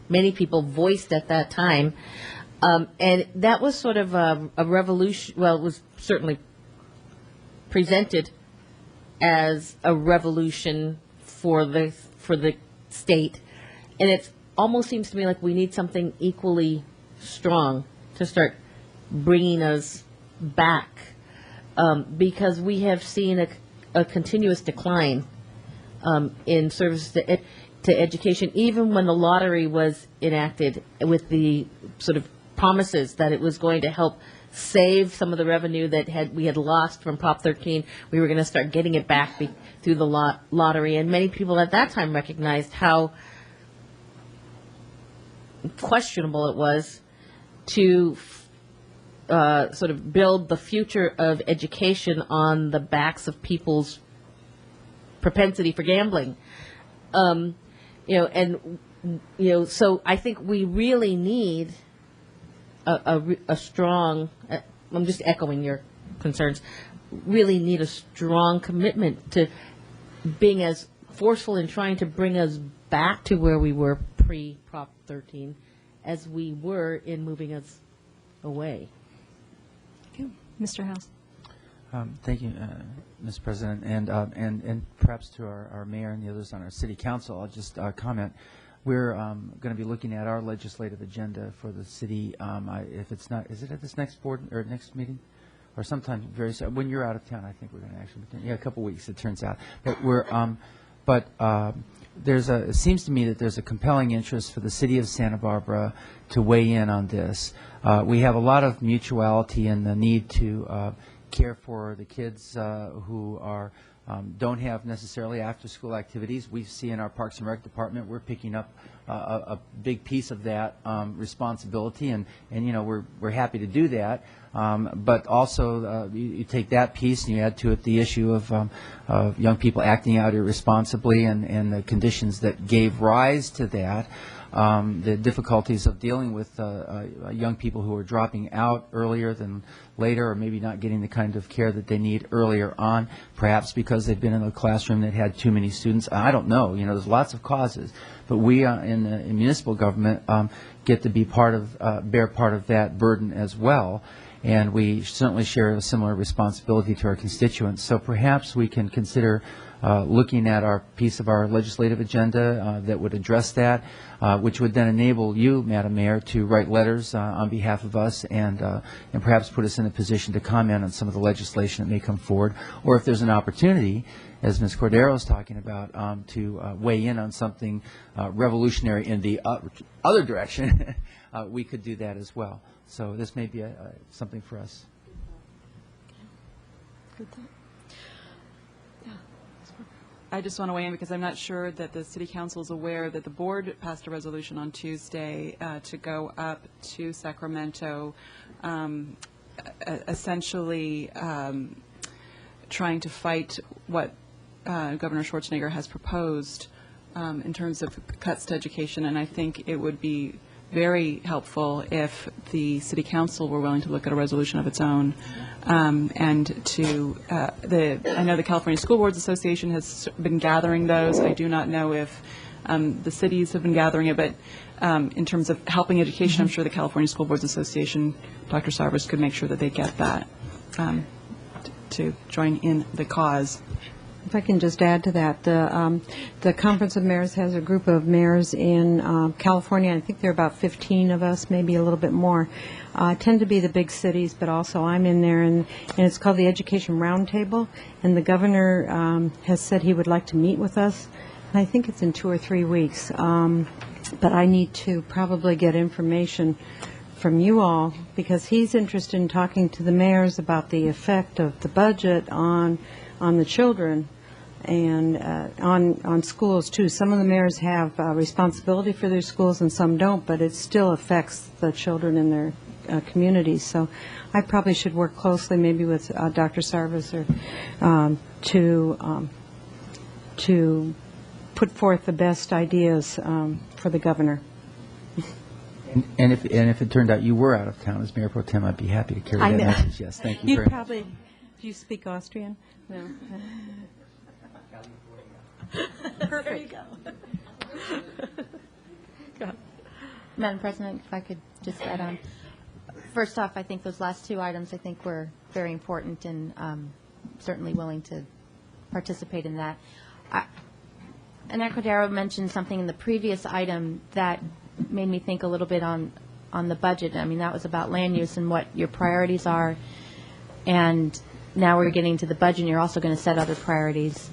many people voiced at that time, and that was sort of a revolution. Well, it was certainly presented as a revolution for the state, and it almost seems to me like we need something equally strong to start bringing us back, because we have seen a continuous decline in service to education, even when the lottery was enacted with the sort of promises that it was going to help save some of the revenue that we had lost from Prop 13. We were going to start getting it back through the lottery, and many people at that time recognized how questionable it was to sort of build the future of education on the backs of people's propensity for gambling. So I think we really need a strong, I'm just echoing your concerns, really need a strong commitment to being as forceful in trying to bring us back to where we were pre-Prop 13 as we were in moving us away. Thank you. Mr. House. Thank you, Ms. President, and perhaps to our mayor and the others on our city council, I'll just comment. We're going to be looking at our legislative agenda for the city. If it's not, is it at this next board or next meeting, or sometime very soon? When you're out of town, I think we're going to actually. A couple weeks. It turns out, but it seems to me that there's a compelling interest for the city of Santa Barbara to weigh in on this. We have a lot of mutuality in the need to care for the kids who don't have necessarily after-school activities. We see in our Parks and Rec department, we're picking up a big piece of that responsibility, and we're happy to do that. But also, you take that piece and you add to it the issue of young people acting out irresponsibly and the conditions that gave rise to that. The difficulties of dealing with young people who are dropping out earlier than later, or maybe not getting the kind of care that they need earlier on, perhaps because they've been in a classroom that had too many students. I don't know. There's lots of causes. But we in municipal government get to be bear part of that burden as well. And we certainly share a similar responsibility to our constituents. So perhaps we can consider looking at our piece of our legislative agenda that would address that, which would then enable you, Madam Mayor, to write letters on behalf of us and perhaps put us in a position to comment on some of the legislation that may come forward. Or if there's an opportunity, as Ms. Cordero is talking about, to weigh in on something revolutionary in the other direction, we could do that as well. So this may be something for us. Good thought. I just want to weigh in because I'm not sure that the City Council is aware that the board passed a resolution on Tuesday to go up to Sacramento, essentially trying to fight what Governor Schwarzenegger has proposed in terms of cuts to education. And I think it would be very helpful if the City Council were willing to look at a resolution of its own. And to I know the California School Boards Association has been gathering those. I do not know if the cities have been gathering it, but in terms of helping education, I'm sure the California School Boards Association, Dr. Sarvers, could make sure that they get that to join in the cause. If I can just add to that, the Conference of Mayors has a group of mayors in California. I think there are about 15 of us, maybe a little bit more. Tend to be the big cities, but also I'm in there, and it's called the Education Roundtable. And the governor has said he would like to meet with us I think it's in 2 or 3 weeks. But I need to probably get information from you all, because he's interested in talking to the mayors about the effect of the budget on the children and on schools too. Some of the mayors have responsibility for their schools and some don't, but it still affects the children in their communities. So I probably should work closely maybe with Dr. Sarvis to put forth the best ideas for the governor. And if it turned out you were out of town as Mayor Pro Tem, I'd be happy to carry that message. Yes, thank you very much. Do you speak Austrian? No. Perfect. There you go. Madam President, if I could just add on. First off, I think those last two items I think were very important, and certainly willing to participate in that. And Cordero mentioned something in the previous item that made me think a little bit on the budget. I mean, that was about land use and what your priorities are. And now we're getting to the budget, and you're also going to set other priorities.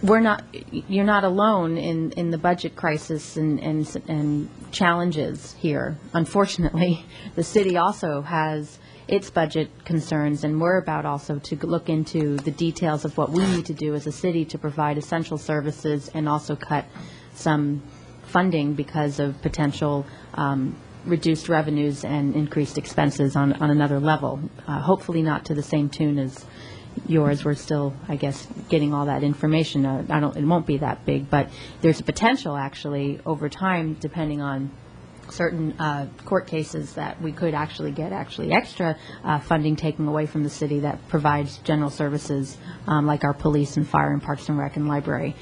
You're not alone in the budget crisis and challenges here. Unfortunately, the city also has its budget concerns, and we're about also to look into the details of what we need to do as a city to provide essential services and also cut some funding because of potential reduced revenues and increased expenses on another level. Hopefully not to the same tune as yours. We're still, I guess, getting all that information. It won't be that big, but there's a potential actually over time, depending on certain court cases, that we could actually get extra funding taken away from the city that provides general services like our police and fire and parks and rec and library.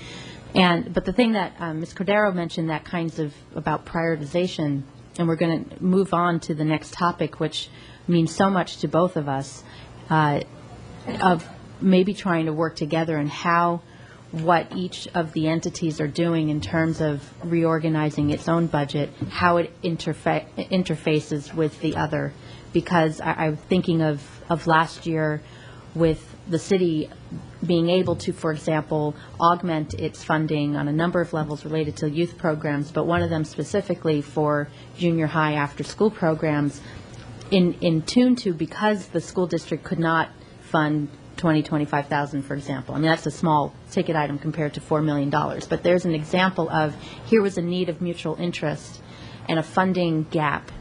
But the thing that Ms. Cordero mentioned, that kinds of about prioritization, and we're going to move on to the next topic, which means so much to both of us, of maybe trying to work together and what each of the entities are doing in terms of reorganizing its own budget, how it interfaces with the other. Because I'm thinking of last year with the city being able to, for example, augment its funding on a number of levels related to youth programs, but one of them specifically for junior high after-school programs in tune to, because the school district could not fund $25,000, for example. I mean, that's a small ticket item compared to $4 million. But there's an example of here was a need of mutual interest and a funding gap,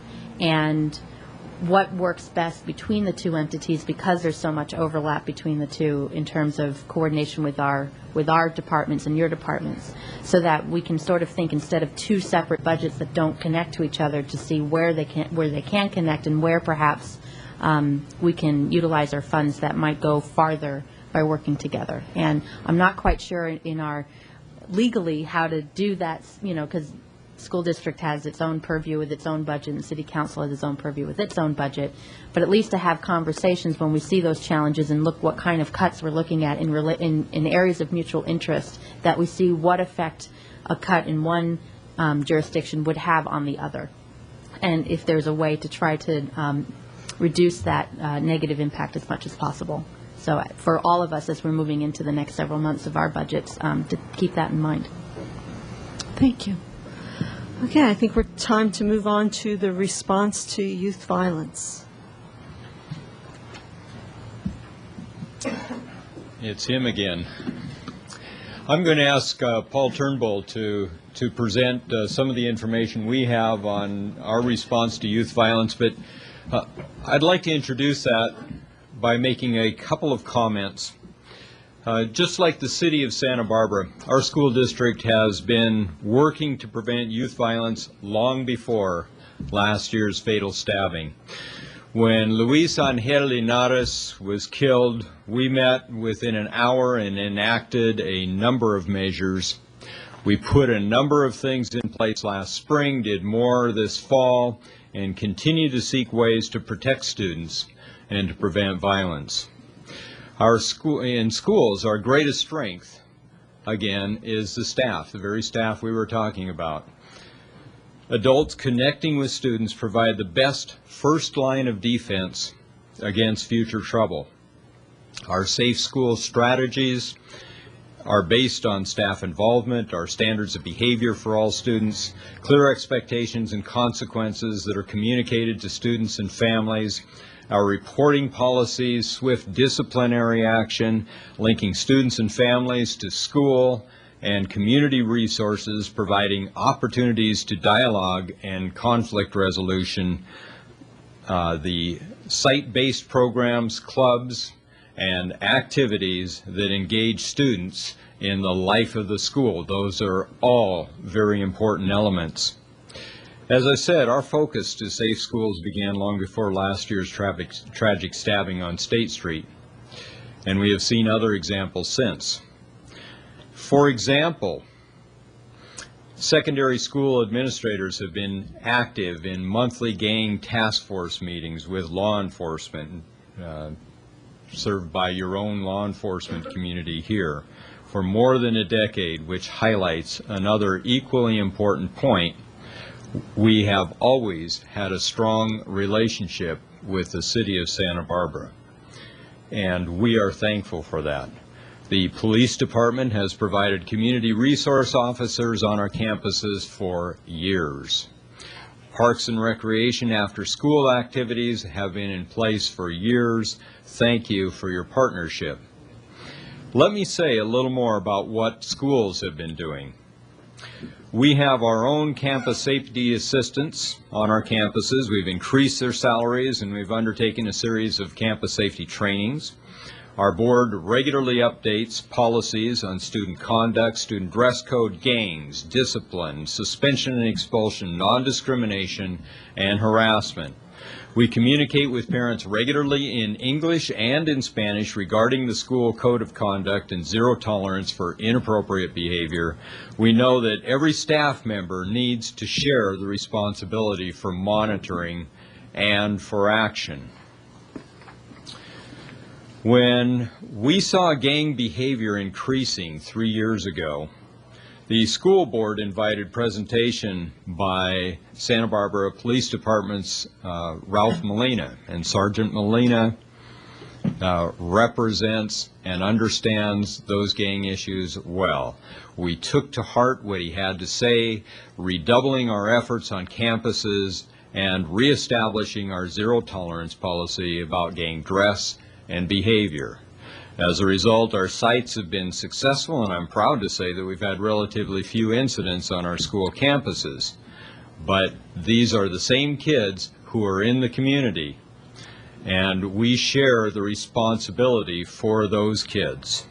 and what works best between the two entities, because there's so much overlap between the two in terms of coordination with our departments and your departments, so that we can sort of think, instead of two separate budgets that don't connect to each other, to see where they can connect and where perhaps we can utilize our funds that might go farther by working together. And I'm not quite sure in our legally how to do that, because school district has its own purview with its own budget, and the city council has its own purview with its own budget. But at least to have conversations when we see those challenges and look what kind of cuts we're looking at in areas of mutual interest, that we see what effect a cut in one jurisdiction would have on the other, and if there's a way to try to reduce that negative impact as much as possible. So for all of us, as we're moving into the next several months of our budgets, to keep that in mind. Thank you. Okay, I think we're time to move on to the response to youth violence. It's him again. I'm going to ask Paul Turnbull to present some of the information we have on our response to youth violence, but I'd like to introduce that by making a couple of comments. Just like the city of Santa Barbara, our school district has been working to prevent youth violence long before last year's fatal stabbing. When Luis Angel Linares was killed, we met within an hour and enacted a number of measures. We put a number of things in place last spring, did more this fall, and continue to seek ways to protect students and to prevent violence. In schools, our greatest strength, again, is the staff, the very staff we were talking about. Adults connecting with students provide the best first line of defense against future trouble. Our safe school strategies are based on staff involvement, our standards of behavior for all students, clear expectations and consequences that are communicated to students and families, our reporting policies, swift disciplinary action, linking students and families to school, and community resources, providing opportunities to dialogue and conflict resolution, the site-based programs, clubs, and activities that engage students in the life of the school. Those are all very important elements. As I said, our focus to safe schools began long before last year's tragic stabbing on State Street, and we have seen other examples since. For example, secondary school administrators have been active in monthly gang task force meetings with law enforcement, served by your own law enforcement community here, for more than a decade, which highlights another equally important point. We have always had a strong relationship with the city of Santa Barbara, and we are thankful for that. The police department has provided community resource officers on our campuses for years. Parks and recreation after-school activities have been in place for years. Thank you for your partnership. Let me say a little more about what schools have been doing. We have our own campus safety assistants on our campuses. We've increased their salaries, and we've undertaken a series of campus safety trainings. Our board regularly updates policies on student conduct, student dress code, gangs, discipline, suspension and expulsion, non-discrimination, and harassment. We communicate with parents regularly in English and in Spanish regarding the school code of conduct and zero tolerance for inappropriate behavior. We know that every staff member needs to share the responsibility for monitoring and for action. When we saw gang behavior increasing 3 years ago, the school board invited presentation by Santa Barbara Police Department's Ralph Molina, and Sergeant Molina represents and understands those gang issues well. We took to heart what he had to say, redoubling our efforts on campuses and reestablishing our zero tolerance policy about gang dress and behavior. As a result, our sites have been successful, and I'm proud to say that we've had relatively few incidents on our school campuses. But these are the same kids who are in the community, and we share the responsibility for those kids.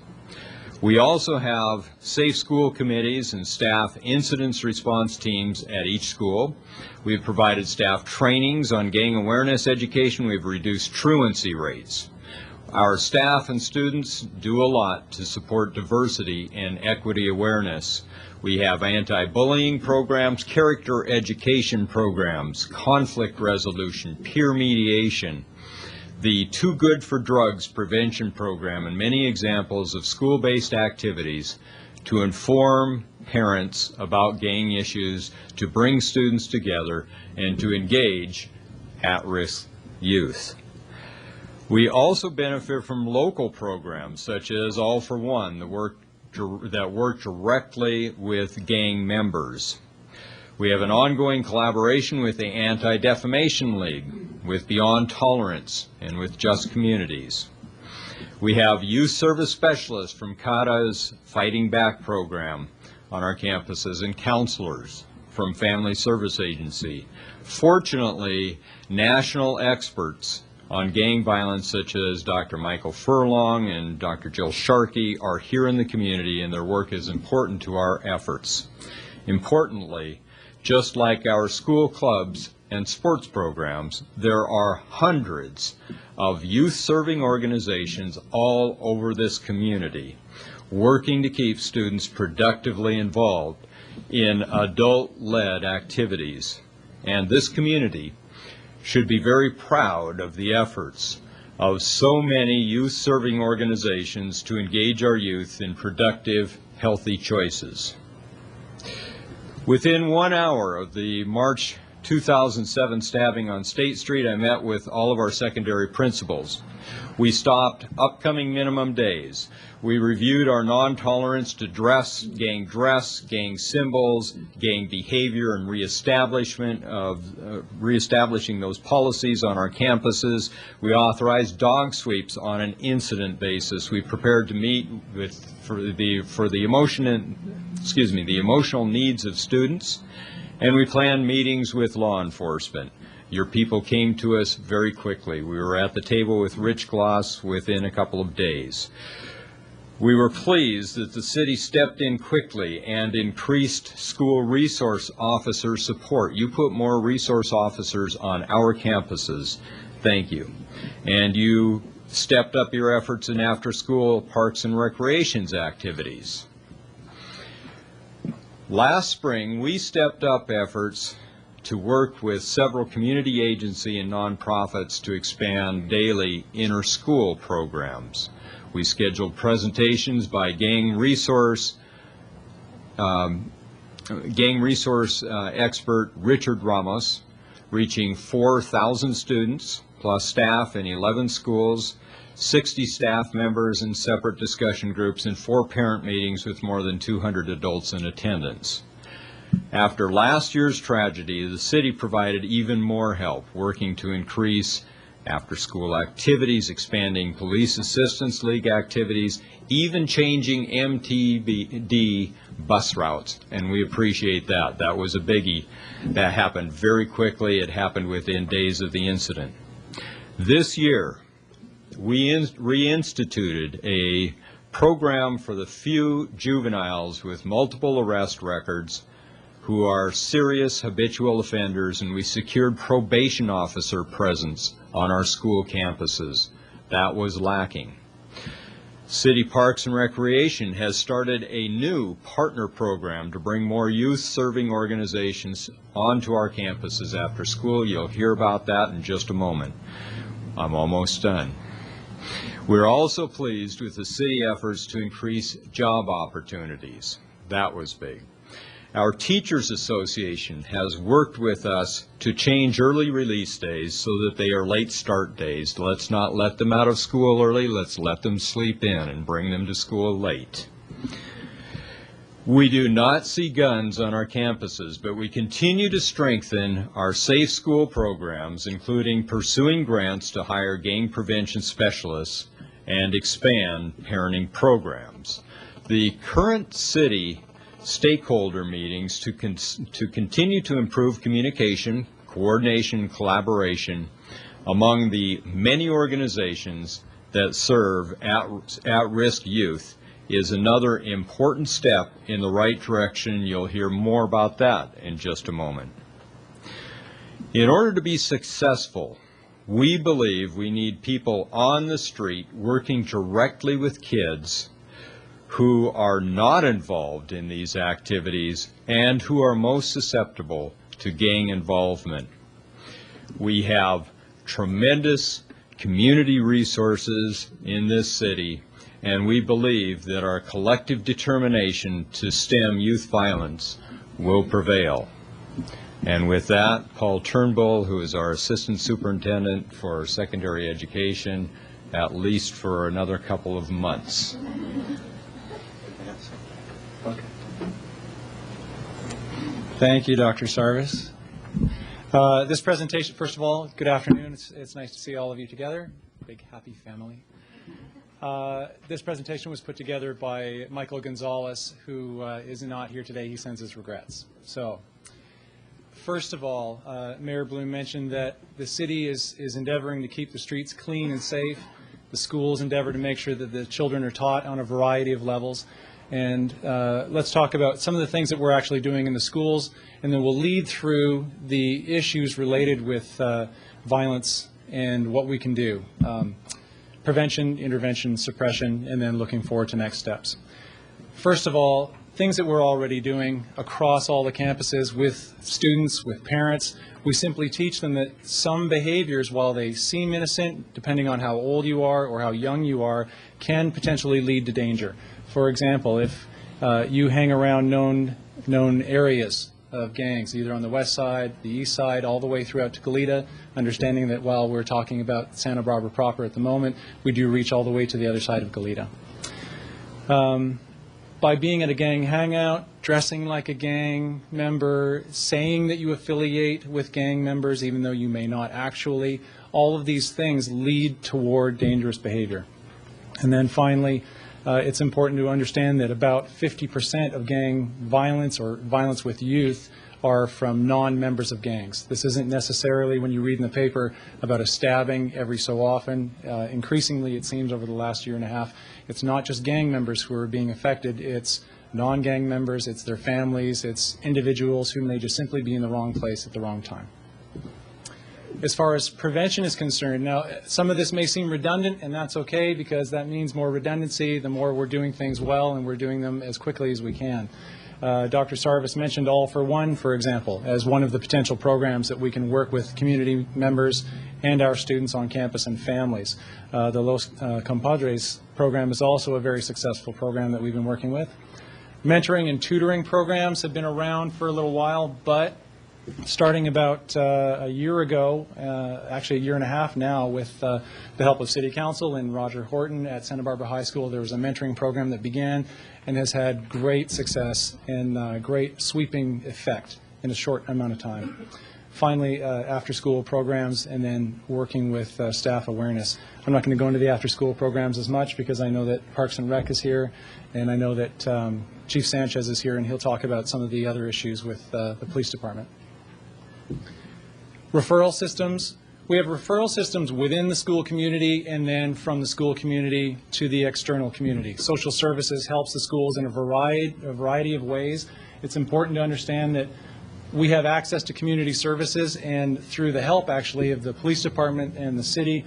We also have safe school committees and staff incidents response teams at each school. We've provided staff trainings on gang awareness education. We've reduced truancy rates. Our staff and students do a lot to support diversity and equity awareness. We have anti-bullying programs, character education programs, conflict resolution, peer mediation, the Too Good for Drugs prevention program, and many examples of school-based activities to inform parents about gang issues, to bring students together, and to engage at-risk youth. We also benefit from local programs such as All for One that work directly with gang members. We have an ongoing collaboration with the Anti-Defamation League, with Beyond Tolerance, and with Just Communities. We have youth service specialists from CADA's Fighting Back program on our campuses, and counselors from Family Service Agency. Fortunately, national experts on gang violence such as Dr. Michael Furlong and Dr. Jill Sharkey are here in the community, and their work is important to our efforts. Importantly, just like our school clubs and sports programs, there are hundreds of youth-serving organizations all over this community working to keep students productively involved in adult-led activities. And this community should be very proud of the efforts of so many youth-serving organizations to engage our youth in productive, healthy choices. Within 1 hour of the March 2007 stabbing on State Street, I met with all of our secondary principals. We stopped upcoming minimum days. We reviewed our non-tolerance to dress, gang symbols, gang behavior, and reestablishing those policies on our campuses. We authorized dog sweeps on an incident basis. We prepared to meet for the emotional needs of students, and we planned meetings with law enforcement. Your people came to us very quickly. We were at the table with Rich Gloss within a couple of days. We were pleased that the city stepped in quickly and increased school resource officer support. You put more resource officers on our campuses. Thank you. And you stepped up your efforts in after-school parks and recreations activities. Last spring, we stepped up efforts to work with several community agency and nonprofits to expand daily inter-school programs. We scheduled presentations by gang resource expert Richard Ramos, reaching 4,000 students plus staff in 11 schools, 60 staff members in separate discussion groups, and 4 parent meetings with more than 200 adults in attendance. After last year's tragedy, the city provided even more help, working to increase after-school activities, expanding police assistance league activities, even changing MTD bus routes, and we appreciate that. That was a biggie. That happened very quickly. It happened within days of the incident. This year, we reinstituted a program for the few juveniles with multiple arrest records who are serious habitual offenders, and we secured probation officer presence on our school campuses. That was lacking. City Parks and Recreation has started a new partner program to bring more youth-serving organizations onto our campuses after school. You'll hear about that in just a moment. I'm almost done. We're also pleased with the city efforts to increase job opportunities. That was big. Our Teachers Association has worked with us to change early release days so that they are late start days. Let's not let them out of school early. Let's let them sleep in and bring them to school late. We do not see guns on our campuses, but we continue to strengthen our safe school programs, including pursuing grants to hire gang prevention specialists and expand parenting programs. The current city stakeholder meetings to continue to improve communication, coordination, and collaboration among the many organizations that serve at-risk youth is another important step in the right direction. You'll hear more about that in just a moment. In order to be successful, we believe we need people on the street working directly with kids who are not involved in these activities and who are most susceptible to gang involvement. We have tremendous community resources in this city, and we believe that our collective determination to stem youth violence will prevail. And with that, Paul Turnbull, who is our Assistant Superintendent for Secondary Education, at least for another couple of months. Thank you, Dr. Sarvis. This presentation, first of all, good afternoon. It's nice to see all of you together. Big, happy family. This presentation was put together by Michael Gonzalez, who is not here today. He sends his regrets. So, first of all, Mayor Bloom mentioned that the city is endeavoring to keep the streets clean and safe. The schools endeavor to make sure that the children are taught on a variety of levels. And let's talk about some of the things that we're actually doing in the schools, and then we'll lead through the issues related with violence and what we can do. Prevention, intervention, suppression, and then looking forward to next steps. First of all, things that we're already doing across all the campuses with students, with parents. We simply teach them that some behaviors, while they seem innocent, depending on how old you are or how young you are, can potentially lead to danger. For example, if you hang around known areas of gangs, either on the west side, the east side, all the way throughout to Goleta, understanding that while we're talking about Santa Barbara proper at the moment, we do reach all the way to the other side of Goleta. By being at a gang hangout, dressing like a gang member, saying that you affiliate with gang members even though you may not actually, all of these things lead toward dangerous behavior. And then finally, it's important to understand that about 50% of gang violence or violence with youth are from non-members of gangs. This isn't necessarily, when you read in the paper, about a stabbing every so often. Increasingly, it seems, over the last year and a half, it's not just gang members who are being affected, it's non-gang members, it's their families, it's individuals who may just simply be in the wrong place at the wrong time. As far as prevention is concerned, now some of this may seem redundant, and that's okay, because that means more redundancy, the more we're doing things well and we're doing them as quickly as we can. Dr. Sarvis mentioned All for One, for example, as one of the potential programs that we can work with community members and our students on campus and families. The Los Compadres program is also a very successful program that we've been working with. Mentoring and tutoring programs have been around for a little while, but starting about a year ago, actually a year and a half now, with the help of City Council and Roger Horton at Santa Barbara High School, there was a mentoring program that began and has had great success and great sweeping effect in a short amount of time. Finally, after-school programs, and then working with staff awareness. I'm not going to go into the after-school programs as much because I know that Parks and Rec is here, and I know that Chief Sanchez is here, and he'll talk about some of the other issues with the police department. Referral systems. We have referral systems within the school community and then from the school community to the external community. Social services helps the schools in a variety of ways. It's important to understand that we have access to community services, and through the help actually of the police department and the city,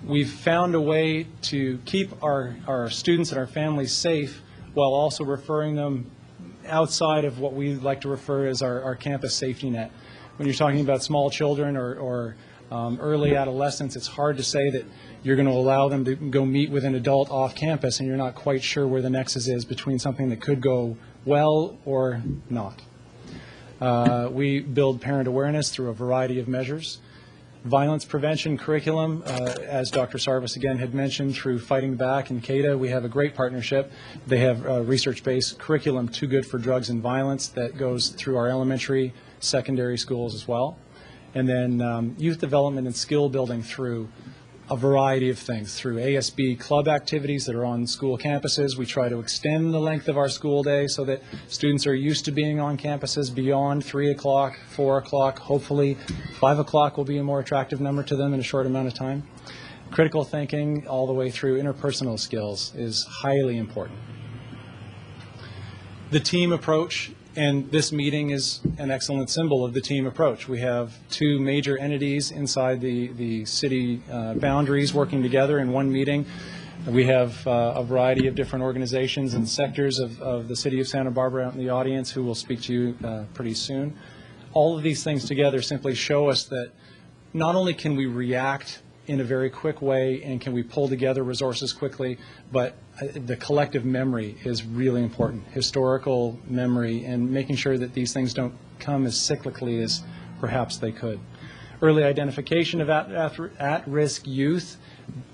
we've found a way to keep our students and our families safe while also referring them outside of what we like to refer as our campus safety net. When you're talking about small children or early adolescents, it's hard to say that you're going to allow them to go meet with an adult off campus and you're not quite sure where the nexus is between something that could go well or not. We build parent awareness through a variety of measures. Violence prevention curriculum, as Dr. Sarvis again had mentioned, through Fighting Back and CADA, we have a great partnership. They have a research-based curriculum, Too Good for Drugs and Violence, that goes through our elementary, secondary schools as well. And then youth development and skill building through a variety of things, through ASB club activities that are on school campuses. We try to extend the length of our school day so that students are used to being on campuses beyond 3 o'clock, 4 o'clock. Hopefully 5 o'clock will be a more attractive number to them in a short amount of time. Critical thinking all the way through interpersonal skills is highly important. The team approach. And this meeting is an excellent symbol of the team approach. We have two major entities inside the city boundaries working together in one meeting. We have a variety of different organizations and sectors of the city of Santa Barbara out in the audience who will speak to you pretty soon. All of these things together simply show us that not only can we react in a very quick way and can we pull together resources quickly, but the collective memory is really important, historical memory, and making sure that these things don't come as cyclically as perhaps they could. Early identification of at-risk youth.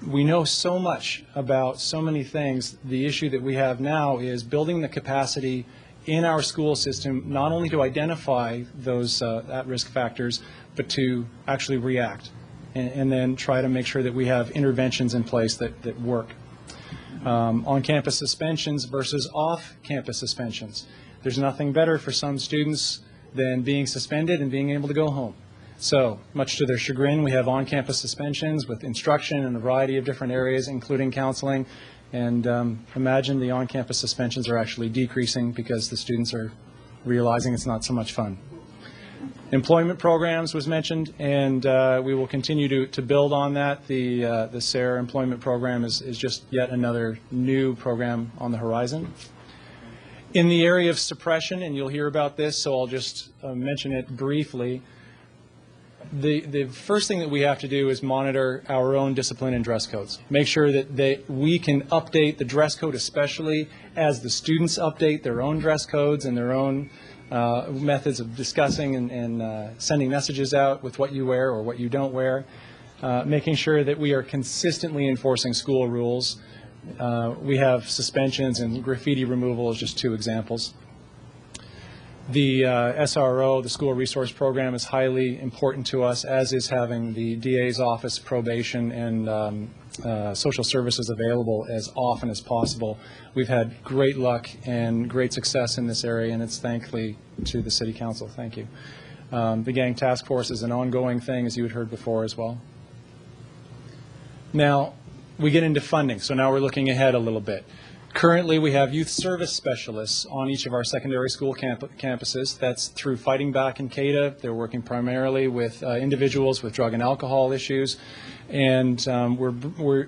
We know so much about so many things. The issue that we have now is building the capacity in our school system not only to identify those at-risk factors, but to actually react and then try to make sure that we have interventions in place that work. On-campus suspensions versus off-campus suspensions. There's nothing better for some students than being suspended and being able to go home. So, much to their chagrin, we have on-campus suspensions with instruction in a variety of different areas, including counseling. And imagine the on-campus suspensions are actually decreasing because the students are realizing it's not so much fun. Employment programs was mentioned, and we will continue to build on that. The SARE employment program is just yet another new program on the horizon. In the area of suppression, and you'll hear about this, so I'll just mention it briefly, the first thing that we have to do is monitor our own discipline and dress codes. Make sure that we can update the dress code, especially as the students update their own dress codes and their own methods of discussing and sending messages out with what you wear or what you don't wear, making sure that we are consistently enforcing school rules. We have suspensions and graffiti removal as just 2 examples. The SRO, the School Resource Program, is highly important to us, as is having the DA's office, probation, and social services available as often as possible. We've had great luck and great success in this area, and it's thankfully to the City Council. Thank you. The Gang Task Force is an ongoing thing, as you had heard before as well. Now, we get into funding, so now we're looking ahead a little bit. Currently, we have youth service specialists on each of our secondary school campuses. That's through Fighting Back in CADA. They're working primarily with individuals with drug and alcohol issues. And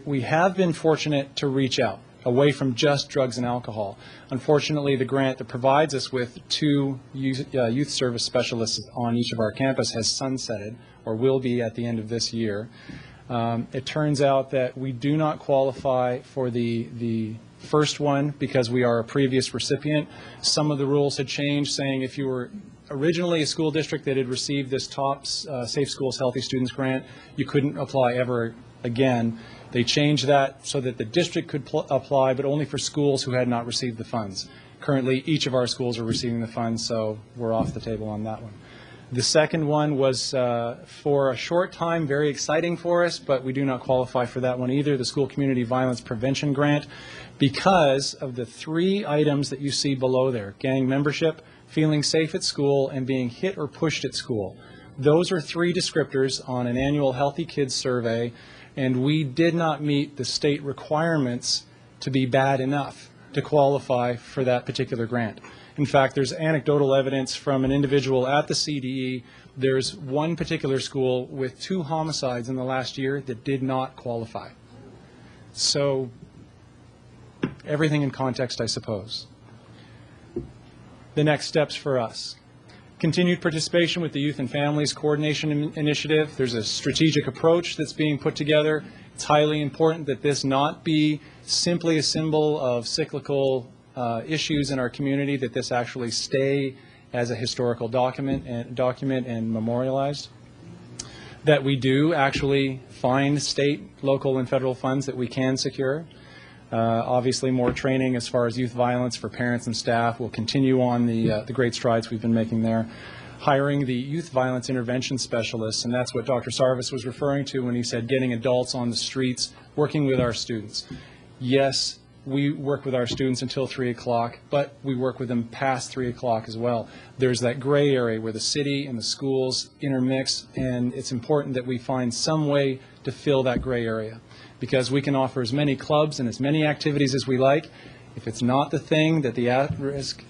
we have been fortunate to reach out away from just drugs and alcohol. Unfortunately, the grant that provides us with 2 youth service specialists on each of our campus has sunsetted, or will be at the end of this year. It turns out that we do not qualify for the first one because we are a previous recipient. Some of the rules had changed, saying if you were originally a school district that had received this top Safe Schools, Healthy Students grant, you couldn't apply ever again. They changed that so that the district could apply, but only for schools who had not received the funds. Currently, each of our schools are receiving the funds, so we're off the table on that one. The second one was for a short time very exciting for us, but we do not qualify for that one either, the School Community Violence Prevention Grant, because of the 3 items that you see below there: gang membership, feeling safe at school, and being hit or pushed at school. Those are 3 descriptors on an annual Healthy Kids survey, and we did not meet the state requirements to be bad enough to qualify for that particular grant. In fact, there's anecdotal evidence from an individual at the CDE. There's one particular school with 2 homicides in the last year that did not qualify. So everything in context, I suppose. The next steps for us: continued participation with the Youth and Families Coordination Initiative. There's a strategic approach that's being put together. It's highly important that this not be simply a symbol of cyclical issues in our community, that this actually stay as a historical document and memorialized. That we do actually find state, local, and federal funds that we can secure. Obviously, more training as far as youth violence for parents and staff will continue on the great strides we've been making there. Hiring the youth violence intervention specialists, and that's what Dr. Sarvis was referring to when he said getting adults on the streets, working with our students. Yes, we work with our students until 3 o'clock, but we work with them past 3 o'clock as well. There's that gray area where the city and the schools intermix, and it's important that we find some way to fill that gray area, because we can offer as many clubs and as many activities as we like. If it's not the thing that the at-risk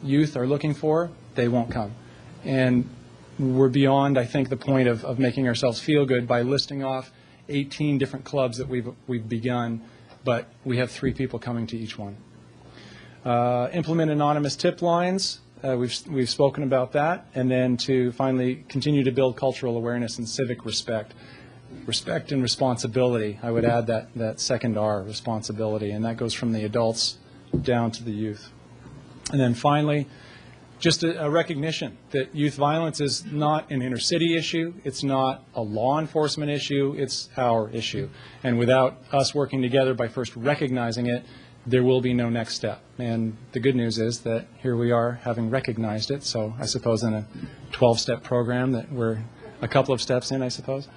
youth are looking for, they won't come. And we're beyond, I think, the point of making ourselves feel good by listing off 18 different clubs that we've begun, but we have 3 people coming to each one. Implement anonymous tip lines. We've spoken about that. And then to finally continue to build cultural awareness and civic respect. Respect and responsibility. I would add that second R, responsibility, and that goes from the adults down to the youth. And then finally, just a recognition that youth violence is not an inner city issue, it's not a law enforcement issue, it's our issue. And without us working together by first recognizing it, there will be no next step. And the good news is that here we are having recognized it, so I suppose in a 12-step program that we're a couple of steps in, I suppose.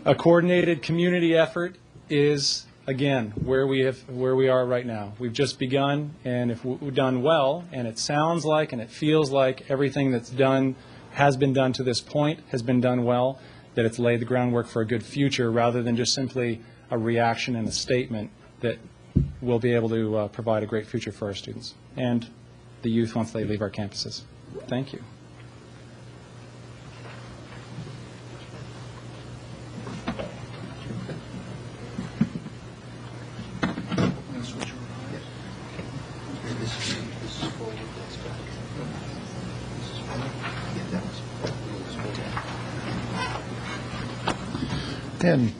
A coordinated community effort is, again, where we are right now. We've just begun, and if we've done well, and it sounds like and it feels like everything that's done has been done to this point has been done well, that it's laid the groundwork for a good future rather than just simply a reaction and a statement, that we'll be able to provide a great future for our students and the youth once they leave our campuses. Thank you. And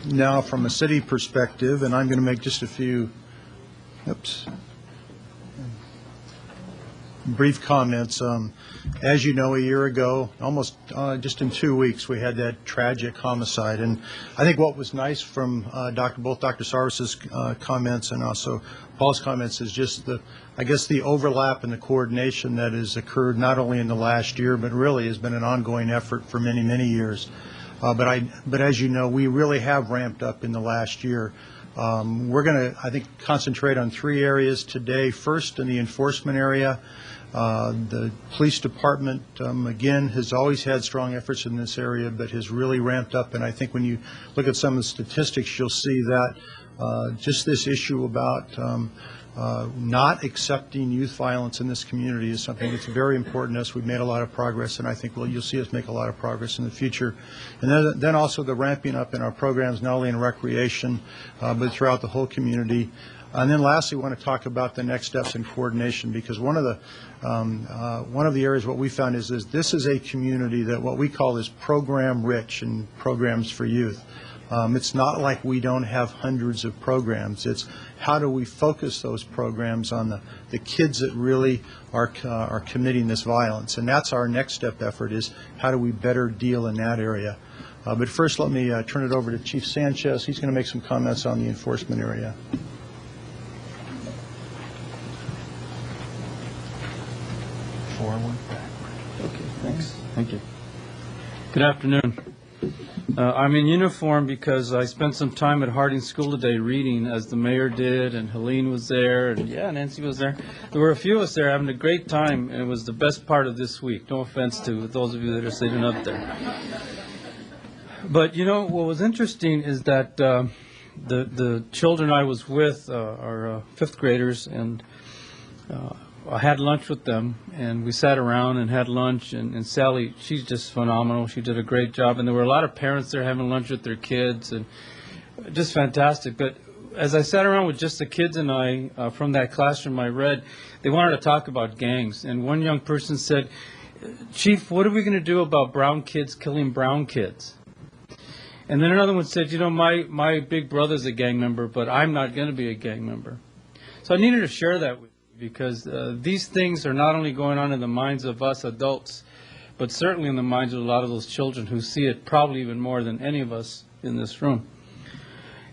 now from a city perspective, and I'm going to make just a few, brief comments. As you know, a year ago, almost just in 2 weeks, we had that tragic homicide. And I think what was nice from both Dr. Sarvis's comments and also Paul's comments is just the overlap and the coordination that has occurred not only in the last year, but really has been an ongoing effort for many, many years. But as you know, we really have ramped up in the last year. We're going to, I think, concentrate on 3 areas today. First, in the enforcement area, the police department, again, has always had strong efforts in this area, but has really ramped up. And I think when you look at some of the statistics, you'll see that just this issue about not accepting youth violence in this community is something that's very important to us. We've made a lot of progress, and I think you'll see us make a lot of progress in the future. And then also the ramping up in our programs, not only in recreation, but throughout the whole community. And then lastly, we want to talk about the next steps in coordination, because one of the areas what we found is this is a community that what we call is program rich and programs for youth. It's not like we don't have hundreds of programs. It's how do we focus those programs on the kids that really are committing this violence. And that's our next step effort, is how do we better deal in that area. But first, let me turn it over to Chief Sanchez. He's going to make some comments on the enforcement area. Forward, backward. Okay, thanks. Thank you. Good afternoon. I'm in uniform because I spent some time at Harding School today reading, as the mayor did, and Helene was there, and Nancy was there. There were a few of us there having a great time, and it was the best part of this week. No offense to those of you that are sitting up there. But, what was interesting is that the children I was with are fifth graders, and I had lunch with them, and we sat around and had lunch, and Sally, she's just phenomenal. She did a great job, and there were a lot of parents there having lunch with their kids, and just fantastic. But as I sat around with just the kids and I, from that classroom I read, they wanted to talk about gangs, and one young person said, "Chief, what are we going to do about brown kids killing brown kids?" And then another one said, my big brother's a gang member, but I'm not going to be a gang member. So I needed to share that with you, because these things are not only going on in the minds of us adults, but certainly in the minds of a lot of those children who see it probably even more than any of us in this room.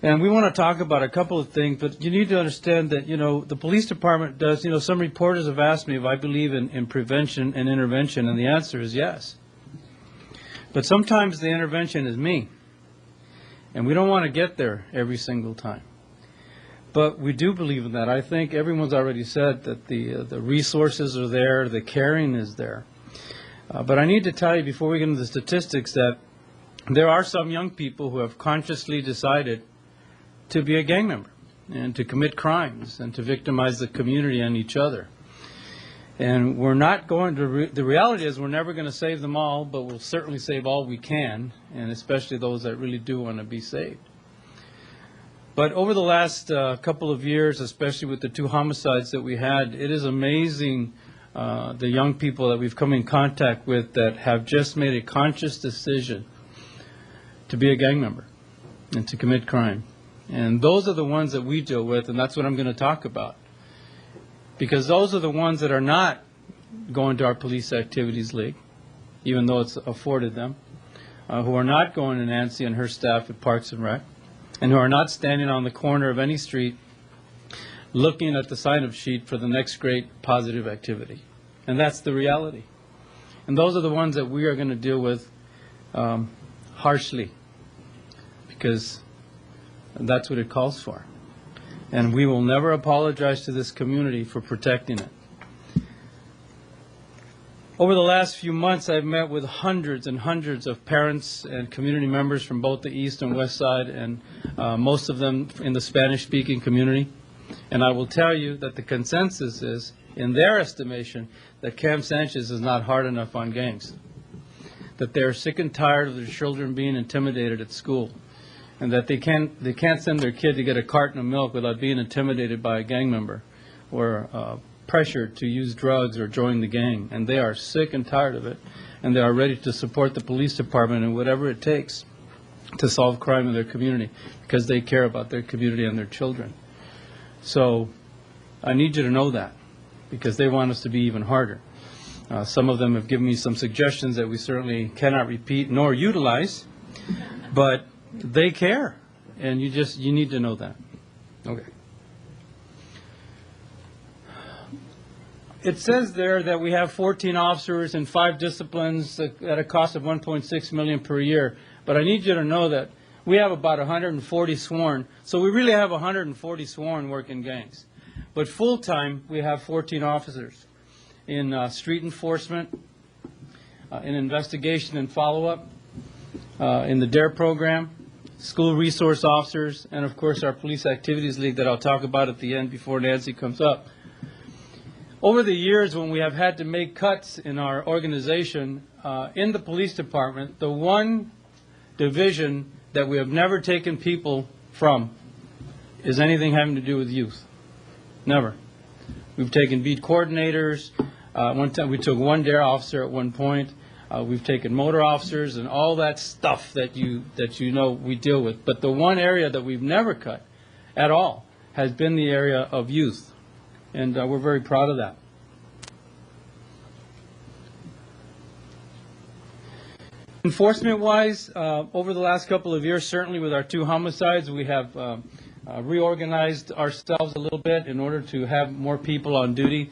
And we want to talk about a couple of things, but you need to understand that, the police department does, some reporters have asked me if I believe in prevention and intervention, and the answer is yes. But sometimes the intervention is me, and we don't want to get there every single time. But we do believe in that. I think everyone's already said that the resources are there, the caring is there. But I need to tell you before we get into the statistics that there are some young people who have consciously decided to be a gang member and to commit crimes and to victimize the community and each other. And we're not going to, the reality is we're never going to save them all, but we'll certainly save all we can, and especially those that really do want to be saved. But over the last couple of years, especially with the 2 homicides that we had, it is amazing the young people that we've come in contact with that have just made a conscious decision to be a gang member and to commit crime. And those are the ones that we deal with, and that's what I'm going to talk about. Because those are the ones that are not going to our police activities league, even though it's afforded them, who are not going to Nancy and her staff at Parks and Rec, and who are not standing on the corner of any street looking at the sign-up sheet for the next great positive activity. And that's the reality. And those are the ones that we are going to deal with harshly, because that's what it calls for. And we will never apologize to this community for protecting it. Over the last few months, I've met with hundreds and hundreds of parents and community members from both the east and west side, and most of them in the Spanish-speaking community. And I will tell you that the consensus is, in their estimation, that Cam Sanchez is not hard enough on gangs, that they're sick and tired of their children being intimidated at school, and that they can't send their kid to get a carton of milk without being intimidated by a gang member or pressured to use drugs or join the gang. And they are sick and tired of it, and they are ready to support the police department in whatever it takes to solve crime in their community, because they care about their community and their children. So I need you to know that. because they want us to be even harder. Some of them have given me some suggestions that we certainly cannot repeat nor utilize, but they care, and you need to know that. Okay. It says there that we have 14 officers in 5 disciplines at a cost of $1.6 million per year, but I need you to know that we have about 140 sworn, so we really have 140 sworn working gangs. But full-time, we have 14 officers in street enforcement, in investigation and follow-up, in the DARE program, school resource officers, and of course our Police Activities League that I'll talk about at the end before Nancy comes up. Over the years when we have had to make cuts in our organization, in the police department, the one division that we have never taken people from is anything having to do with youth. Never. We've taken beat coordinators. One time we took one DARE officer at one point. We've taken motor officers and all that stuff that you know we deal with. But the one area that we've never cut at all has been the area of youth. And we're very proud of that. Enforcement-wise, over the last couple of years, certainly with our 2 homicides, we have reorganized ourselves a little bit in order to have more people on duty.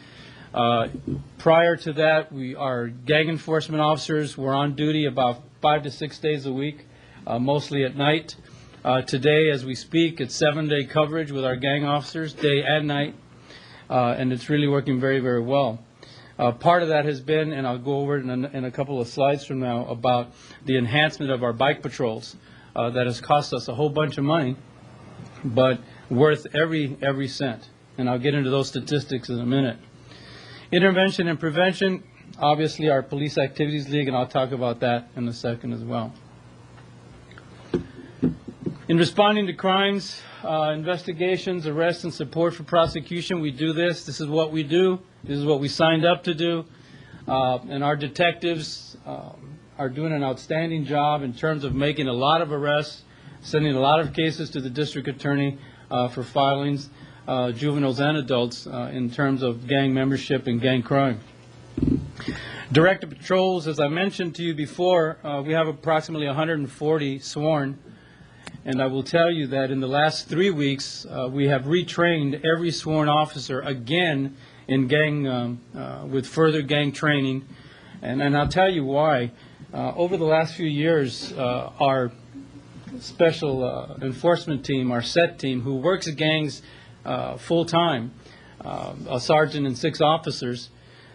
Prior to that, our gang enforcement officers were on duty about 5 to 6 days a week, mostly at night. Today, as we speak, it's 7-day coverage with our gang officers, day and night. And it's really working very, very well. Part of that has been, and I'll go over it in a couple of slides from now, about the enhancement of our bike patrols. That has cost us a whole bunch of money, but worth every cent. And I'll get into those statistics in a minute. Intervention and prevention, obviously our Police Activities League, and I'll talk about that in a second as well. In responding to crimes, investigations, arrests, and support for prosecution, we do this. This is what we do. This is what we signed up to do. And our detectives are doing an outstanding job in terms of making a lot of arrests, sending a lot of cases to the district attorney for filings, juveniles and adults, in terms of gang membership and gang crime. Directed patrols, as I mentioned to you before, we have approximately 140 sworn. And I will tell you that in the last 3 weeks, we have retrained every sworn officer again in gang, with further gang training. And I'll tell you why. Over the last few years, our special enforcement team, our SET team, who works at gangs full-time, a sergeant and 6 officers,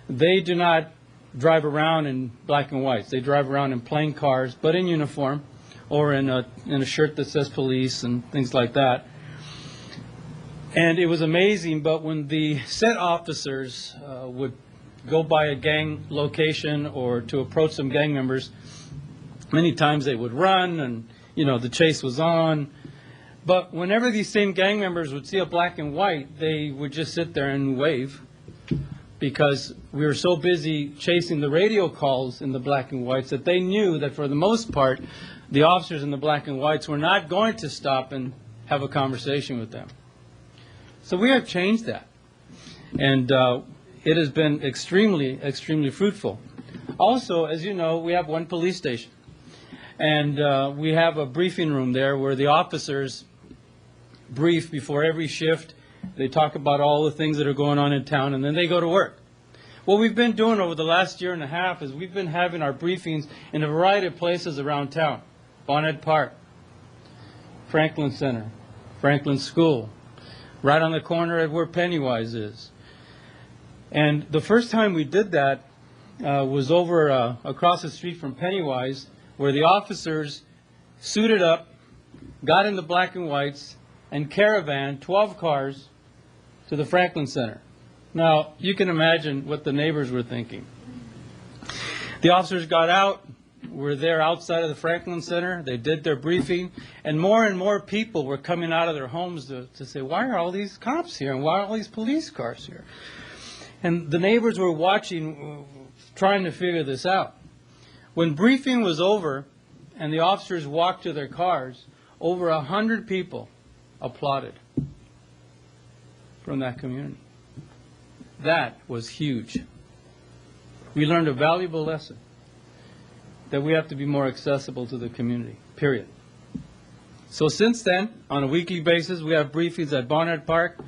they do not drive around in black and whites. They drive around in plain cars, but in uniform, or in a shirt that says police and things like that. And it was amazing, but when the SET officers would go by a gang location or to approach some gang members, many times they would run and, the chase was on. But whenever these same gang members would see a black and white, they would just sit there and wave, because we were so busy chasing the radio calls in the black and whites that they knew that for the most part, the officers in the black and whites were not going to stop and have a conversation with them. So we have changed that. And it has been extremely, extremely fruitful. Also, as you know, we have one police station. And we have a briefing room there where the officers brief before every shift. They talk about all the things that are going on in town, and then they go to work. What we've been doing over the last year and a half is we've been having our briefings in a variety of places around town. Bonnet Park, Franklin Center, Franklin School, right on the corner of where Pennywise is. And the first time we did that was over across the street from Pennywise, where the officers suited up, got in the black and whites, and caravan 12 cars to the Franklin Center. Now, you can imagine what the neighbors were thinking. The officers got out, were there outside of the Franklin Center, they did their briefing, and more people were coming out of their homes to say, why are all these cops here, and why are all these police cars here? And the neighbors were watching, trying to figure this out. When briefing was over, and the officers walked to their cars, over 100 people applauded from that community. That was huge. We learned a valuable lesson that we have to be more accessible to the community, period. So since then, on a weekly basis, we have briefings at Barnard Park,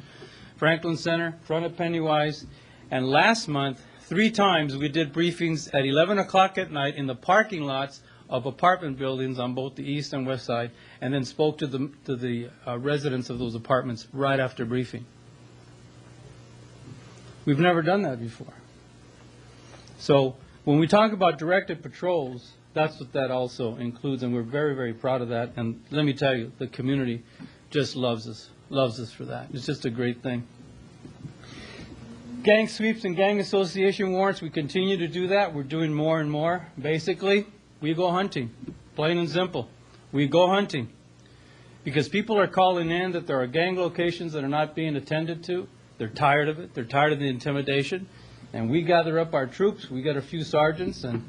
Franklin Center, front of Pennywise, and last month, 3 times we did briefings at 11 o'clock at night in the parking lots of apartment buildings on both the east and west side, and then spoke to the residents of those apartments right after briefing. We've never done that before. So when we talk about directed patrols, that's what that also includes, and we're very, very proud of that. And let me tell you, the community just loves us for that. It's just a great thing. Gang sweeps and gang association warrants, we continue to do that. We're doing more and more. Basically, we go hunting, plain and simple. We go hunting because people are calling in that there are gang locations that are not being attended to. They're tired of it. They're tired of the intimidation. And we gather up our troops. We get a few sergeants, and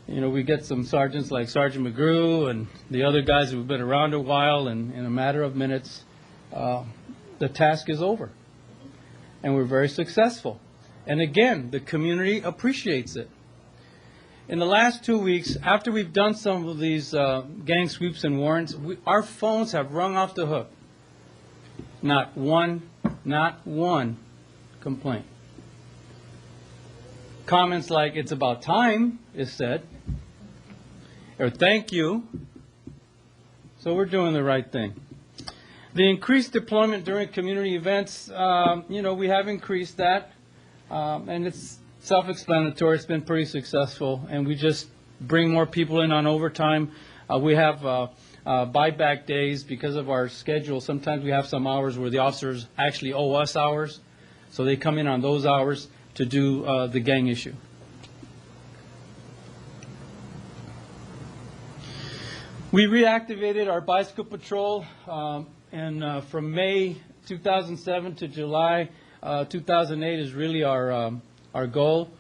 we get some sergeants like Sergeant McGrew and the other guys who have been around a while, and in a matter of minutes, the task is over. And we're very successful. And again, the community appreciates it. In the last 2 weeks, after we've done some of these gang sweeps and warrants, our phones have rung off the hook. Not one complaint. Comments like, "It's about time," is said, or "thank you." So we're doing the right thing. The increased deployment during community events, we have increased that, and it's self-explanatory. It's been pretty successful, and we just bring more people in on overtime. We have buyback days because of our schedule. Sometimes we have some hours where the officers actually owe us hours, so they come in on those hours to do the gang issue. We reactivated our bicycle patrol, and from May 2007 to July 2008 is really our goal.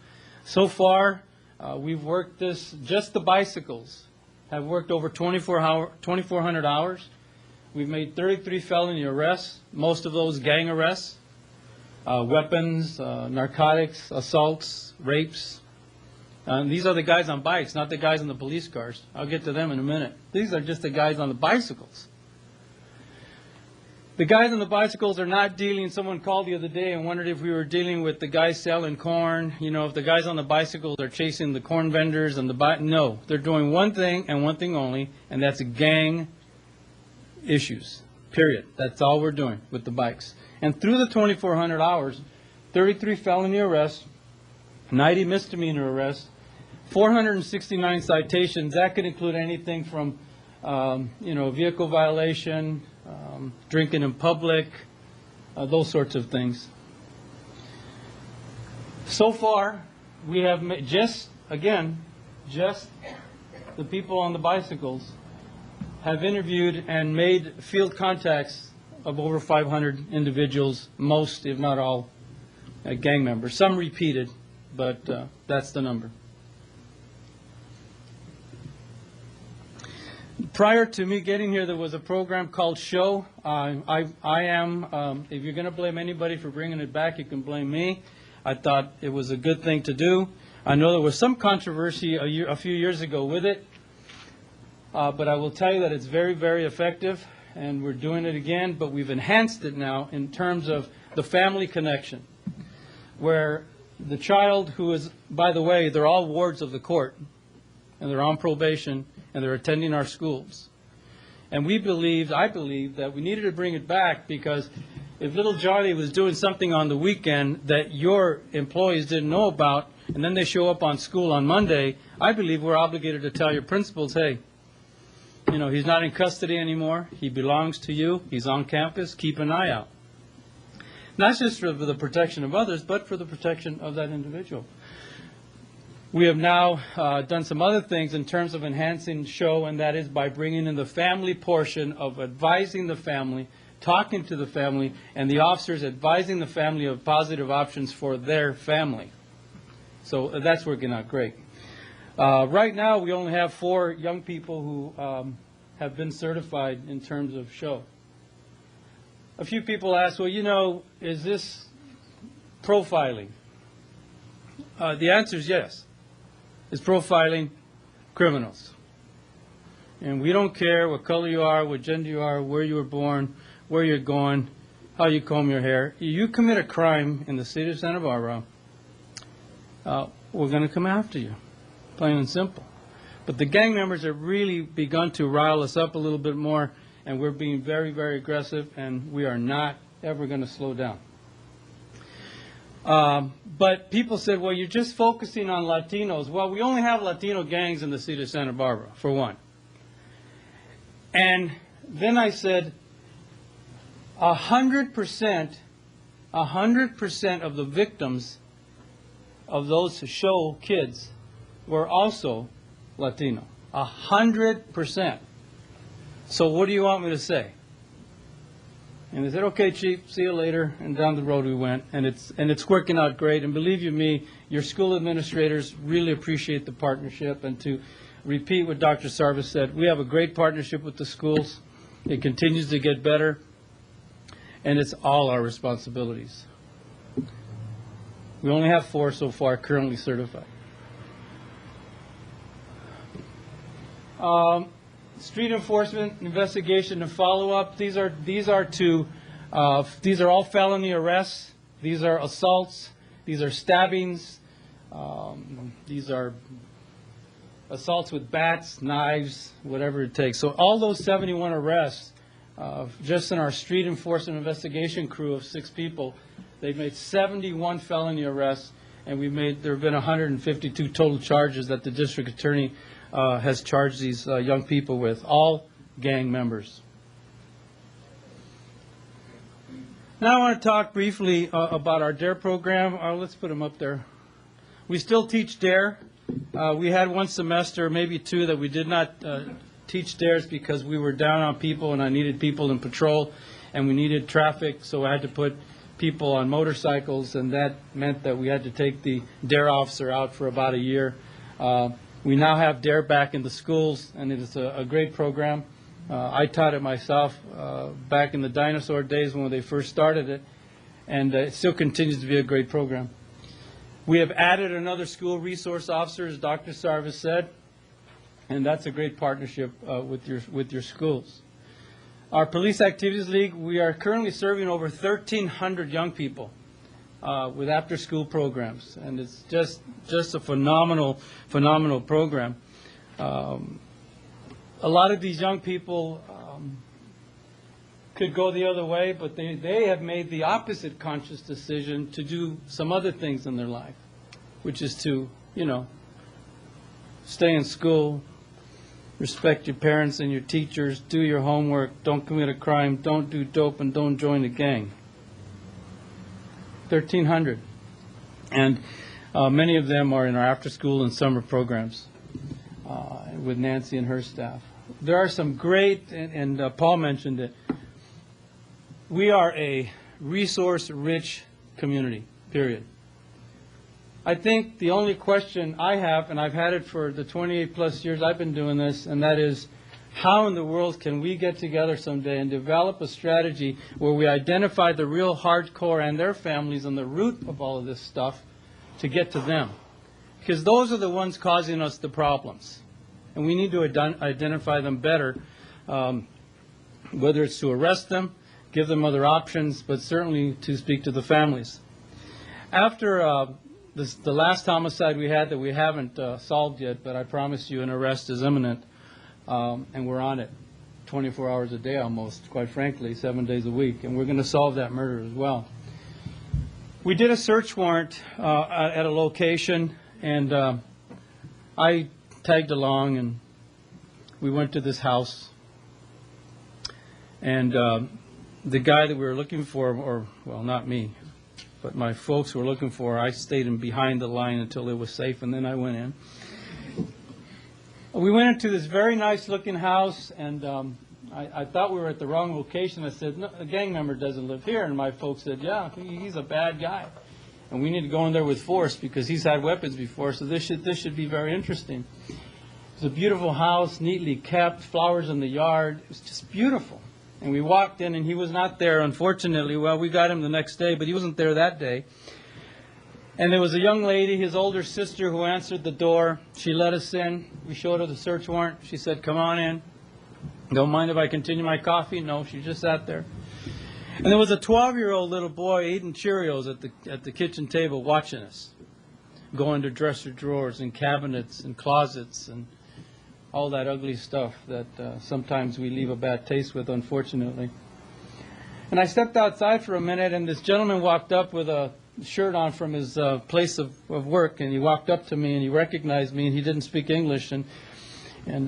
So far, we've worked this, just the bicycles have worked over 2,400 hours. We've made 33 felony arrests, most of those gang arrests, weapons, narcotics, assaults, rapes. These are the guys on bikes, not the guys on the police cars. I'll get to them in a minute. These are just the guys on the bicycles. The guys on the bicycles are not dealing, someone called the other day and wondered if we were dealing with the guys selling corn, if the guys on the bicycles are chasing the corn vendors and no, they're doing one thing and one thing only, and that's gang issues, period. That's all we're doing with the bikes. And through the 2,400 hours, 33 felony arrests, 90 misdemeanor arrests, 469 citations. That could include anything from, vehicle violation, drinking in public, those sorts of things. So far, we have just the people on the bicycles have interviewed and made field contacts of over 500 individuals, most, if not all, gang members. Some repeated, but that's the number. Prior to me getting here, there was a program called SHOW. I am, if you're going to blame anybody for bringing it back, you can blame me. I thought it was a good thing to do. I know there was some controversy a few years ago with it, but I will tell you that it's very, very effective, and we're doing it again, but we've enhanced it now in terms of the family connection, where the child who is, by the way, they're all wards of the court, and they're on probation, and they're attending our schools. And I believe that we needed to bring it back because if little Johnny was doing something on the weekend that your employees didn't know about, and then they show up on school on Monday, I believe we're obligated to tell your principals, hey, he's not in custody anymore. He belongs to you. He's on campus. Keep an eye out. Not just for the protection of others, but for the protection of that individual. We have now done some other things in terms of enhancing SHOW, and that is by bringing in the family portion of advising the family, talking to the family, and the officers advising the family of positive options for their family. So that's working out great. Right now, we only have 4 young people who have been certified in terms of SHOW. A few people ask, well, is this profiling? The answer is yes. It's profiling criminals. And we don't care what color you are, what gender you are, where you were born, where you're going, how you comb your hair. You commit a crime in the city of Santa Barbara, we're going to come after you, plain and simple. But the gang members have really begun to rile us up a little bit more, and we're being very, very aggressive, and we are not ever going to slow down. But people said, well, you're just focusing on Latinos. Well, we only have Latino gangs in the city of Santa Barbara, for one. And then I said, 100% of the victims of those show kids were also Latino. 100%. So what do you want me to say? And they said, okay, Chief, see you later. And down the road we went, and it's working out great. And believe you me, your school administrators really appreciate the partnership. And to repeat what Dr. Sarvis said, we have a great partnership with the schools. It continues to get better, and it's all our responsibilities. We only have 4 so far currently certified. Street enforcement, investigation, and follow-up. These are all felony arrests. These are assaults. These are stabbings. These are assaults with bats, knives, whatever it takes. So all those 71 arrests, just in our street enforcement investigation crew of 6 people, they've made 71 felony arrests, and there have been 152 total charges that the district attorney has charged these young people with, all gang members. Now I want to talk briefly about our DARE program. Let's put them up there. We still teach DARE. We had one semester, maybe 2, that we did not teach DAREs because we were down on people and I needed people in patrol and we needed traffic, so I had to put people on motorcycles, and that meant that we had to take the DARE officer out for about a year. We now have DARE back in the schools, and it is a great program. I taught it myself back in the dinosaur days when they first started it, and it still continues to be a great program. We have added another school resource officer, as Dr. Sarvis said, and that's a great partnership with your schools. Our Police Activities League, we are currently serving over 1,300 young people with after-school programs, and it's just a phenomenal program. A lot of these young people could go the other way, but they have made the opposite conscious decision to do some other things in their life, which is to, stay in school, respect your parents and your teachers, do your homework, don't commit a crime, don't do dope, and don't join a gang. 1,300. And many of them are in our after-school and summer programs with Nancy and her staff. There are some great, and Paul mentioned it, we are a resource-rich community, period. I think the only question I have, and I've had it for the 28-plus years I've been doing this, and that is, how in the world can we get together someday and develop a strategy where we identify the real hardcore and their families and the root of all of this stuff to get to them? Because those are the ones causing us the problems. And we need to identify them better, whether it's to arrest them, give them other options, but certainly to speak to the families. After the last homicide we had that we haven't solved yet, but I promise you an arrest is imminent, and we're on it 24 hours a day almost, quite frankly, 7 days a week, and we're going to solve that murder as well. We did a search warrant at a location, and I tagged along, and we went to this house, and the guy that we were looking for, or, well, not me, but my folks were looking for, I stayed in behind the line until it was safe, and then I went in. We went into this very nice-looking house, and I thought we were at the wrong location. I said, no, a gang member doesn't live here, and my folks said, yeah, he's a bad guy, and we need to go in there with force because he's had weapons before, so this should be very interesting. It's a beautiful house, neatly kept, flowers in the yard. It was just beautiful. And we walked in, and he was not there, unfortunately. Well, we got him the next day, but he wasn't there that day. And there was a young lady, his older sister, who answered the door. She let us in. We showed her the search warrant. She said, "Come on in. Don't mind if I continue my coffee?" No, she just sat there. And there was a 12-year-old little boy eating Cheerios at the kitchen table watching us, go into dresser drawers and cabinets and closets and all that ugly stuff that sometimes we leave a bad taste with, unfortunately. And I stepped outside for a minute, and this gentleman walked up with a shirt on from his place of work, and he walked up to me, and he recognized me, and he didn't speak English, and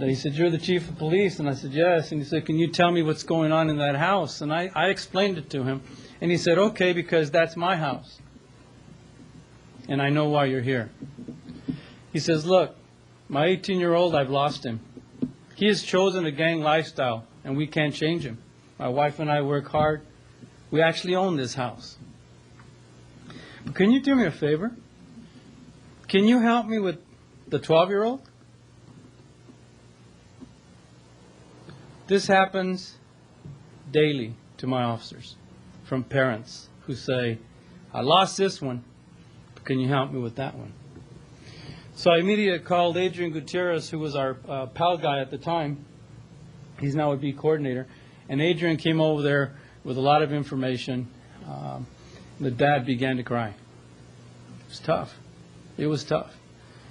he said, "You're the chief of police?" And I said, "Yes." And he said, "Can you tell me what's going on in that house?" And I explained it to him, and he said, "Okay, because that's my house, and I know why you're here." He says, "Look, my 18-year-old, I've lost him. He has chosen a gang lifestyle, and we can't change him. My wife and I work hard. We actually own this house. But can you do me a favor? Can you help me with the 12-year-old? This happens daily to my officers from parents who say, "I lost this one, but can you help me with that one?" So I immediately called Adrian Gutierrez, who was our PAL guy at the time. He's now a B coordinator. And Adrian came over there with a lot of information. The dad began to cry. It was tough. It was tough.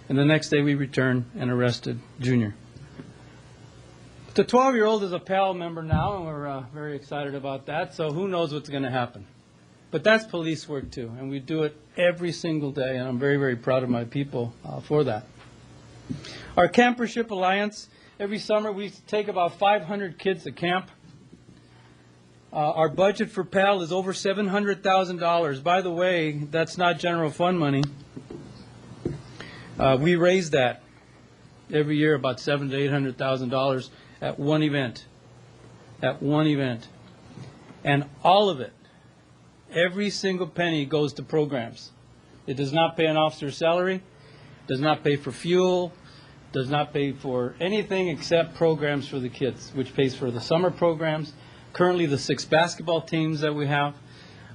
And the next day we returned and arrested Junior. The 12-year-old is a PAL member now, and we're very excited about that. So who knows what's going to happen. But that's police work, too, and we do it every single day, and I'm very, very proud of my people for that. Our Campership Alliance, every summer we take about 500 kids to camp. Our budget for PAL is over $700,000. By the way, that's not general fund money. We raise that every year, about $700,000 to $800,000 at one event. At one event. And all of it, every single penny goes to programs. It does not pay an officer's salary, does not pay for fuel, does not pay for anything except programs for the kids, which pays for the summer programs, currently the 6 basketball teams that we have,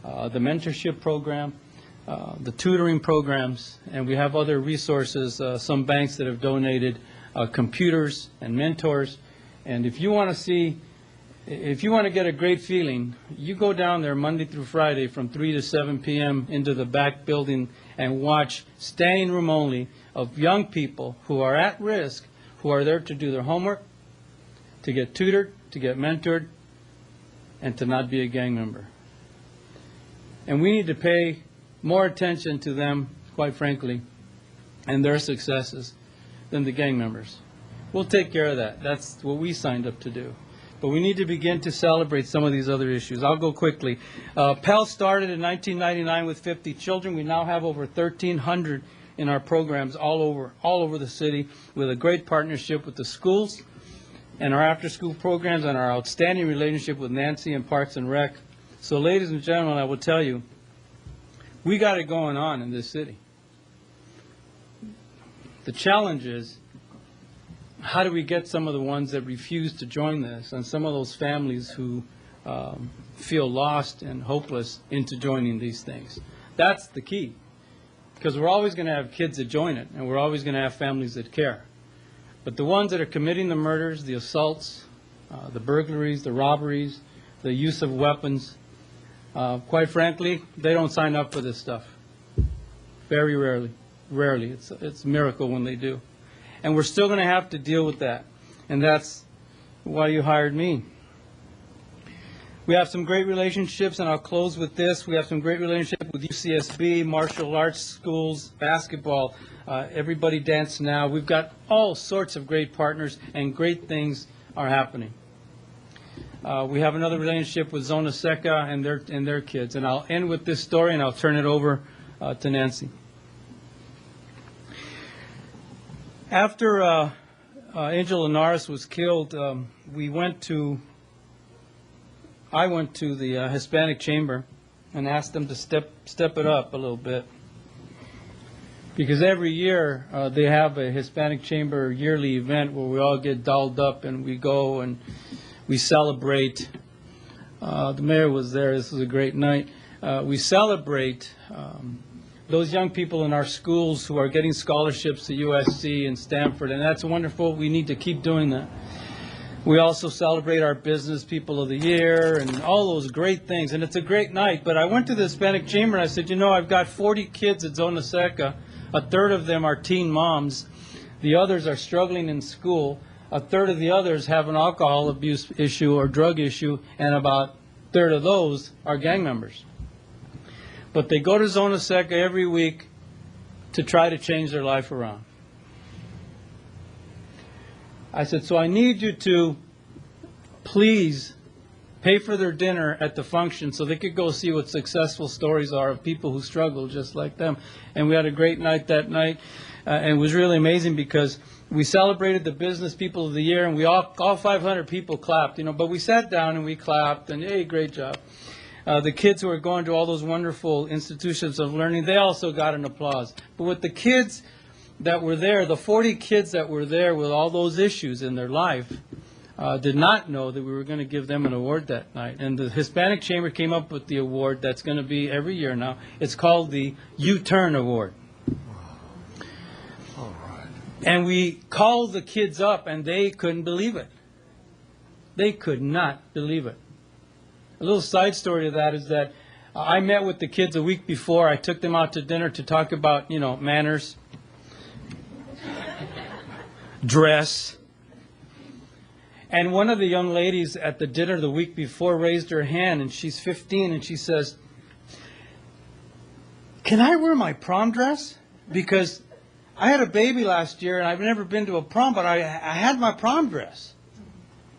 the mentorship program, the tutoring programs, and we have other resources, some banks that have donated computers and mentors. And if you want to get a great feeling, you go down there Monday through Friday from 3 to 7 p.m. into the back building and watch standing room only of young people who are at risk, who are there to do their homework, to get tutored, to get mentored, and to not be a gang member. And we need to pay more attention to them, quite frankly, and their successes than the gang members. We'll take care of that. That's what we signed up to do. But we need to begin to celebrate some of these other issues. I'll go quickly. PAL started in 1999 with 50 children. We now have over 1,300 in our programs all over the city, with a great partnership with the schools and our after-school programs and our outstanding relationship with Nancy and Parks and Rec. So, ladies and gentlemen, I will tell you, we got it going on in this city. The challenge is, how do we get some of the ones that refuse to join this and some of those families who feel lost and hopeless into joining these things? That's the key, because we're always going to have kids that join it, and we're always going to have families that care. But the ones that are committing the murders, the assaults, the burglaries, the robberies, the use of weapons, quite frankly, they don't sign up for this stuff. Very rarely. Rarely. It's a miracle when they do. And we're still going to have to deal with that. And that's why you hired me. We have some great relationships, and I'll close with this. We have some great relationships with UCSB, martial arts schools, basketball, Everybody Dance Now. We've got all sorts of great partners, and great things are happening. We have another relationship with Zona Seca and their kids. And I'll end with this story, and I'll turn it over to Nancy. After Angel Linares was killed, I went to the Hispanic Chamber and asked them to step it up a little bit. Because every year they have a Hispanic Chamber yearly event where we all get dolled up and we go and we celebrate. The mayor was there. This was a great night. We celebrate those young people in our schools who are getting scholarships to USC and Stanford, and that's wonderful. We need to keep doing that. We also celebrate our Business People of the Year and all those great things, and it's a great night. But I went to the Hispanic Chamber and I said, I've got 40 kids at Zona Seca. A third of them are teen moms. The others are struggling in school. A third of the others have an alcohol abuse issue or drug issue, and about a third of those are gang members. But they go to Zona Seca every week to try to change their life around. I said, so I need you to please pay for their dinner at the function so they could go see what successful stories are of people who struggle just like them. And we had a great night that night. And it was really amazing because we celebrated the Business People of the Year, and we all 500 people clapped, but we sat down and we clapped, and hey, great job. The kids who are going to all those wonderful institutions of learning, they also got an applause. But with the kids that were there, the 40 kids that were there with all those issues in their life, did not know that we were going to give them an award that night. And the Hispanic Chamber came up with the award that's going to be every year now. It's called the U-Turn Award. All right. And we called the kids up, and they couldn't believe it. They could not believe it. A little side story to that is that I met with the kids a week before. I took them out to dinner to talk about, manners, dress. And one of the young ladies at the dinner the week before raised her hand, and she's 15, and she says, "Can I wear my prom dress? Because I had a baby last year, and I've never been to a prom, but I had my prom dress.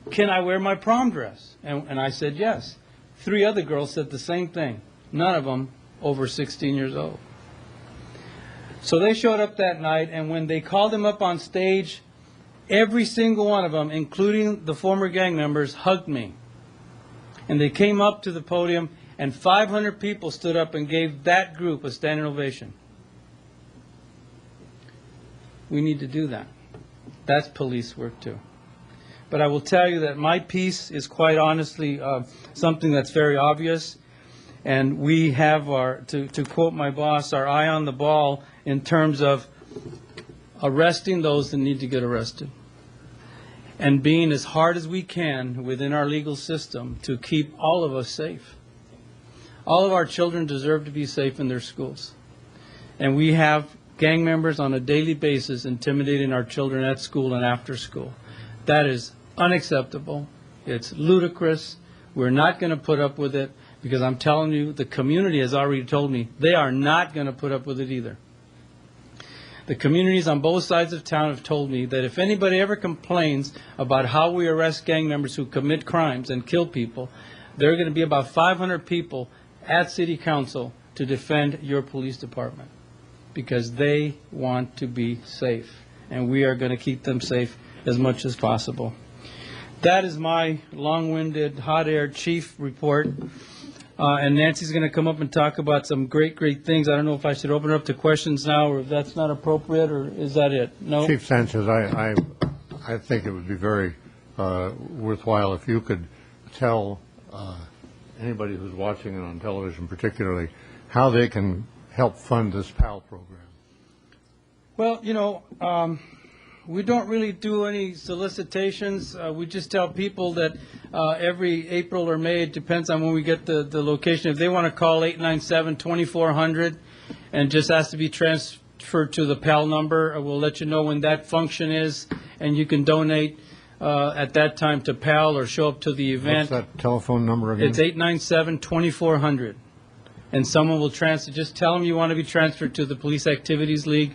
Can I wear my prom dress?" And I said yes. 3 other girls said the same thing. None of them over 16 years old. So they showed up that night, and when they called them up on stage, every single one of them, including the former gang members, hugged me. And they came up to the podium, and 500 people stood up and gave that group a standing ovation. We need to do that. That's police work too. But I will tell you that my piece is quite honestly something that's very obvious. And we have to quote my boss, our eye on the ball in terms of arresting those that need to get arrested. And being as hard as we can within our legal system to keep all of us safe. All of our children deserve to be safe in their schools. And we have gang members on a daily basis intimidating our children at school and after school. That is unacceptable. It's ludicrous. We're not going to put up with it because I'm telling you, the community has already told me they are not going to put up with it either. The communities on both sides of town have told me that if anybody ever complains about how we arrest gang members who commit crimes and kill people, there are going to be about 500 people at City Council to defend your police department because they want to be safe, and we are going to keep them safe as much as possible. That is my long-winded, hot-air chief report. And Nancy's going to come up and talk about some great, great things. I don't know if I should open it up to questions now or if that's not appropriate, or is that it? No? Chief Sanchez, I think it would be very worthwhile if you could tell anybody who's watching it on television particularly how they can help fund this PAL program. Well, we don't really do any solicitations. We just tell people that every April or May, it depends on when we get the location. If they want to call 897-2400 and just ask to be transferred to the PAL number, we'll let you know when that function is, and you can donate at that time to PAL or show up to the event. What's that telephone number again? It's 897-2400. And someone will just tell them you want to be transferred to the Police Activities League,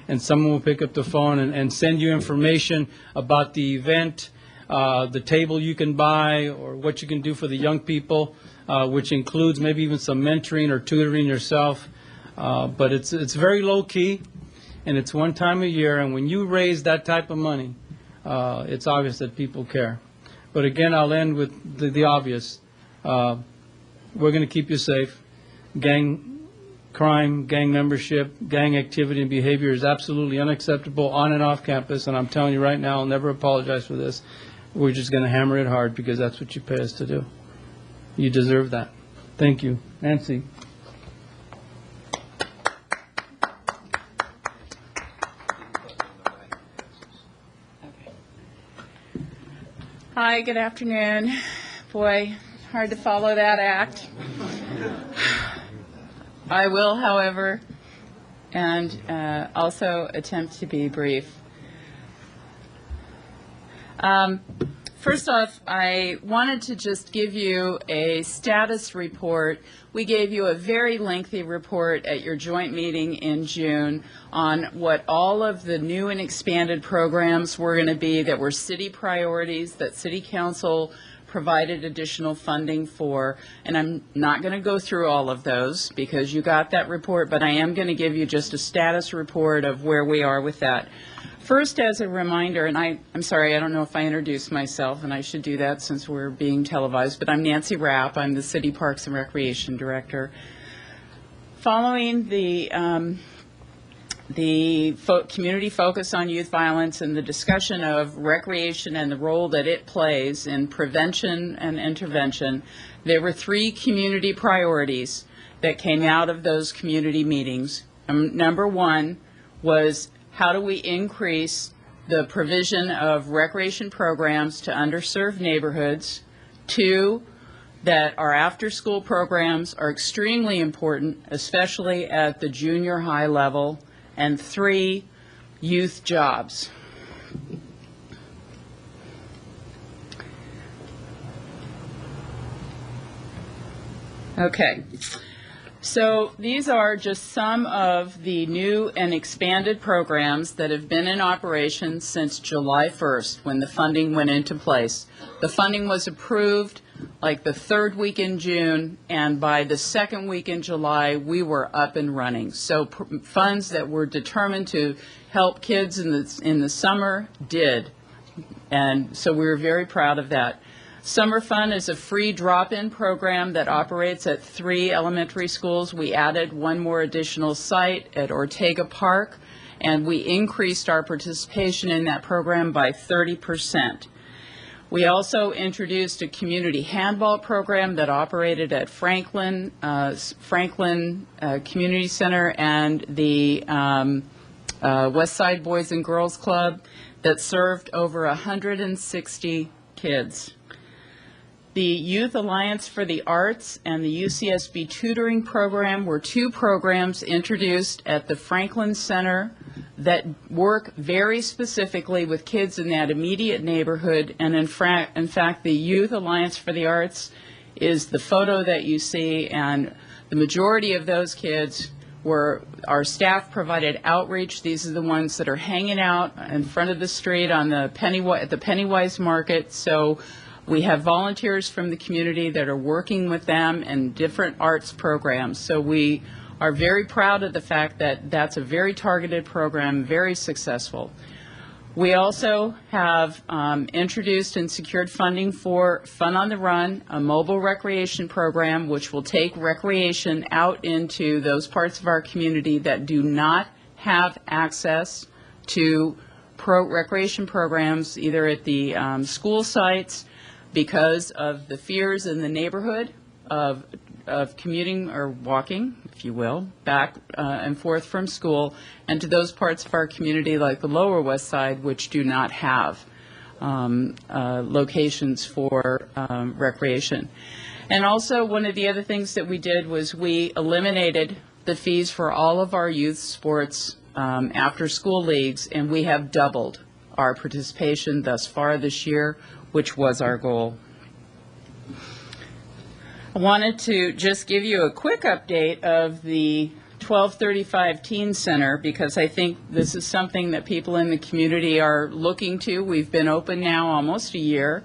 and someone will pick up the phone and send you information about the event, the table you can buy, or what you can do for the young people, which includes maybe even some mentoring or tutoring yourself. But it's very low-key, and it's one time a year, and when you raise that type of money, it's obvious that people care. But again, I'll end with the obvious. We're going to keep you safe. Gang crime, gang membership, gang activity and behavior is absolutely unacceptable on and off campus, and I'm telling you right now, I'll never apologize for this. We're just going to hammer it hard because that's what you pay us to do. You deserve that. Thank you. Nancy. Hi, good afternoon. Boy, hard to follow that act. I will, however, and also attempt to be brief. First off, I wanted to just give you a status report. We gave you a very lengthy report at your joint meeting in June on what all of the new and expanded programs were going to be that were city priorities that City Council provided additional funding for. And I'm not going to go through all of those because you got that report, but I am going to give you just a status report of where we are with that. First, as a reminder, and I'm sorry, I don't know if I introduced myself, and I should do that since we're being televised, but I'm Nancy Rapp. I'm the City Parks and Recreation Director. Following the community focus on youth violence and the discussion of recreation and the role that it plays in prevention and intervention, there were 3 community priorities that came out of those community meetings. Number 1 was, how do we increase the provision of recreation programs to underserved neighborhoods? 2, that our after-school programs are extremely important, especially at the junior high level. And 3, youth jobs. Okay. So these are just some of the new and expanded programs that have been in operation since July 1st when the funding went into place. The funding was approved like the 3rd week in June, and by the 2nd week in July, we were up and running. So funds that were determined to help kids in the summer did, and so we were very proud of that. Summer Fun is a free drop-in program that operates at 3 elementary schools. We added 1 more additional site at Ortega Park, and we increased our participation in that program by 30%. We also introduced a community handball program that operated at Franklin Community Center and the West Side Boys and Girls Club that served over 160 kids. The Youth Alliance for the Arts and the UCSB tutoring program were 2 programs introduced at the Franklin Center that work very specifically with kids in that immediate neighborhood. And in fact, the Youth Alliance for the Arts is the photo that you see, and the majority of those kids were, our staff provided outreach. These are the ones that are hanging out in front of the street on the at the Pennywise Market. So we have volunteers from the community that are working with them in different arts programs. So we are very proud of the fact that that's a very targeted program, very successful. We also have introduced and secured funding for Fun on the Run, a mobile recreation program which will take recreation out into those parts of our community that do not have access to recreation programs, either at the school sites, because of the fears in the neighborhood of commuting or walking, if you will, back and forth from school, and to those parts of our community like the Lower West Side, which do not have locations for recreation. And also, one of the other things that we did was we eliminated the fees for all of our youth sports after-school leagues, and we have doubled our participation thus far this year, which was our goal. I wanted to just give you a quick update of the 1235 Teen Center because I think this is something that people in the community are looking to. We've been open now almost a year.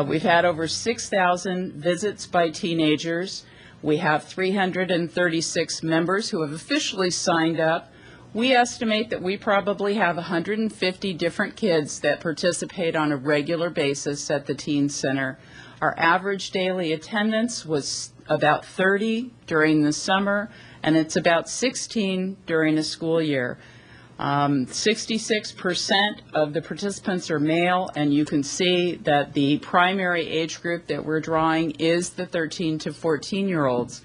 We've had over 6,000 visits by teenagers. We have 336 members who have officially signed up. We estimate that we probably have 150 different kids that participate on a regular basis at the Teen Center. Our average daily attendance was about 30 during the summer, and it's about 16 during a school year. 66% of the participants are male, and you can see that the primary age group that we're drawing is the 13 to 14-year-olds.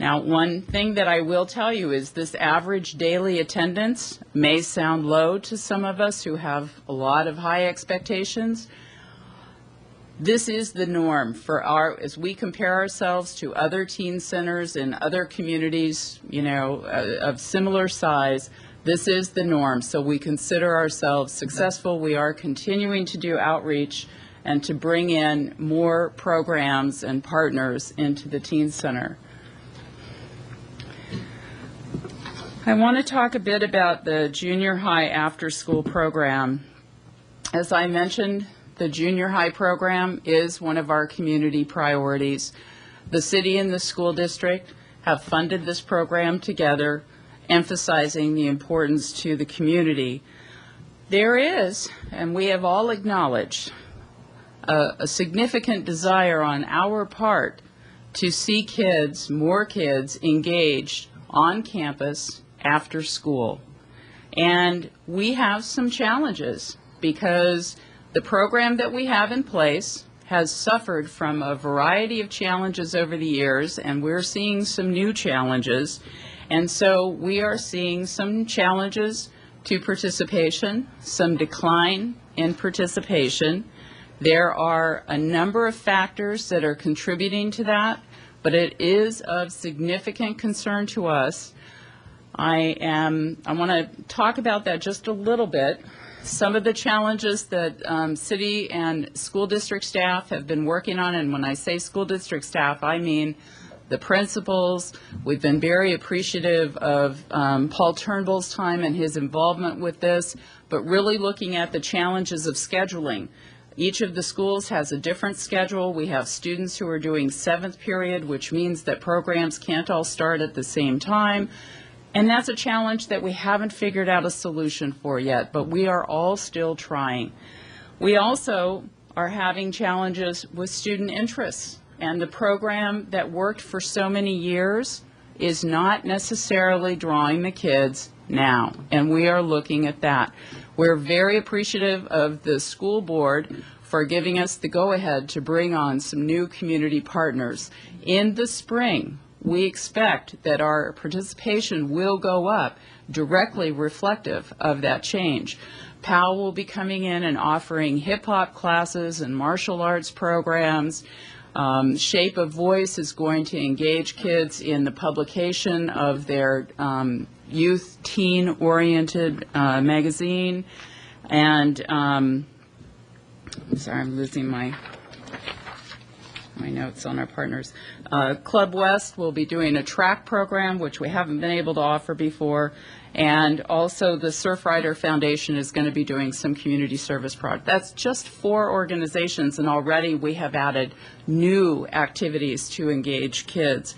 Now, one thing that I will tell you is this average daily attendance may sound low to some of us who have a lot of high expectations. This is the norm for as we compare ourselves to other teen centers in other communities, of similar size. This is the norm, so we consider ourselves successful. We are continuing to do outreach and to bring in more programs and partners into the teen center. I want to talk a bit about the junior high after-school program. As I mentioned, the junior high program is one of our community priorities. The city and the school district have funded this program together, emphasizing the importance to the community. There is, and we have all acknowledged, a significant desire on our part to see more kids engaged on campus after school. And we have some challenges because the program that we have in place has suffered from a variety of challenges over the years, and we're seeing some new challenges. And so we are seeing some challenges to participation, some decline in participation. There are a number of factors that are contributing to that, but it is of significant concern to us. I want to talk about that just a little bit. Some of the challenges that city and school district staff have been working on, and when I say school district staff, I mean the principals. We've been very appreciative of Paul Turnbull's time and his involvement with this, but really looking at the challenges of scheduling. Each of the schools has a different schedule. We have students who are doing 7th period, which means that programs can't all start at the same time. And that's a challenge that we haven't figured out a solution for yet, but we are all still trying. We also are having challenges with student interests, and the program that worked for so many years is not necessarily drawing the kids now, and we are looking at that. We're very appreciative of the school board for giving us the go-ahead to bring on some new community partners. In the spring, we expect that our participation will go up, directly reflective of that change. PAL will be coming in and offering hip-hop classes and martial arts programs. Shape of Voice is going to engage kids in the publication of their youth teen-oriented magazine. And I'm sorry, I'm losing my notes on our partners. Club West will be doing a track program, which we haven't been able to offer before. And also the Surfrider Foundation is going to be doing some community service projects. That's just 4 organizations, and already we have added new activities to engage kids.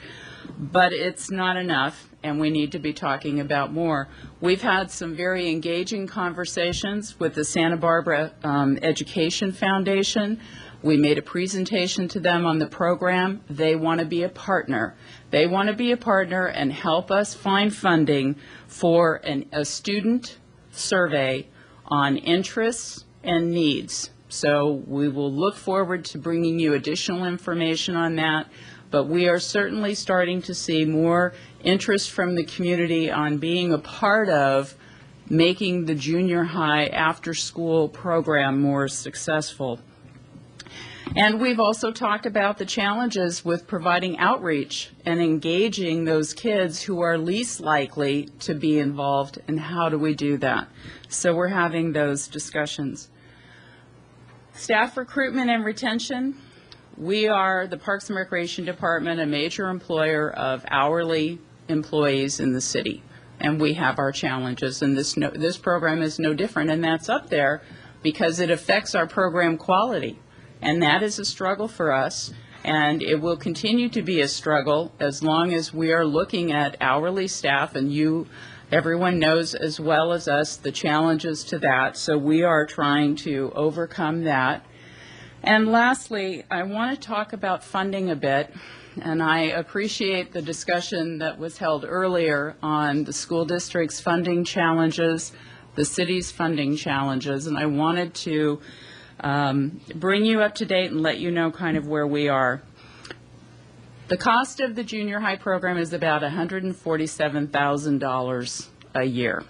But it's not enough, and we need to be talking about more. We've had some very engaging conversations with the Santa Barbara Education Foundation. We made a presentation to them on the program. They want to be a partner. They want to be a partner and help us find funding for a student survey on interests and needs. So we will look forward to bringing you additional information on that, but we are certainly starting to see more interest from the community on being a part of making the junior high after-school program more successful. And we've also talked about the challenges with providing outreach and engaging those kids who are least likely to be involved, and how do we do that? So we're having those discussions. Staff recruitment and retention. We are, the Parks and Recreation Department, a major employer of hourly employees in the city, and we have our challenges, and this program is no different, and that's up there because it affects our program quality. And that is a struggle for us, and it will continue to be a struggle as long as we are looking at hourly staff, and everyone knows as well as us the challenges to that, so we are trying to overcome that. And lastly, I want to talk about funding a bit, and I appreciate the discussion that was held earlier on the school district's funding challenges, the city's funding challenges, and I wanted to bring you up to date and let you know kind of where we are. The cost of the junior high program is about $147,000 a year.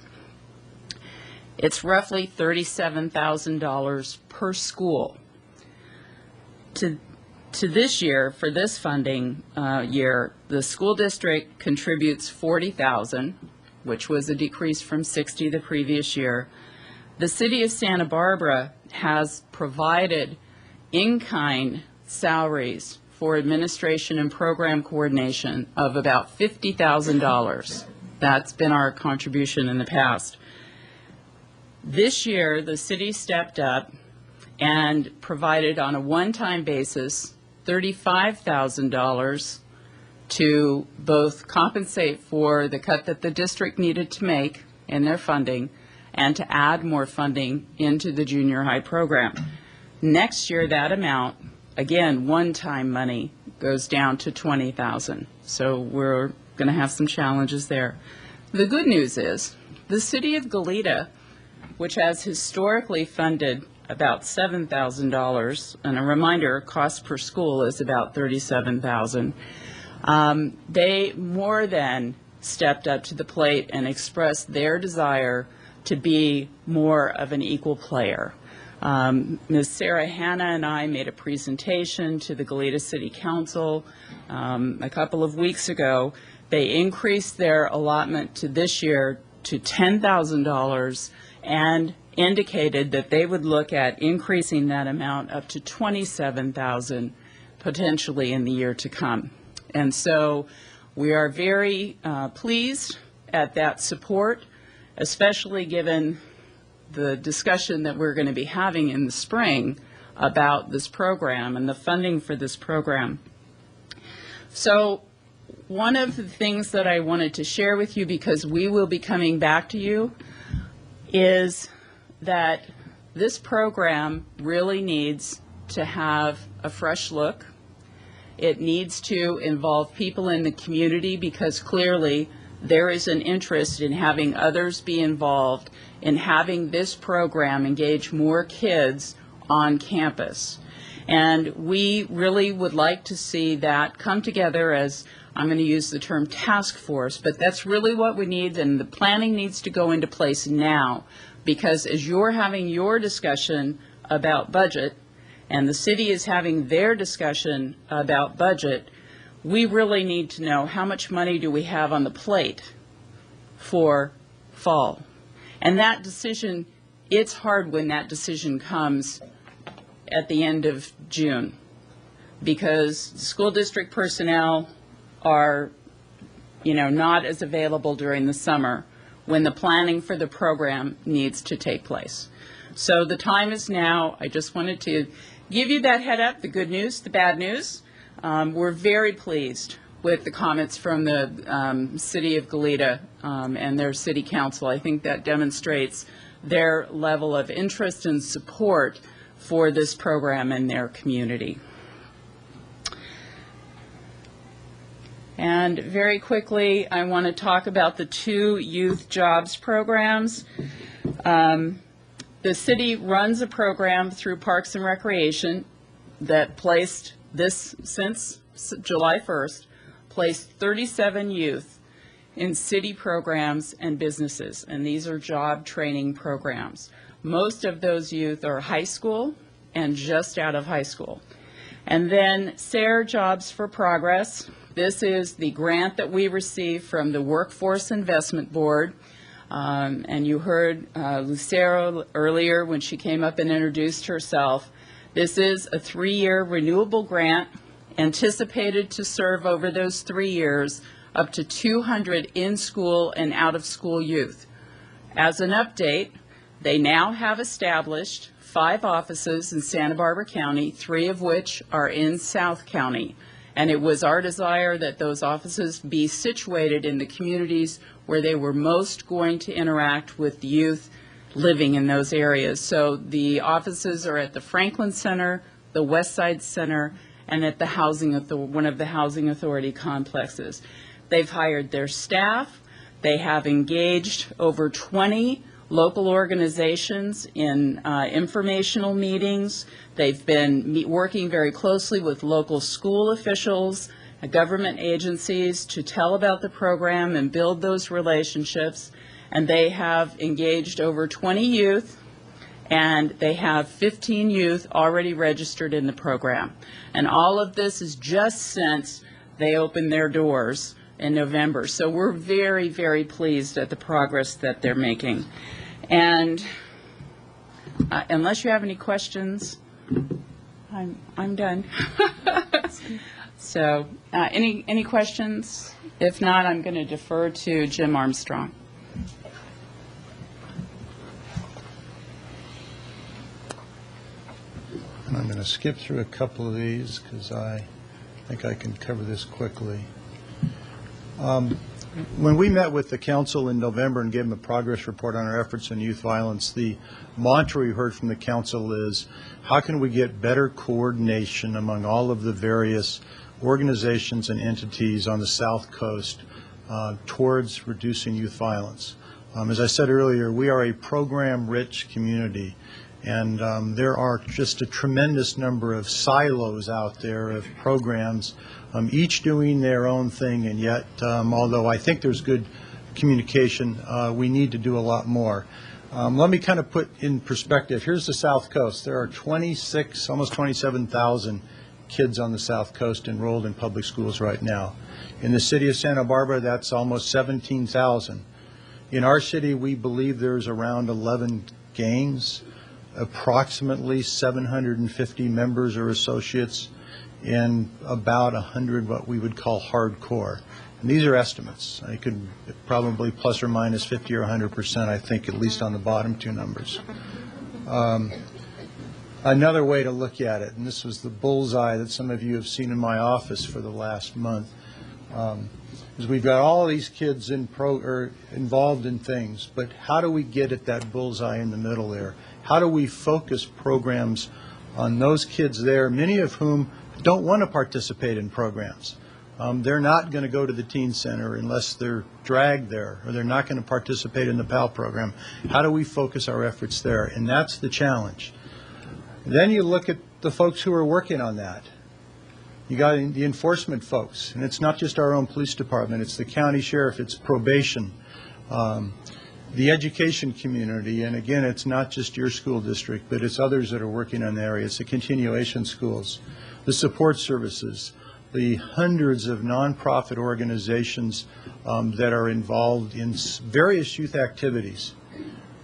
It's roughly $37,000 per school. to this year, for this funding year, the school district contributes $40,000, which was a decrease from $60,000 the previous year. The city of Santa Barbara has provided in-kind salaries for administration and program coordination of about $50,000. That's been our contribution in the past. This year, the city stepped up and provided on a one-time basis $35,000 to both compensate for the cut that the district needed to make in their funding and to add more funding into the junior high program. Next year, that amount, again, one-time money, goes down to $20,000. So we're going to have some challenges there. The good news is the city of Goleta, which has historically funded about $7,000, and a reminder, cost per school is about $37,000. They more than stepped up to the plate and expressed their desire to be more of an equal player. Ms. Sarah Hanna and I made a presentation to the Goleta City Council a couple of weeks ago. They increased their allotment to this year to $10,000 and indicated that they would look at increasing that amount up to $27,000 potentially in the year to come. And so we are very pleased at that support, especially given the discussion that we're going to be having in the spring about this program and the funding for this program. So one of the things that I wanted to share with you, because we will be coming back to you, is that this program really needs to have a fresh look. It needs to involve people in the community, because clearly there is an interest in having others be involved in having this program engage more kids on campus. And we really would like to see that come together as, I'm going to use the term task force, but that's really what we need, and the planning needs to go into place now, because as you're having your discussion about budget and the city is having their discussion about budget, we really need to know how much money do we have on the plate for fall. And that decision, it's hard when that decision comes at the end of June, because school district personnel are, not as available during the summer when the planning for the program needs to take place. So the time is now. I just wanted to give you that head up, the good news, the bad news. We're very pleased with the comments from the city of Goleta and their city council. I think that demonstrates their level of interest and support for this program in their community. And very quickly, I want to talk about the 2 youth jobs programs. The city runs a program through Parks and Recreation that placed this, since July 1st, placed 37 youth in city programs and businesses, and these are job training programs. Most of those youth are high school and just out of high school. And then SARE Jobs for Progress. This is the grant that we received from the Workforce Investment Board. And you heard Lucero earlier when she came up and introduced herself. This is a 3-year renewable grant anticipated to serve over those 3 years up to 200 in-school and out-of-school youth. As an update, they now have established 5 offices in Santa Barbara County, 3 of which are in South County. And it was our desire that those offices be situated in the communities where they were most going to interact with youth living in those areas. So the offices are at the Franklin Center, the West Side Center, and at the one of the housing authority complexes. They've hired their staff. They have engaged over 20 local organizations in informational meetings. They've been working very closely with local school officials, government agencies to tell about the program and build those relationships. And they have engaged over 20 youth and they have 15 youth already registered in the program. And all of this is just since they opened their doors in November. So we're very, very pleased at the progress that they're making. And unless you have any questions, I'm done. So any questions? If not, I'm going to defer to Jim Armstrong. And I'm going to skip through a couple of these because I think I can cover this quickly. When we met with the council in November and gave them a progress report on our efforts in youth violence, the mantra we heard from the council is, how can we get better coordination among all of the various organizations and entities on the South Coast towards reducing youth violence? As I said earlier, we are a program-rich community. And there are just a tremendous number of silos out there of programs, each doing their own thing, and yet, although I think there's good communication, we need to do a lot more. Let me kind of put in perspective. Here's the South Coast. There are 26, almost 27,000 kids on the South Coast enrolled in public schools right now. In the city of Santa Barbara, that's almost 17,000. In our city, we believe there's around 11 gangs, approximately 750 members or associates, and about 100 what we would call hardcore. And these are estimates. I could probably plus or minus 50 or 100%, I think, at least on the bottom two numbers. Another way to look at it, and this was the bullseye that some of you have seen in my office for the last month, is we've got all of these kids involved in things, but how do we get at that bullseye in the middle there? How do we focus programs on those kids there, many of whom don't want to participate in programs? They're not going to go to the teen center unless they're dragged there, or they're not going to participate in the PAL program. How do we focus our efforts there? And that's the challenge. Then you look at the folks who are working on that. You got the enforcement folks, and it's not just our own police department, it's the county sheriff, it's probation, the education community, and again, it's not just your school district, but it's others that are working on the area. It's the continuation schools, the support services, the hundreds of nonprofit organizations that are involved in various youth activities.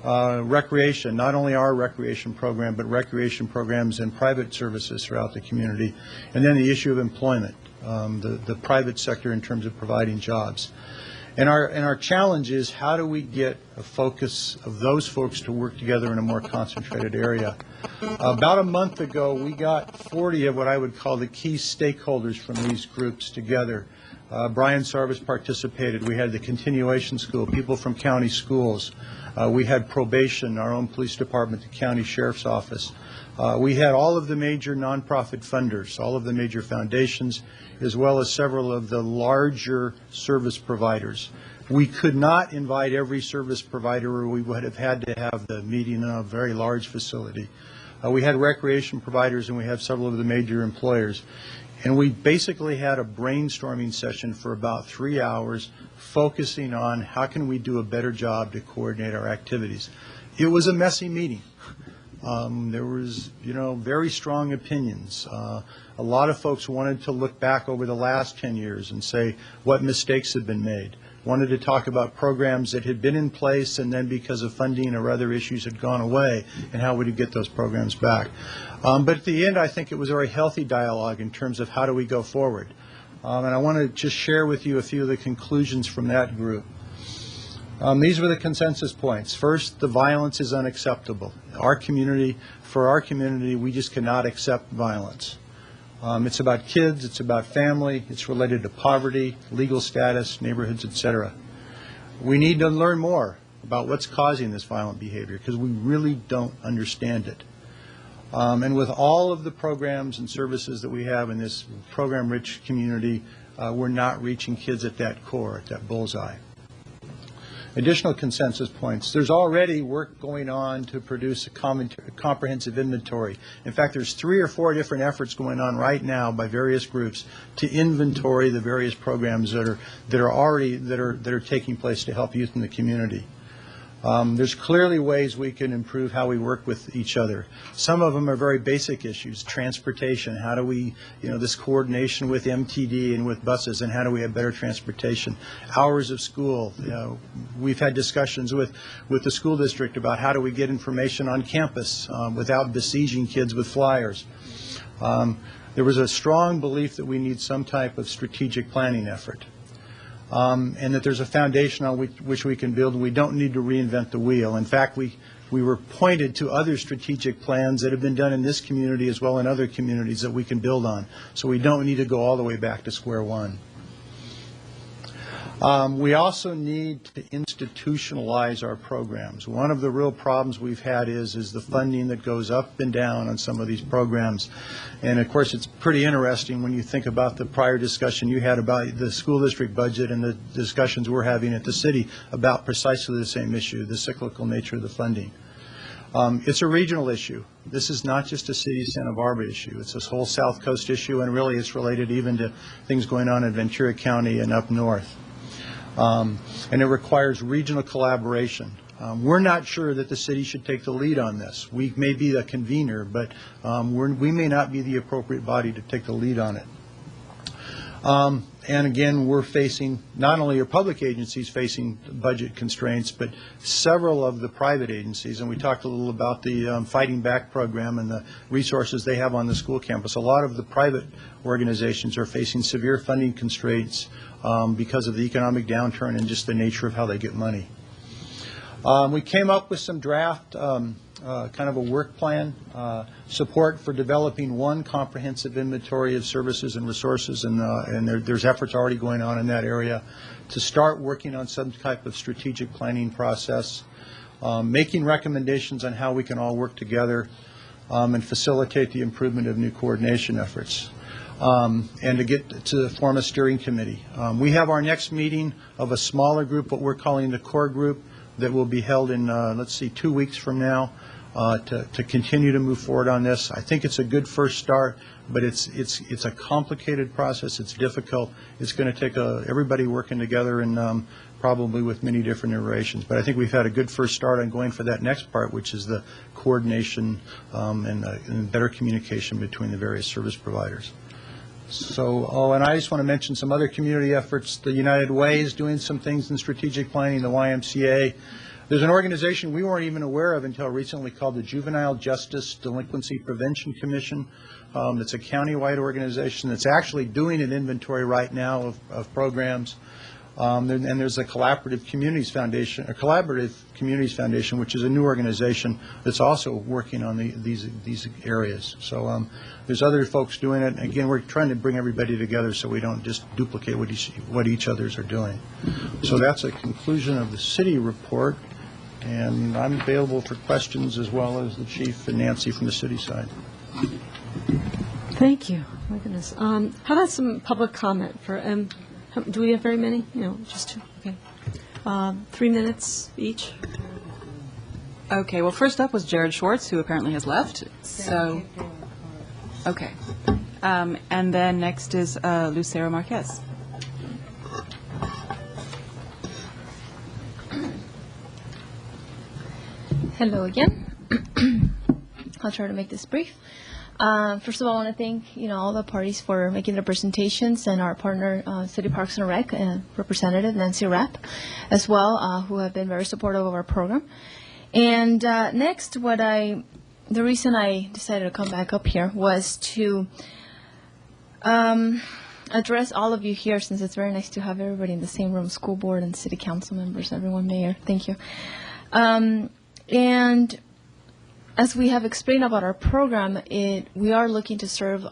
Recreation, not only our recreation program, but recreation programs and private services throughout the community. And then the issue of employment, the private sector in terms of providing jobs. And our challenge is, how do we get a focus of those folks to work together in a more concentrated area? About a month ago, we got 40 of what I would call the key stakeholders from these groups together. Brian Sarvis participated. We had the continuation school, people from county schools. We had probation, our own police department, the county sheriff's office. We had all of the major nonprofit funders, all of the major foundations, as well as several of the larger service providers. We could not invite every service provider, or we would have had to have the meeting in a very large facility. We had recreation providers, and we have several of the major employers. And we basically had a brainstorming session for about 3 hours, focusing on how can we do a better job to coordinate our activities. It was a messy meeting. There was, very strong opinions. A lot of folks wanted to look back over the last 10 years and say what mistakes had been made. Wanted to talk about programs that had been in place and then because of funding or other issues had gone away, and how would you get those programs back. But at the end, I think it was a very healthy dialogue in terms of how do we go forward. And I want to just share with you a few of the conclusions from that group. These were the consensus points. First, the violence is unacceptable. For our community, we just cannot accept violence. It's about kids, it's about family, it's related to poverty, legal status, neighborhoods, etc. We need to learn more about what's causing this violent behavior, because we really don't understand it. And with all of the programs and services that we have in this program-rich community, we're not reaching kids at that core, at that bullseye. Additional consensus points. There's already work going on to produce a comprehensive inventory. In fact, there's 3 or 4 different efforts going on right now by various groups to inventory the various programs that are taking place to help youth in the community. There's clearly ways we can improve how we work with each other. Some of them are very basic issues. Transportation, how do we, this coordination with MTD and with buses, and how do we have better transportation? Hours of school. We've had discussions with the school district about how do we get information on campus without besieging kids with flyers. There was a strong belief that we need some type of strategic planning effort. And that there's a foundation on which we can build, and we don't need to reinvent the wheel. In fact, we were pointed to other strategic plans that have been done in this community as well in other communities that we can build on. So we don't need to go all the way back to square one. We also need to institutionalize our programs. One of the real problems we've had is the funding that goes up and down on some of these programs. And of course, it's pretty interesting when you think about the prior discussion you had about the school district budget and the discussions we're having at the city about precisely the same issue, the cyclical nature of the funding. It's a regional issue. This is not just a city of Santa Barbara issue. It's this whole South Coast issue, and really it's related even to things going on in Ventura County and up north. And it requires regional collaboration. We're not sure that the city should take the lead on this. We may be the convener, but we may not be the appropriate body to take the lead on it. And again, we're facing, not only are public agencies facing budget constraints, but several of the private agencies, and we talked a little about the Fighting Back program and the resources they have on the school campus. A lot of the private organizations are facing severe funding constraints because of the economic downturn and just the nature of how they get money. We came up with some draft kind of a work plan, support for developing one comprehensive inventory of services and resources, and there's efforts already going on in that area to start working on some type of strategic planning process, making recommendations on how we can all work together and facilitate the improvement of new coordination efforts. And to get to form a steering committee. We have our next meeting of a smaller group, what we're calling the core group, that will be held in, 2 weeks from now to continue to move forward on this. I think it's a good first start, but it's a complicated process. It's difficult. It's going to take everybody working together and probably with many different iterations. But I think we've had a good first start on going for that next part, which is the coordination and better communication between the various service providers. So, and I just want to mention some other community efforts. The United Way is doing some things in strategic planning, the YMCA. There's an organization we weren't even aware of until recently called the Juvenile Justice Delinquency Prevention Commission. It's a county-wide organization that's actually doing an inventory right now of programs. And there's a Collaborative Communities Foundation, which is a new organization that's also working on these areas. So there's other folks doing it. Again, we're trying to bring everybody together so we don't just duplicate what each others are doing. So that's a conclusion of the city report, and I'm available for questions as well as the chief and Nancy from the city side. Thank you. My goodness. How about some public comment for? Do we have very many? No, just two. Okay. 3 minutes each. Okay, well, first up was Jared Schwartz, who apparently has left. So, okay. And then next is Cerro Marquez. Hello again. I'll try to make this brief. First of all, I want to thank all the parties for making their presentations, and our partner, City Parks and Rec, Representative Nancy Rapp, as well, who have been very supportive of our program. And next, the reason I decided to come back up here was to address all of you here, since it's very nice to have everybody in the same room, school board and city council members, everyone, mayor. Thank you. And as we have explained about our program, we are looking to serve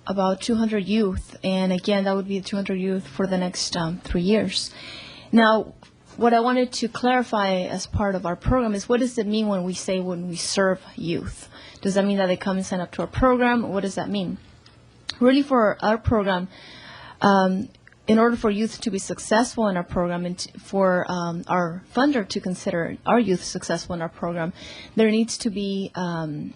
about 200 youth, and again, that would be 200 youth for the next 3 years. Now, what I wanted to clarify as part of our program is, what does it mean when we serve youth? Does that mean that they come and sign up to our program? What does that mean? Really, for our program, in order for youth to be successful in our program and for our funder to consider our youth successful in our program, there needs to be an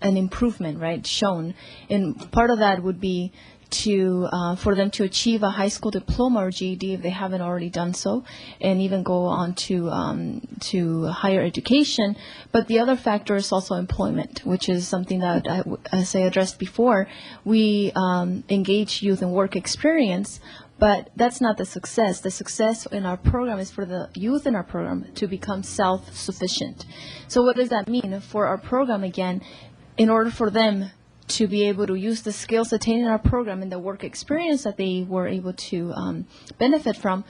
improvement, right, shown. And part of that would be for them to achieve a high school diploma or GED if they haven't already done so, and even go on to higher education. But the other factor is also employment, which is something that, as I addressed before, we engage youth in work experience. But that's not the success. The success in our program is for the youth in our program to become self-sufficient. So what does that mean? For our program, again, in order for them to be able to use the skills attained in our program and the work experience that they were able to benefit from,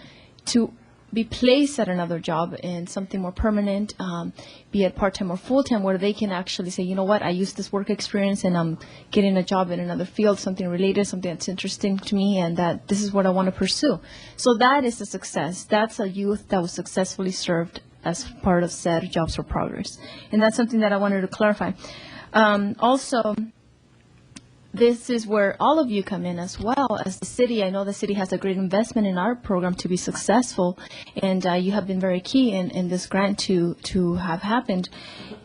to be placed at another job in something more permanent, be it part-time or full-time, where they can actually say, you know what, I used this work experience and I'm getting a job in another field, something related, something that's interesting to me, and that this is what I want to pursue. So that is a success. That's a youth that was successfully served as part of said Jobs for Progress. And that's something that I wanted to clarify. Also, this is where all of you come in as well as the city. I know the city has a great investment in our program to be successful, and you have been very key in this grant to have happened.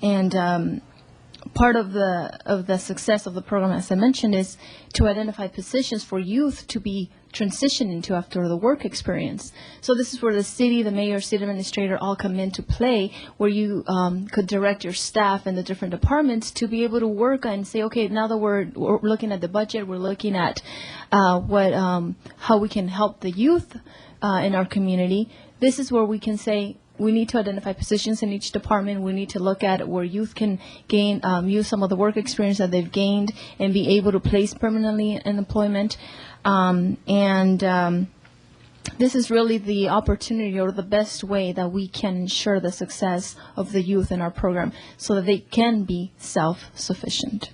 And part of the success of the program, as I mentioned, is to identify positions for youth to be transitioned into after the work experience. So this is where the city, the mayor, city administrator all come into play, where you could direct your staff and the different departments to be able to work and say, okay, now that we're looking at the budget, we're looking at how we can help the youth in our community. This is where we can say, we need to identify positions in each department. We need to look at where youth can gain, use some of the work experience that they've gained and be able to place permanently in employment. This is really the opportunity or the best way that we can ensure the success of the youth in our program so that they can be self-sufficient.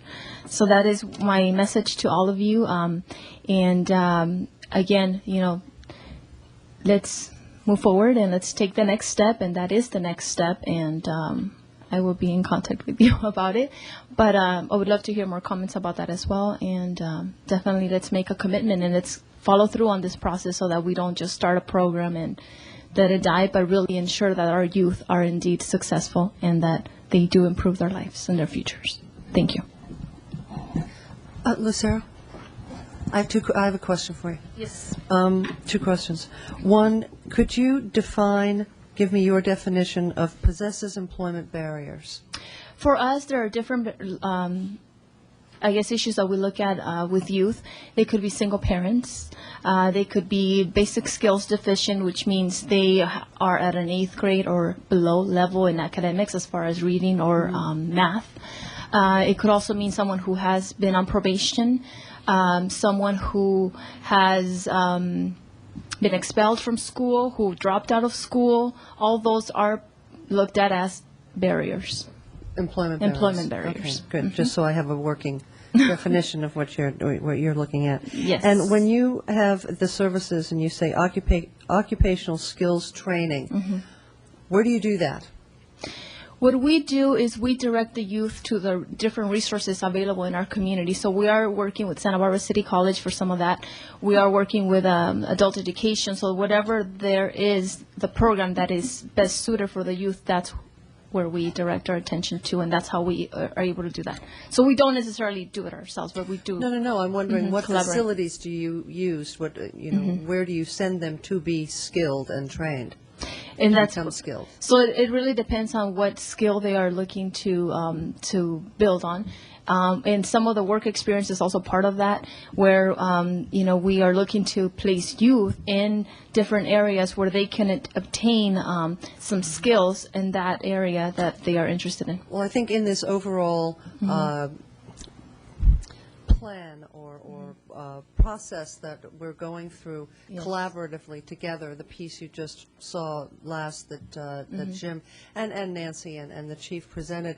So that is my message to all of you. Again, you know, let's move forward and let's take the next step, and that is the next step, and I will be in contact with you about it. But I would love to hear more comments about that as well, and definitely let's make a commitment and let's follow through on this process so that we don't just start a program and let it die, but really ensure that our youth are indeed successful and that they do improve their lives and their futures. Thank you. Lucero, I have a question for you. Yes. Two questions. One, could you give me your definition of possesses employment barriers? For us, there are different, issues that we look at with youth. They could be single parents. They could be basic skills deficient, which means they are at an 8th grade or below level in academics as far as reading or math. It could also mean someone who has been on probation, someone who has been expelled from school, who dropped out of school. All those are looked at as barriers. Employment barriers. Okay, good. Mm-hmm. Just so I have a working definition of what you're looking at. Yes. And when you have the services and you say occupational skills training, where do you do that? What we do is we direct the youth to the different resources available in our community. So we are working with Santa Barbara City College for some of that. We are working with adult education. So whatever there is, the program that is best suited for the youth, that's where we direct our attention to, and that's how we are able to do that. So we don't necessarily do it ourselves, but we do. No. I'm wondering what facilities do you use? What where do you send them to be skilled and trained? And that's skilled. So it really depends on what skill they are looking to build on. And some of the work experience is also part of that, where we are looking to place youth in different areas where they can obtain some skills in that area that they are interested in. Well, I think in this overall plan or process that we're going through collaboratively together, the piece you just saw last that Jim and Nancy and the chief presented,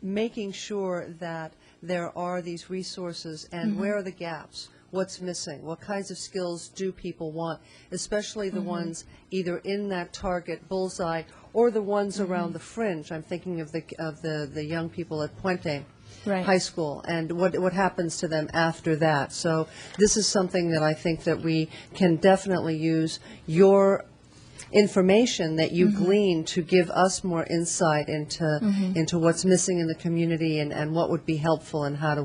making sure that there are these resources and where are the gaps, what's missing, what kinds of skills do people want, especially the ones either in that target bullseye or the ones around the fringe. I'm thinking of the young people at Puente High School and what happens to them after that. So this is something that I think that we can definitely use your information that you glean to give us more insight into what's missing in the community and what would be helpful and how do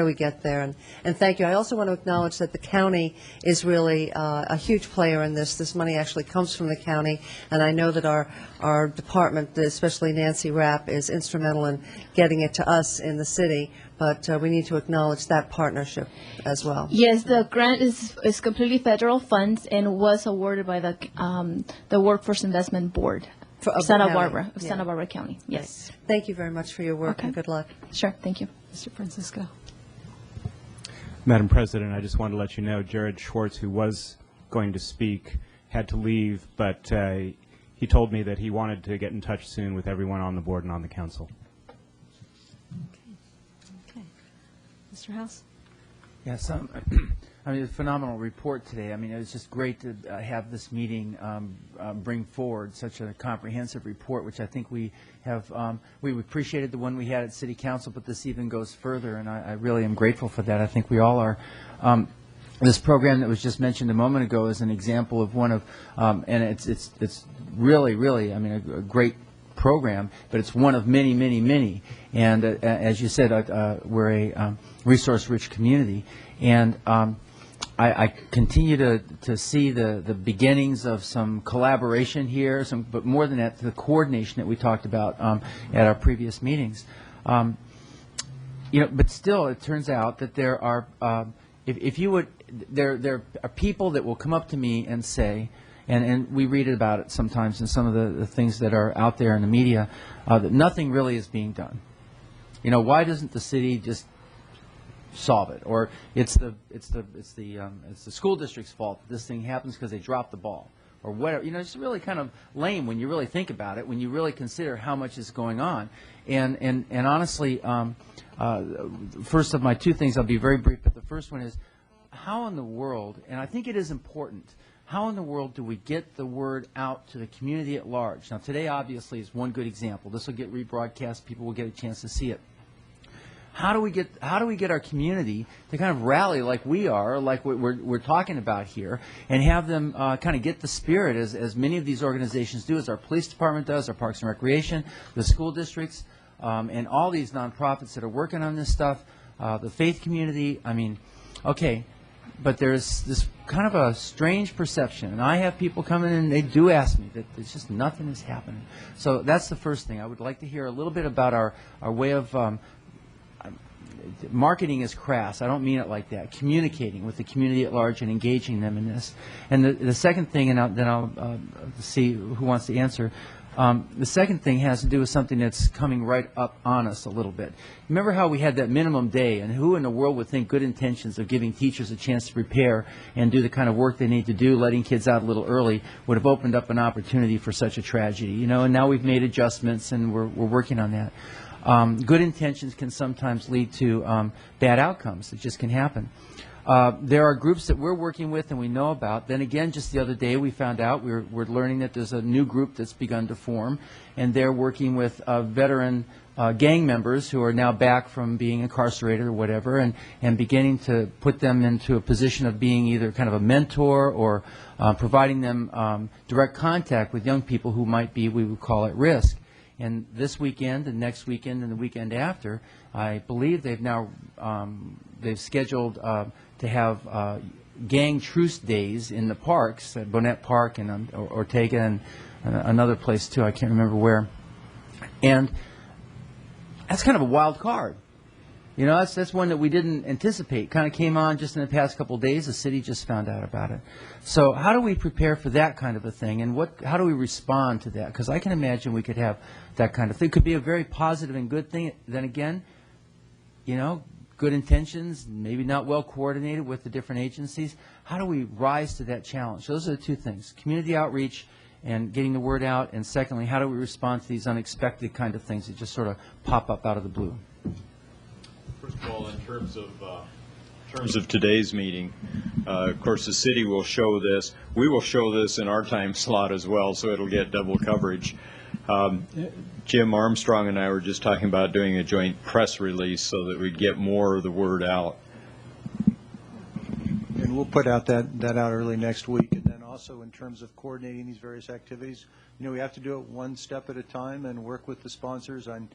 we get there? And thank you. I also want to acknowledge that the county is really a huge player in this. This money actually comes from the county, and I know that our department, especially Nancy Rapp, is instrumental in getting it to us in the city, but we need to acknowledge that partnership as well. Yes, the grant is completely federal funds and was awarded by the Workforce Investment Board of Santa Barbara County. Yes. Thank you very much for your work and good luck. Sure, thank you. Mr. Francisco. Madam President, I just wanted to let you know Jared Schwartz, who was going to speak, had to leave, but he told me that he wanted to get in touch soon with everyone on the board and on the council. Okay. Mr. House? Yes, I mean, a phenomenal report today. I mean, it was just great to have this meeting bring forward such a comprehensive report, which I think we have, we appreciated the one we had at City Council, but this even goes further, and I really am grateful for that. I think we all are. This program that was just mentioned a moment ago is an example of one of, and it's really, I mean, a great program, but it's one of many, many, many. And as you said, we're a resource-rich community, and I continue to see the beginnings of some collaboration here, but more than that, the coordination that we talked about at our previous meetings. But still, it turns out that there are, there are people that will come up to me and say, and we read about it sometimes in some of the things that are out there in the media, that nothing really is being done. Why doesn't the city just solve it? Or it's the school district's fault that this thing happens because they dropped the ball, or whatever. It's really kind of lame when you really think about it, when you really consider how much is going on. And honestly, first of my two things, I'll be very brief, but the first one is, how in the world, and I think it is important, how in the world do we get the word out to the community at large? Now, today obviously is one good example. This will get rebroadcast. People will get a chance to see it. How do we get our community to kind of rally like we are, like we're talking about here, and have them kind of get the spirit as many of these organizations do, as our police department does, our Parks and Recreation, the school districts, and all these nonprofits that are working on this stuff, the faith community. I mean, okay, but there's this kind of a strange perception, and I have people come in and they do ask me that there's just nothing is happening. So that's the first thing. I would like to hear a little bit about our way of marketing is crass. I don't mean it like that. Communicating with the community at large and engaging them in this. And the second thing, and then I'll see who wants to answer. The second thing has to do with something that's coming right up on us a little bit. Remember how we had that minimum day, and who in the world would think good intentions of giving teachers a chance to prepare and do the kind of work they need to do, letting kids out a little early, would have opened up an opportunity for such a tragedy, and now we've made adjustments and we're working on that. Good intentions can sometimes lead to bad outcomes. It just can happen. There are groups that we're working with and we know about. Then again, just the other day we found out, we're learning that there's a new group that's begun to form, and they're working with veteran gang members who are now back from being incarcerated or whatever, and beginning to put them into a position of being either kind of a mentor or providing them direct contact with young people who might be, we would call, at risk. And this weekend and next weekend and the weekend after, I believe they've now they've scheduled to have gang truce days in the parks, at Bonnet Park and Ortega and another place too. I can't remember where. And that's kind of a wild card. That's one that we didn't anticipate. Kind of came on just in the past couple of days. The city just found out about it. So how do we prepare for that kind of a thing, and how do we respond to that? Because I can imagine we could have that kind of thing. It could be a very positive and good thing. Then again, good intentions, maybe not well coordinated with the different agencies. How do we rise to that challenge? Those are the two things: community outreach and getting the word out. And secondly, how do we respond to these unexpected kind of things that just sort of pop up out of the blue? First of all, in terms of today's meeting, of course, the city will show this. We will show this in our time slot as well, so it'll get double coverage. Jim Armstrong and I were just talking about doing a joint press release so that we'd get more of the word out. And we'll put out that out early next week. And then also in terms of coordinating these various activities, we have to do it one step at a time and work with the sponsors on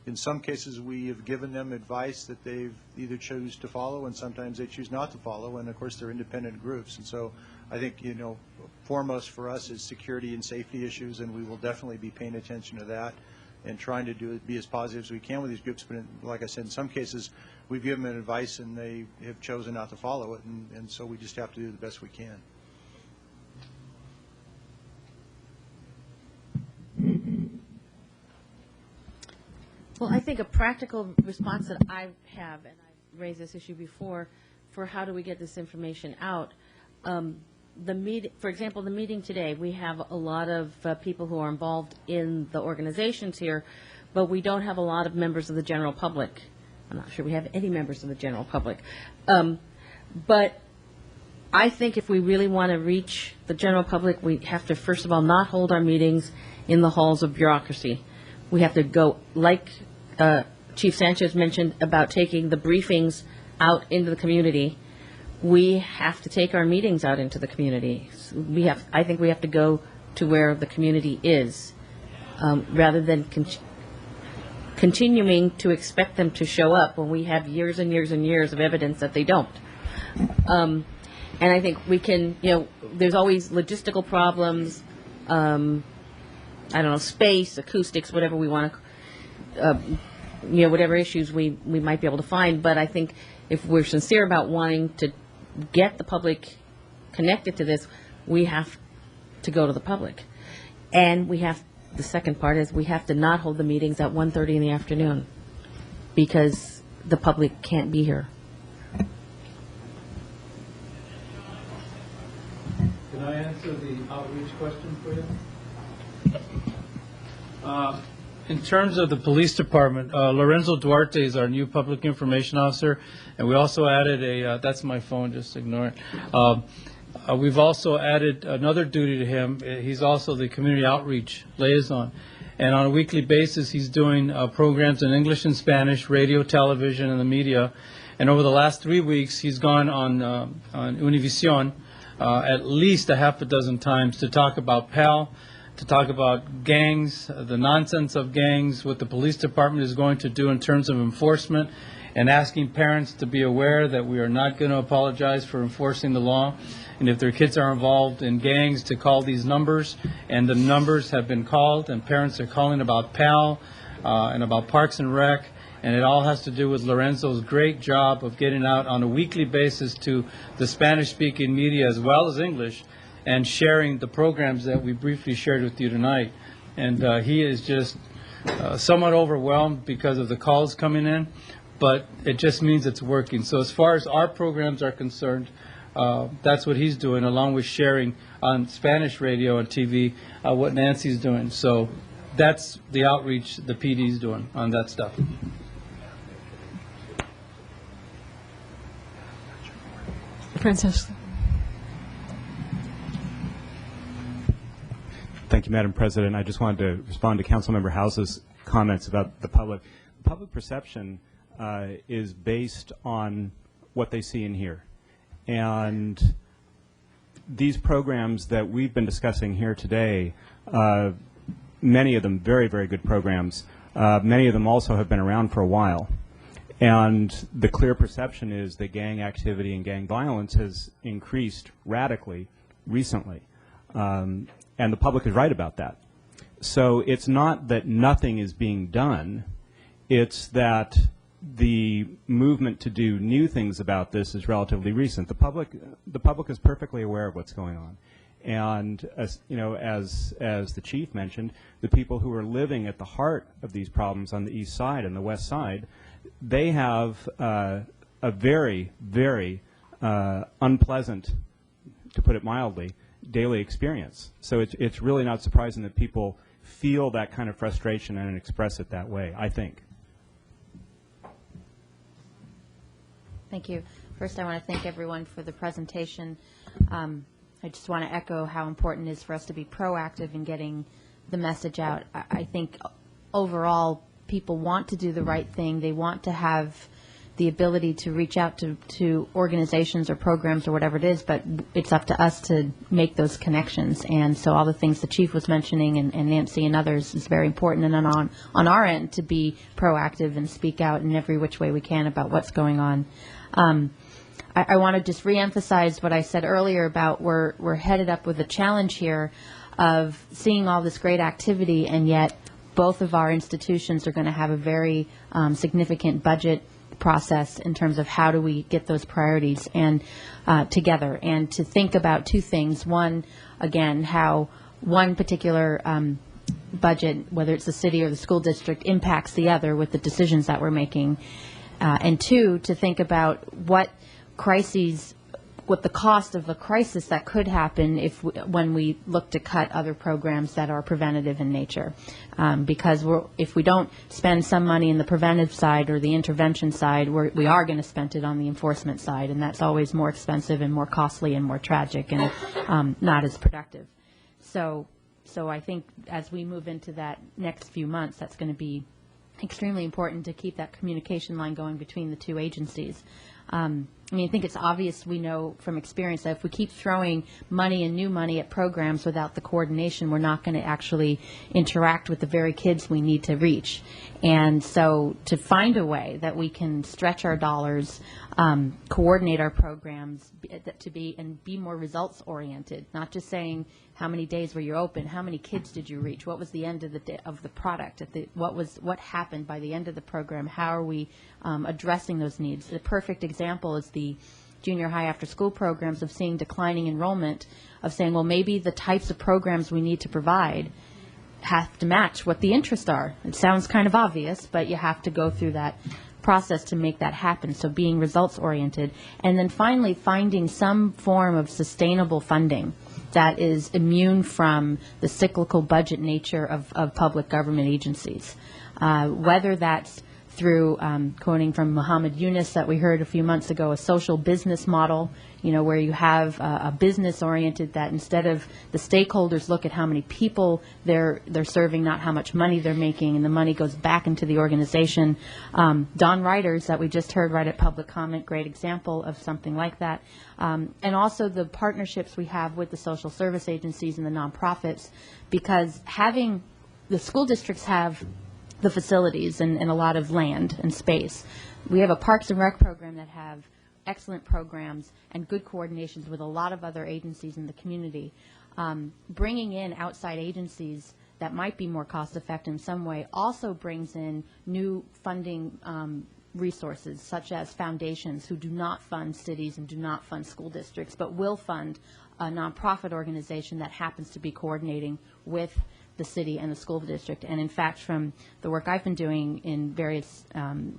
In some cases, we have given them advice that they've either choose to follow, and sometimes they choose not to follow, and of course, they're independent groups. And so I think, foremost for us is security and safety issues, and we will definitely be paying attention to that and trying to be as positive as we can with these groups. But like I said, in some cases, we've given them advice, and they have chosen not to follow it, and so we just have to do the best we can. Well, I think a practical response that I have, and I've raised this issue before, for how do we get this information out. For example, the meeting today, we have a lot of people who are involved in the organizations here, but we don't have a lot of members of the general public. I'm not sure we have any members of the general public. But I think if we really want to reach the general public, we have to, first of all, not hold our meetings in the halls of bureaucracy. We have to go, like Chief Sanchez mentioned about taking the briefings out into the community. We have to take our meetings out into the community. I think we have to go to where the community is, rather than continuing to expect them to show up when we have years and years and years of evidence that they don't. And I think we can, there's always logistical problems, I don't know, space, acoustics, whatever we want to, whatever issues we might be able to find. But I think if we're sincere about wanting to get the public connected to this, we have to go to the public. And the second part is we have to not hold the meetings at 1:30 in the afternoon because the public can't be here. Can I answer the outreach question for you? In terms of the police department, Lorenzo Duarte is our new public information officer, and we also added that's my phone, just ignore it. We've also added another duty to him. He's also the community outreach liaison. And on a weekly basis, he's doing programs in English and Spanish, radio, television, and the media. And over the last 3 weeks, he's gone on Univision at least a half a dozen times to talk about PAL, to talk about gangs, the nonsense of gangs, what the police department is going to do in terms of enforcement, and asking parents to be aware that we are not going to apologize for enforcing the law. And if their kids are involved in gangs, to call these numbers. And the numbers have been called, and parents are calling about PAL and about Parks and Rec. And it all has to do with Lorenzo's great job of getting out on a weekly basis to the Spanish-speaking media as well as English, and sharing the programs that we briefly shared with you tonight. And he is just somewhat overwhelmed because of the calls coming in, but it just means it's working. So as far as our programs are concerned, that's what he's doing, along with sharing on Spanish radio and TV what Nancy's doing. So that's the outreach the PD's doing on that stuff. Francisco. Thank you, Madam President. I just wanted to respond to Councilmember House's comments about the public. Public perception is based on what they see and hear. And these programs that we've been discussing here today, many of them very, very good programs. Many of them also have been around for a while. And the clear perception is that gang activity and gang violence has increased radically recently. And the public is right about that. So it's not that nothing is being done. It's that the movement to do new things about this is relatively recent. The public is perfectly aware of what's going on. And as the chief mentioned, the people who are living at the heart of these problems on the east side and the west side, they have a very, very unpleasant, to put it mildly, daily experience. So it's really not surprising that people feel that kind of frustration and express it that way, I think. Thank you. First, I want to thank everyone for the presentation. I just want to echo how important it is for us to be proactive in getting the message out. I think overall people want to do the right thing. They want to have the ability to reach out to organizations or programs or whatever it is, but it's up to us to make those connections. And so all the things the Chief was mentioning and Nancy and others is very important, and on our end to be proactive and speak out in every which way we can about what's going on. I want to just reemphasize what I said earlier about we're headed up with a challenge here of seeing all this great activity, and yet both of our institutions are going to have a very significant budget process in terms of how do we get those priorities and together, and to think about two things. One, again, how one particular budget, whether it's the city or the school district, impacts the other with the decisions that we're making, and two, to think about what the cost of a crisis that could happen when we look to cut other programs that are preventative in nature. Because if we don't spend some money in the preventive side or the intervention side, we are going to spend it on the enforcement side, and that's always more expensive and more costly and more tragic and not as productive. So I think as we move into that next few months, that's going to be extremely important to keep that communication line going between the two agencies. I think it's obvious, we know from experience, that if we keep throwing money and new money at programs without the coordination, we're not going to actually interact with the very kids we need to reach. And so to find a way that we can stretch our dollars, coordinate our programs to be more results oriented, not just saying how many days were you open, how many kids did you reach, what was the end of the product, what happened by the end of the program, how are we addressing those needs. The perfect example is the junior high after school programs of seeing declining enrollment, of saying, well, maybe the types of programs we need to provide have to match what the interests are. It sounds kind of obvious, but you have to go through that process to make that happen. So being results oriented, and then finally finding some form of sustainable funding that is immune from the cyclical budget nature of public government agencies, whether that's through, quoting from Muhammad Yunus that we heard a few months ago, a social business model, where you have a business oriented, that instead of the stakeholders look at how many people they're serving, not how much money they're making, and the money goes back into the organization. Don Reiters that we just heard right at public comment, great example of something like that. And also the partnerships we have with the social service agencies and the nonprofits, because having the school districts have the facilities and a lot of land and space. We have a Parks and Rec program that have excellent programs and good coordinations with a lot of other agencies in the community. Bringing in outside agencies that might be more cost effective in some way also brings in new funding resources, such as foundations who do not fund cities and do not fund school districts, but will fund a nonprofit organization that happens to be coordinating with the city and the school district. And in fact, from the work I've been doing in various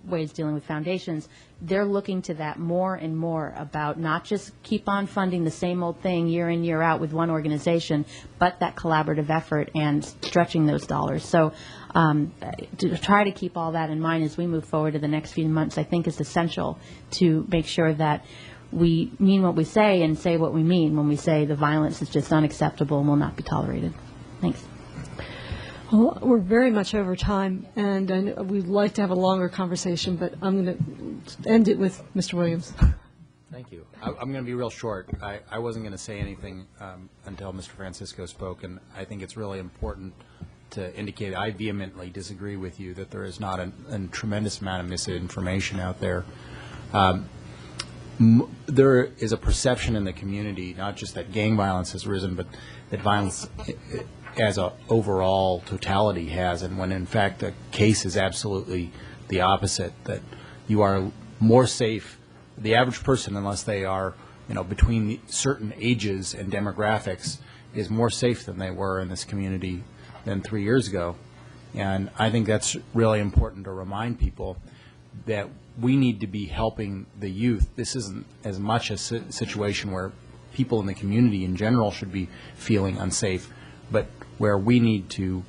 ways dealing with foundations, they're looking to that more and more, about not just keep on funding the same old thing year in, year out with one organization, but that collaborative effort and stretching those dollars. So to try to keep all that in mind as we move forward to the next few months, I think is essential to make sure that we mean what we say and say what we mean when we say the violence is just unacceptable and will not be tolerated. Thanks. Well, we're very much over time, and I know we'd like to have a longer conversation, but I'm going to end it with Mr. Williams. Thank you. I'm going to be real short. I wasn't going to say anything until Mr. Francisco spoke, and I think it's really important to indicate I vehemently disagree with you that there is not a tremendous amount of misinformation out there. There is a perception in the community, not just that gang violence has risen, but that violence as an overall totality has, and when in fact the case is absolutely the opposite, that you are more safe, the average person, unless they are between certain ages and demographics, is more safe than they were in this community than 3 years ago. And I think that's really important to remind people that we need to be helping the youth. This isn't as much a situation where people in the community in general should be feeling unsafe, but where we need to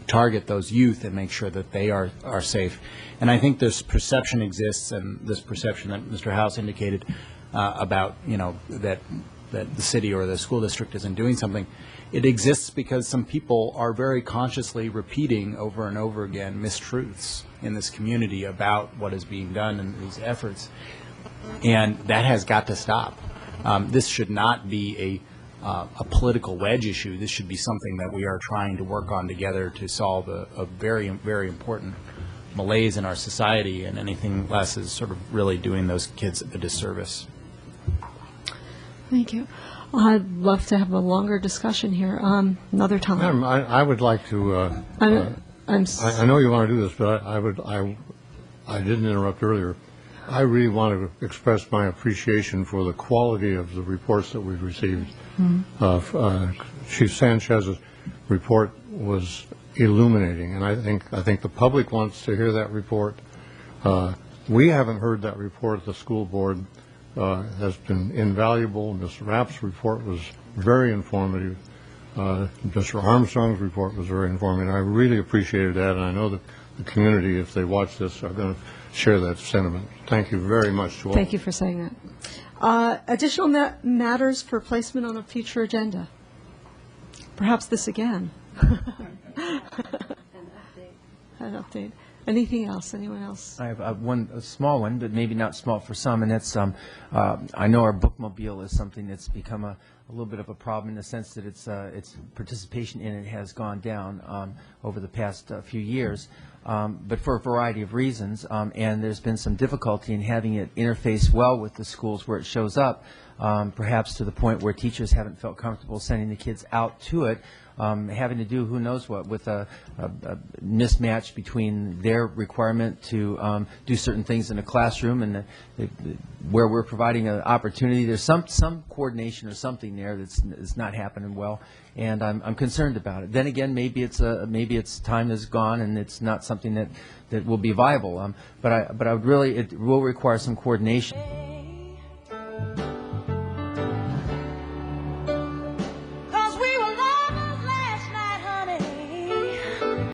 target those youth and make sure that they are safe. And I think this perception exists, and this perception that Mr. House indicated about, that that the city or the school district isn't doing something. It exists because some people are very consciously repeating over and over again mistruths in this community about what is being done in these efforts. And that has got to stop. This should not be a political wedge issue. This should be something that we are trying to work on together to solve a very, very important malaise in our society, and anything less is sort of really doing those kids a disservice. Thank you. I'd love to have a longer discussion here another time. Madam, I would like to. I know you want to do this, but I didn't interrupt earlier. I really want to express my appreciation for the quality of the reports that we've received. Chief Sanchez's report was illuminating, and I think the public wants to hear that report. We haven't heard that report. The school board has been invaluable. Ms. Rapp's report was very informative. Mr. Armstrong's report was very informative. I really appreciated that, and I know that the community, if they watch this, are going to share that sentiment. Thank you very much to all. Thank you for saying that. Additional matters for placement on a future agenda? Perhaps this again. An update. Anything else? Anyone else? I have a small one, but maybe not small for some, and that's I know our bookmobile is something that's become a little bit of a problem in the sense that its participation in it has gone down over the past few years, but for a variety of reasons, and there's been some difficulty in having it interface well with the schools where it shows up, perhaps to the point where teachers haven't felt comfortable sending the kids out to it. Having to do who knows what with a mismatch between their requirement to do certain things in a classroom and where we're providing an opportunity. There's some coordination or something there that's not happening well, and I'm concerned about it. Then again, maybe its time is gone and it's not something that will be viable. But I would really, it will require some coordination.